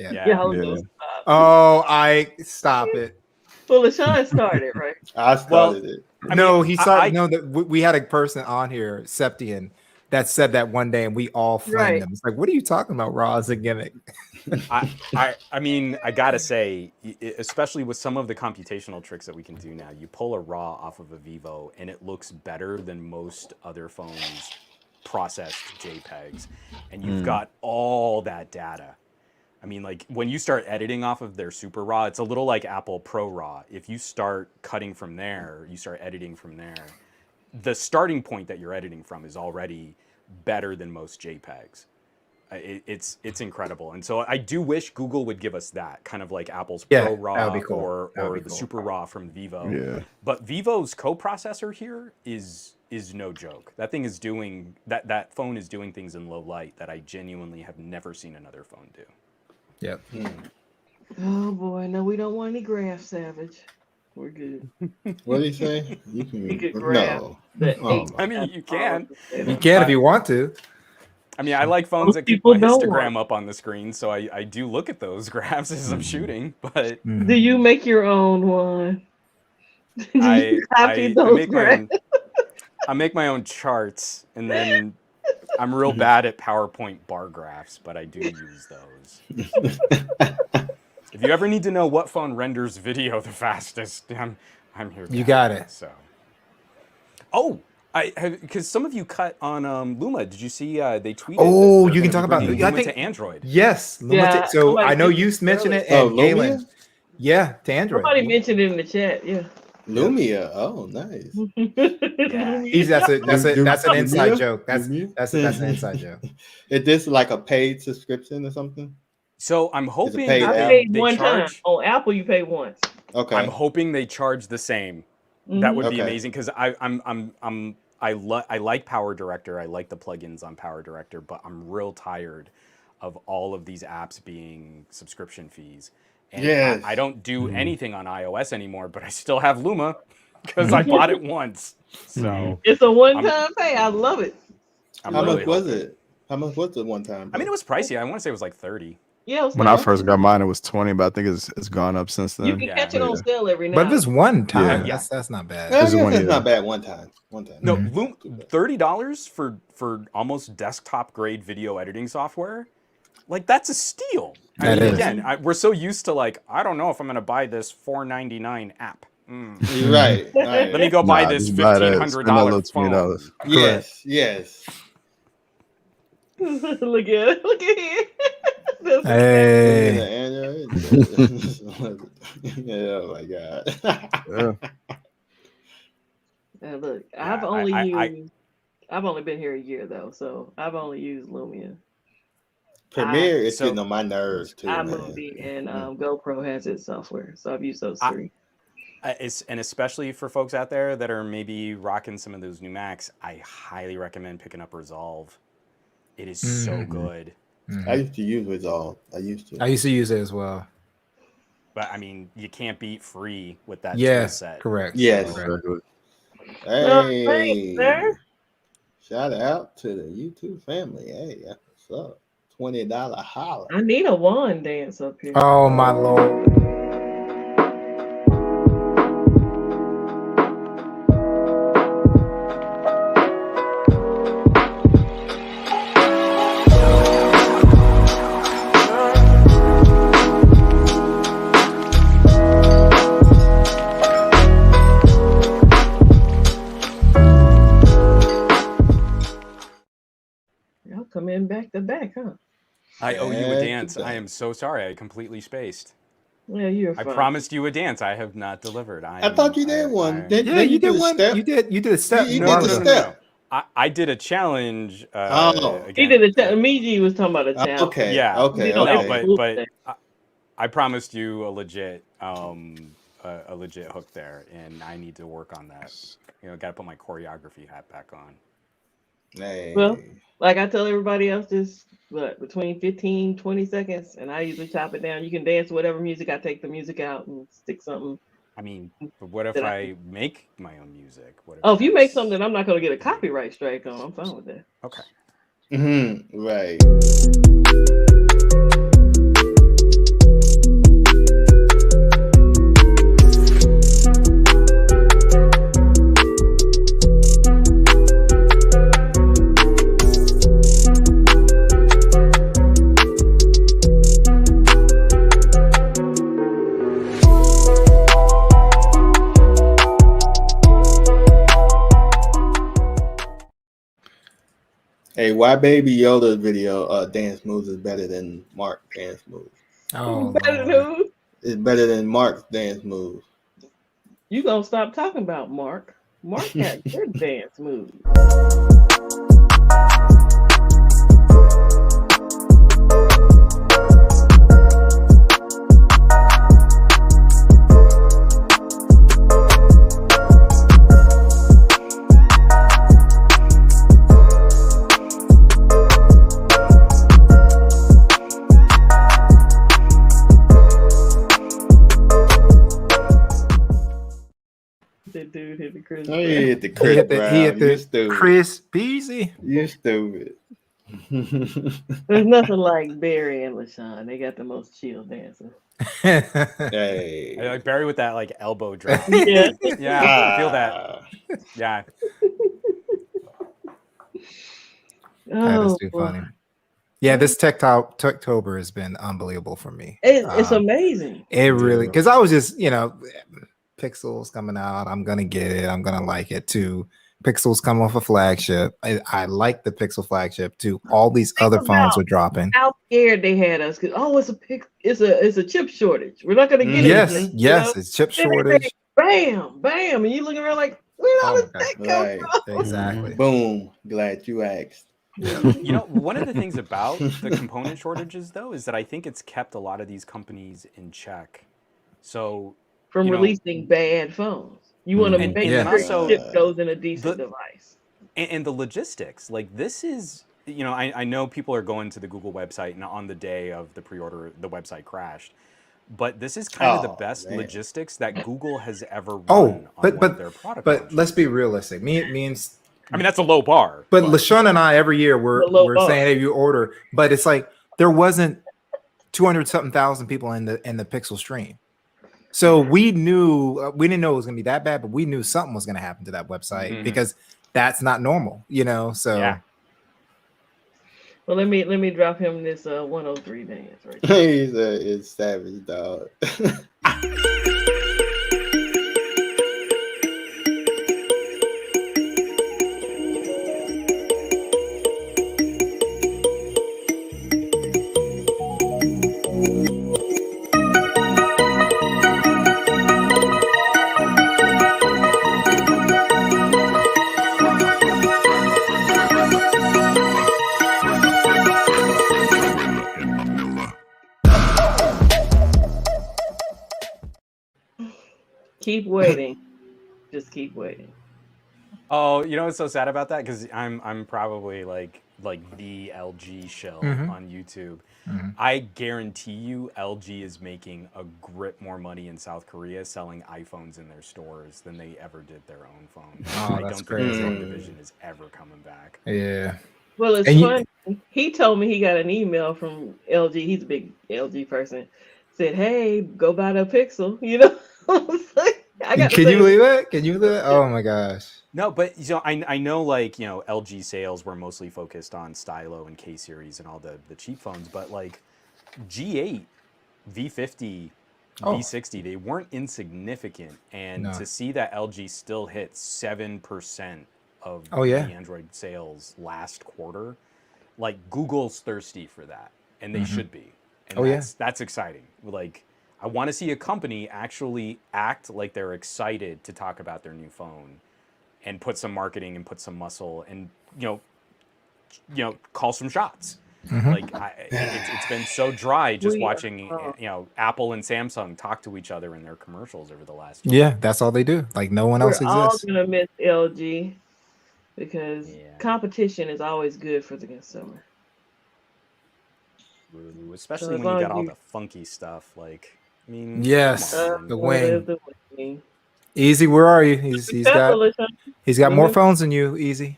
Oh, I stop it. Well, LaShawn started, right? I started it. No, he started. No, we had a person on here, Septian, that said that one day, and we all flamed him. It's like, what are you talking about? Raw is a gimmick. I mean, I gotta say, especially with some of the computational tricks that we can do now, you pull a RAW off of a Vivo, and it looks better than most other phones processed JPEGs, and you've got all that data. I mean, like, when you start editing off of their Super RAW, it's a little like Apple Pro RAW. If you start cutting from there, you start editing from there, the starting point that you're editing from is already better than most JPEGs. It's incredible. And so I do wish Google would give us that, kind of like Apple's Pro RAW or the Super RAW from Vivo. Yeah. But Vivo's coprocessor here is no joke. That thing is doing that phone is doing things in low light that I genuinely have never seen another phone do. Yep. Oh boy, no, we don't want any graph, Savage. We're good. What did he say? You could graph. I mean, you can. You can if you want to. I mean, I like phones that keep my histogram up on the screen, so I do look at those graphs as I'm shooting. But do you make your own one? I make my own charts, and then I'm real bad at PowerPoint bar graphs, but I do use those. If you ever need to know what phone renders video the fastest, I'm here. You got it. So, because some of you cut on Luma. Did you see they tweeted? Oh, you can talk about Luma I think to Android. Yes, Luma. So I know you mentioned it, and Galen. Yeah, to Android. Somebody mentioned it in the chat. Yeah. Lumia. Oh, nice. That's an inside joke. That's an inside joke. Is this like a paid subscription or something? So I'm hoping I paid one time. On Apple, you pay once. Okay. I'm hoping they charge the same. That would be amazing, because I like Power Director. I like the plugins on Power Director, but I'm real tired of all of these apps being subscription fees. And I don't do anything on iOS anymore, but I still have Luma because I bought it once. So it's a one-time pay. I love it. How much was it? How much was it one time? I mean, it was pricey. I want to say it was like 30. Yeah. When I first got mine, it was 20, but I think it's gone up since then. You can catch it on sale every now. But if it's one time, that's not bad. That's not bad. One time. No, $30 for almost desktop grade video editing software. Like, that's a steal. I mean, again, we're so used to, like, I don't know if I'm going to buy this $4.99 app. Right. Let me go buy this $1,500 phone. Yes. Look at here. Hey. Oh my god. Look, I've only been here a year though, so I've only used Lumia. Premiere is getting on my nerves too. iMovie and GoPro has its software, so I've used those three. And especially for folks out there that are maybe rocking some of those new Macs, I highly recommend picking up Resolve. It is so good. I used to use Resolve. I used to use it as well. But I mean, you can't beat free with that tool Yes, set. correct. Yes. Correct. Hey, sir. shout out to the YouTube family. Hey, that's what's up. $20 holla. I need a wand dance up here. Oh my lord. Y'all come in back to back, huh? I owe you a Back to dance. I back. am so sorry. I completely spaced. Yeah, you're I fine. promised you a dance. I have not delivered. I thought you did one. Then Yeah, you did a one. step. You did a step. You No, did the no. step. I did a challenge. Oh. He Again. did a Miji was talking about a challenge. Okay. Yeah. Okay. No, Okay. but I promised you a legit hook there, and I need to work on that. You know, got to put my choreography hat back on. Hey. Well, like I tell everybody else, just between 15, 20 seconds, and I usually chop it down. You can dance to whatever music. I take the music out and stick something. I mean, but what if I make my own music? What if you make something I'm not going to get a copyright strike on, I'm fine with that. Okay. Right. Hey, why Baby Yoda's video dance moves is better than Mark dance moves? Oh, better than who? It's better than Mark's dance moves. You gonna stop talking about Mark? Mark got good dance moves. That dude hit the Chris. Oh, he hit the Chris Brown. He hit You the stupid. Chris Beasy. You stupid. There's nothing like Barry and LaShawn. They got the most chill dancing. Hey. I like Barry with that like elbow drop. Yeah. Yeah, I feel that. Yeah. That is Oh, too boy. funny. Yeah, this Techtober has been unbelievable for me. It's amazing. It really, because I was just, Pixels coming out. I'm gonna get it. I'm gonna like it too. Pixels come off a flagship. I like the Pixel flagship too. All these other phones are dropping. How scared they had us because it's a chip shortage. We're not gonna get it. Yes, it's chip shortage. Bam, and you looking around like, where all this thing come from? Exactly. Boom. Glad you asked. You know, one of the things about the component shortages though is that I think it's kept a lot of these companies in check. So from releasing bad phones. You want to make sure the chip goes in a decent device. And the logistics, like this is, I know people are going to the Google website and on the day of the pre-order, the website crashed. But this is kind of the best logistics that Google has ever run on one of their product launches. Let's be realistic. I mean, that's a low bar. But LaShawn and I every year we're saying, hey, you order, but it's like there wasn't 200-something thousand people in the Pixel stream. So we didn't know it was gonna be that bad, but we knew something was gonna happen to that website because that's not normal, So yeah. Well, let me drop him this 103 dance right there. It's savage, dog. Keep waiting. Just keep waiting. Oh, you know what's so sad about that? Because I'm probably like like the LG show Mhm. on YouTube. Mhm. I guarantee you LG is making a grip more money in South Korea selling iPhones in their stores than they ever did their own phones. Oh, I that's don't think the phone crazy. division is ever coming back. Yeah. Well, it's And funny. He told me he got an email from LG. He's a big LG person. Said, "Hey, go buy the Pixel." You know, I was like, I got the can you same. believe that? Can you believe that? Oh my gosh. No, but you know, I know like, you know, LG sales were mostly focused on Stylo and K series and all the cheap phones, but like G8, V50, Oh. V60, they weren't insignificant. And No. to see that LG still hit 7% of Oh, yeah. the Android sales last quarter, like Google's thirsty for that, and they Mhm. should be. And Oh, yeah. that's exciting. Like, I want to see a company actually act like they're excited to talk about their new phone and put some marketing and put some muscle and, you know, call some shots. Mhm. Like it's been so dry just We watching, are- you know, Apple and Samsung talk to each other in their commercials over the last year. Yeah, that's all they do. Like no one We're else all exists. gonna miss LG because Yeah. competition is always good for the consumer. True, especially So as when you long got as all you- the funky stuff. Like, I mean, Yes, come on. the there's wing. the wing. Easy, where are you? He's got more Women- phones than you. Easy.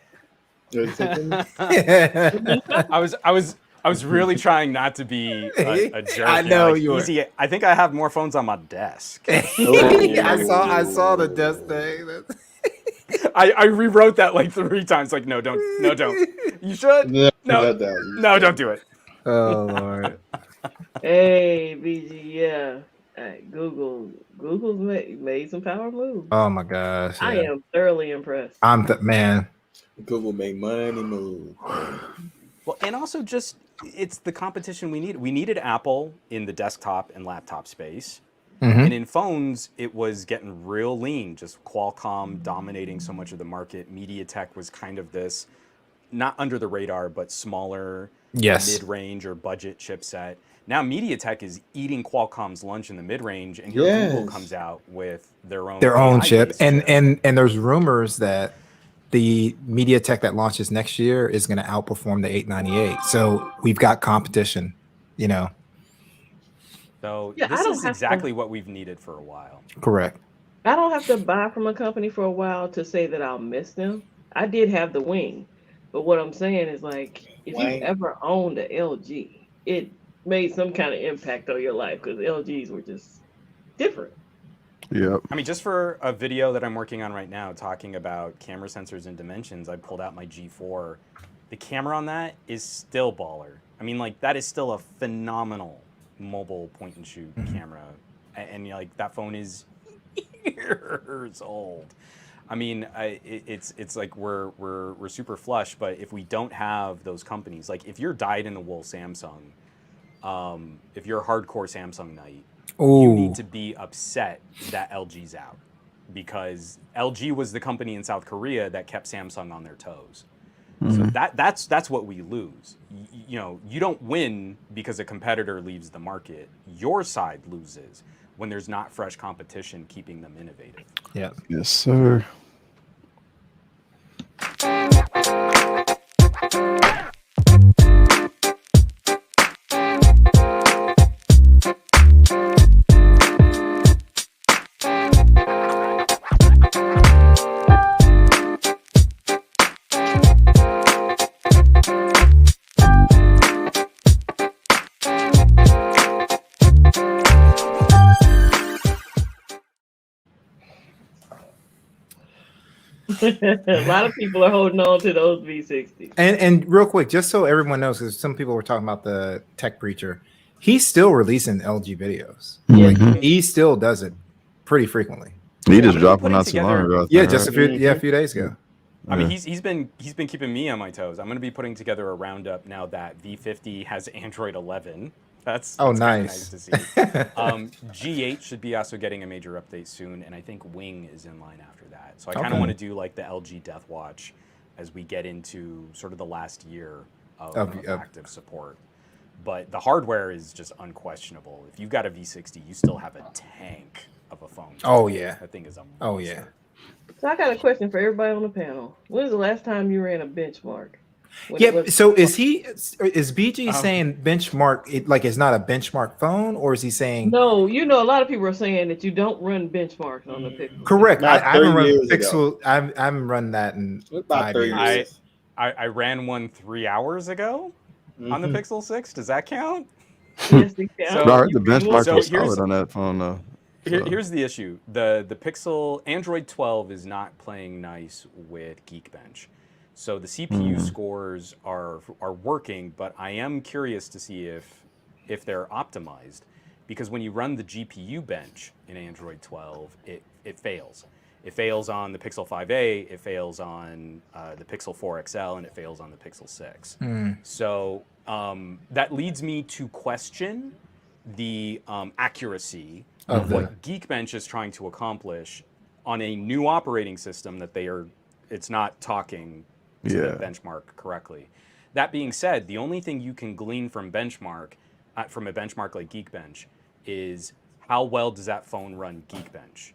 I was really trying not to be a jerk. I you know like, you were. easy. I think I have more phones on my desk. I saw the desk thing. I rewrote that like 3 times. Like, no, don't. You should. No, don't do it. Oh Lord. Hey, BG, yeah. Google's made some power moves. Oh my gosh. I Yeah. am thoroughly impressed. I'm the man. Google made money move. Well, and also just it's the competition we need. We needed Apple in the desktop and laptop space. Mhm. And in phones, it was getting real lean, just Qualcomm dominating so much of the market. MediaTek was kind of this, not under the radar, but smaller, Yes. mid-range or budget chipset. Now MediaTek is eating Qualcomm's lunch in the mid-range, and here Google comes out with their own chip. AI-based And there's rumors that the MediaTek that launches next year is going to outperform the 898. So we've got competition, you know. So Yeah, this I don't is have exactly to- what we've needed for a while. Correct. I don't have to buy from a company for a while to say that I'll miss them. I did have the wing, but what I'm saying is like if Wing. you've ever owned a LG, it made some kind of impact on your life because LGs were just different. Yep. I mean, just for a video that I'm working on right now, talking about camera sensors and dimensions, I pulled out my G4. The camera on that is still baller. I mean, like, that is still a phenomenal mobile point and shoot camera. And like, that phone is years old. I mean, it's like we're super flush, but if we don't have those companies, like if you're dyed-in-the-wool Samsung, if you're a hardcore Samsung Knight, you need to be upset that LG's out, because LG was the company in South Korea that kept Samsung on their toes. So that's what we lose. You know, you don't win because a competitor leaves the market. Your side loses when there's not fresh competition keeping them innovative. Yeah. Yes, sir. A lot of people are holding on to those V60s. And real quick, just so everyone knows, because some people were talking about the tech preacher, he's still releasing LG videos. Yes. Like, he still does it pretty frequently. He just I'm dropped one putting not too long together- ago. I Yeah, think, just a right? few days ago. I mean, he's been keeping me on my toes. I'm going to be putting together a roundup now that V50 has Android 11. That's kinda nice. to see. G8 should be also getting a major update soon, and I think Wing is in line after that. So I kind of want to do like the LG Death Watch as we get into sort of the last year of active support. But the hardware is just unquestionable. If you've got a V60, you still have a tank of a phone. Oh, yeah. That thing is a monster. Oh, yeah. So I got a question for everybody on the panel. When was the last time you ran a benchmark? Yeah. So is BG saying benchmark it like it's not a benchmark phone, or is he saying no? You know, a lot of people are saying that you don't run benchmarks on the Pixel. correct? I haven't run years Pixel. I haven't run that in about 5 3 years. years. I ran one 3 hours ago on the Pixel 6. Does that count? Yes, they count. So- But I heard the benchmarks so were here's- solid on that phone though. So. Here's the issue. The Pixel Android 12 is not playing nice with Geekbench. So the CPU scores are working, but I am curious to see if they're optimized, because when you run the GPU bench in Android 12, it fails. It fails on the Pixel 5a, it fails on the Pixel 4 XL, and it fails on the Pixel 6. So that leads me to question the accuracy of what Geekbench is trying to accomplish on a new operating system that it's not talking to the benchmark correctly. That being said, the only thing you can glean from a benchmark like Geekbench is how well does that phone run Geekbench.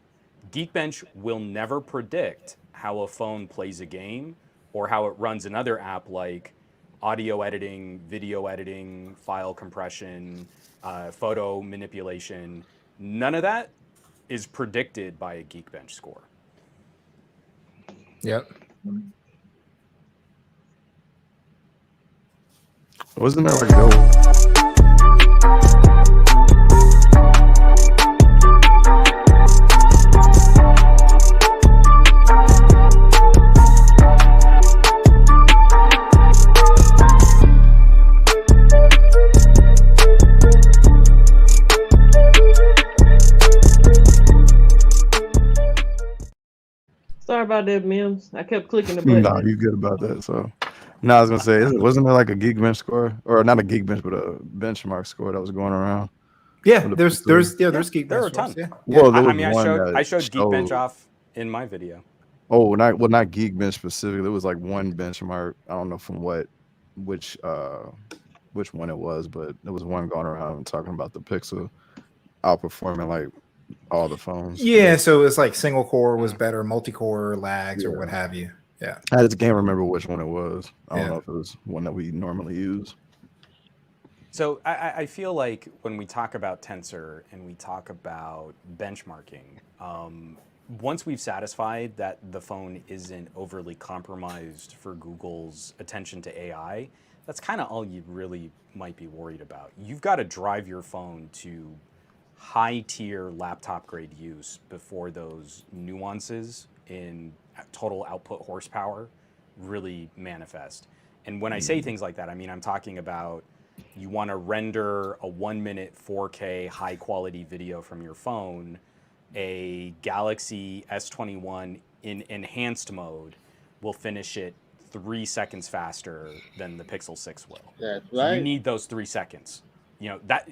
Geekbench will never predict how a phone plays a game or how it runs another app like audio editing, video editing, file compression, photo manipulation. None of that is predicted by a Geekbench score. Yep. Wasn't there like no? Sorry about that, Mims. I kept clicking the button. No, you good about that. So, no, I was gonna say, wasn't there like a Geekbench score, or not a Geekbench, but a benchmark score that was going around? Yeah, there's Geekbench. There are a ton. Yeah. Well, there was I showed Geekbench off in my video. Oh, not Geekbench specifically. There was like one benchmark. I don't know from which one it was, but there was one going around talking about the Pixel outperforming like all the phones. Yeah, so it's like single core was better, multi-core lags or what have you. Yeah. I just can't remember which one it was. I don't know if it was one that we normally use. So I feel like when we talk about Tensor and we talk about benchmarking, once we've satisfied that the phone isn't overly compromised for Google's attention to AI, that's kind of all you really might be worried about. You've got to drive your phone to high-tier laptop-grade use before those nuances in total output horsepower really manifest. And when I say things like that, I mean, I'm talking about you want to render a 1-minute 4K high-quality video from your phone, a Galaxy S21 in enhanced mode will finish it 3 seconds faster than the Pixel 6 will. That's So right. you need those 3 seconds. You know, that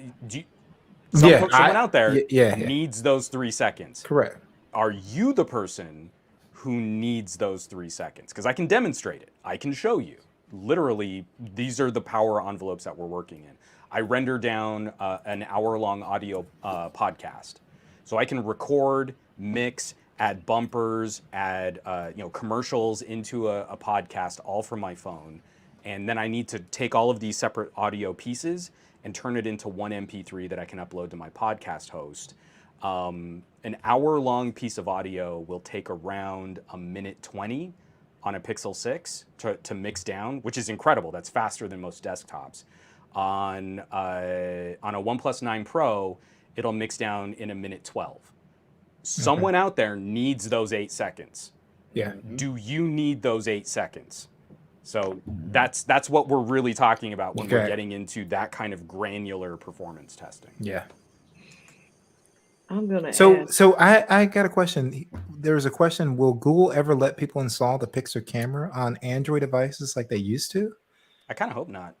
someone out there needs those 3 seconds. Correct. Are you the person who needs those 3 seconds? Because I can demonstrate it. I can show you. Literally, these are the power envelopes that we're working in. I render down an hour-long audio podcast. So I can record, mix, add bumpers, add commercials into a podcast, all from my phone. And then I need to take all of these separate audio pieces and turn it into one MP3 that I can upload to my podcast host. An hour-long piece of audio will take around 1:20 on a Pixel 6 to mix down, which is incredible. That's faster than most desktops. On a OnePlus 9 Pro, it'll mix down in 1:12. Someone out there needs those 8 seconds. Yeah. Do you need those 8 seconds? So that's what we're really talking about when we're getting into that kind of granular performance testing. Yeah. I'm gonna So I got a question. There's a question: will Google ever let people install the Pixel camera on Android devices like they used to? I kind of hope not.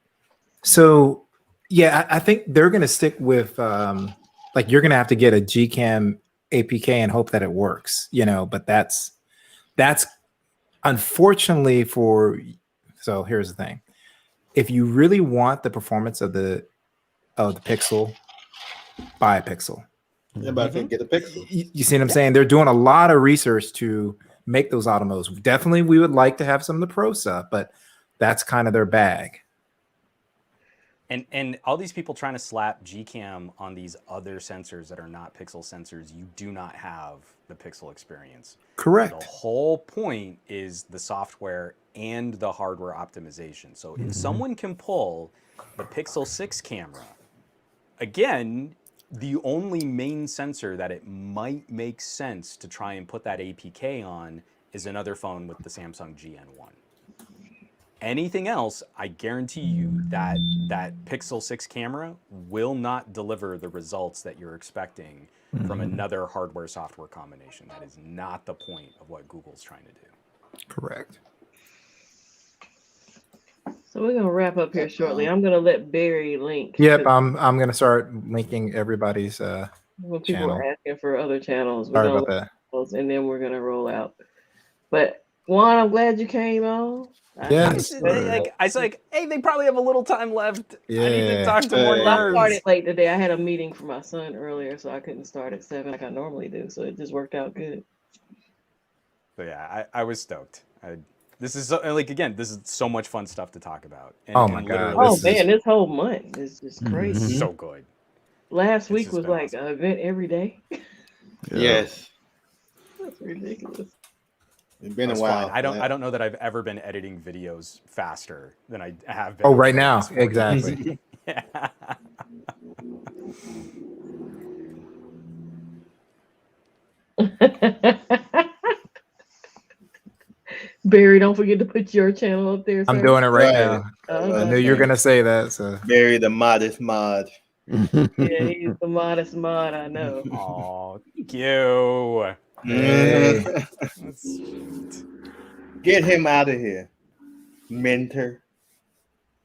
So yeah, I think they're going to stick with like you're going to have to get a Gcam APK and hope that it works, but that's unfortunately for. So here's the thing: if you really want the performance of the Pixel, buy a Pixel. Everybody can get a Pixel. You see what I'm saying? They're doing a lot of research to make those auto modes. Definitely, we would like to have some of the Pro stuff, but that's kind of their bag. And all these people trying to slap Gcam on these other sensors that are not Pixel sensors, you do not have the Pixel experience. Correct. The whole point is the software and the hardware optimization. So if someone can pull the Pixel 6 camera, again, the only main sensor that it might make sense to try and put that APK on is another phone with the Samsung GN1. Anything else, I guarantee you that that Pixel 6 camera will not deliver the results that you're expecting from another hardware software combination. That is not the point of what Google's trying to do. Correct. So we're gonna wrap up here shortly. I'm gonna let Barry link. Yep, I'm gonna start linking everybody's when people channel. are asking for other channels. Sorry about that. And then we're gonna roll out. But Juan, I'm glad you came on. Yes. I was like, hey, they probably have a little time left. Yeah. I need to talk to more I nerds. started late today. I had a meeting for my son earlier, so I couldn't start at 7 like I normally do. So it just worked out good. But yeah, I was stoked. This is again, this is so much fun stuff to talk about. And, Oh my God. Oh man, this whole month is just crazy. So good. Last week was like an event every day. Yes. That's ridiculous. It's been a while. I don't know that I've ever been editing videos faster than I have been. Oh, right now. Exactly. Yeah. Barry, don't forget to put your channel up there. I'm sir. doing it right now. I knew you were gonna say that. So Barry, the modest mod. Yeah, he's the modest mod, I know. Oh, thank you. Hey. That's sweet. Get him out of here, mentor.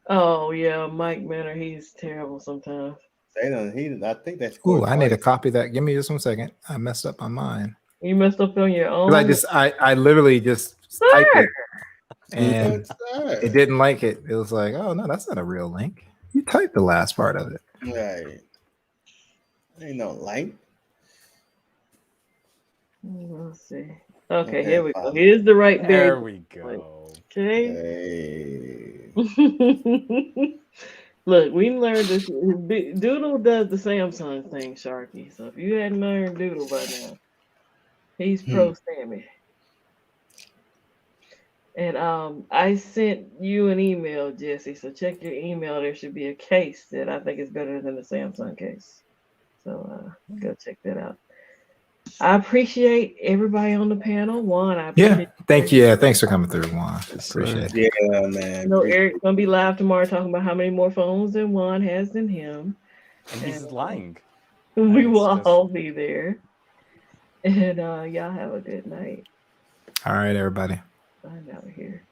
Oh yeah, Mike Mentor, he's terrible sometimes. I think that's Ooh, I need to copy that. Give me just 1 second. I messed up on mine. You messed up on your own. I literally just typed it and Sir. it didn't like it. It was like, oh no, that's not a real link. You typed the last part of it. Right. Ain't no link. Let's see. Okay, here we go. Here's the right Barry. There we go. Okay. Hey. Look, we learned this. Doodle does the Samsung thing, Sharky. So if you hadn't learned Doodle by now, he's pro Sammy. And I sent you an email, Jesse. So check your email. There should be a case that I think is better than the Samsung case. So go check that out. I appreciate everybody on the panel. Juan, I appreciate Thank you. Yeah, thanks for coming through, Juan. Appreciate it. Yeah, man. You know, Eric's gonna be live tomorrow talking about how many more phones than Juan has than him. And he's lying. We will all be there. And y'all have a good night. All right, everybody. I'm out of here.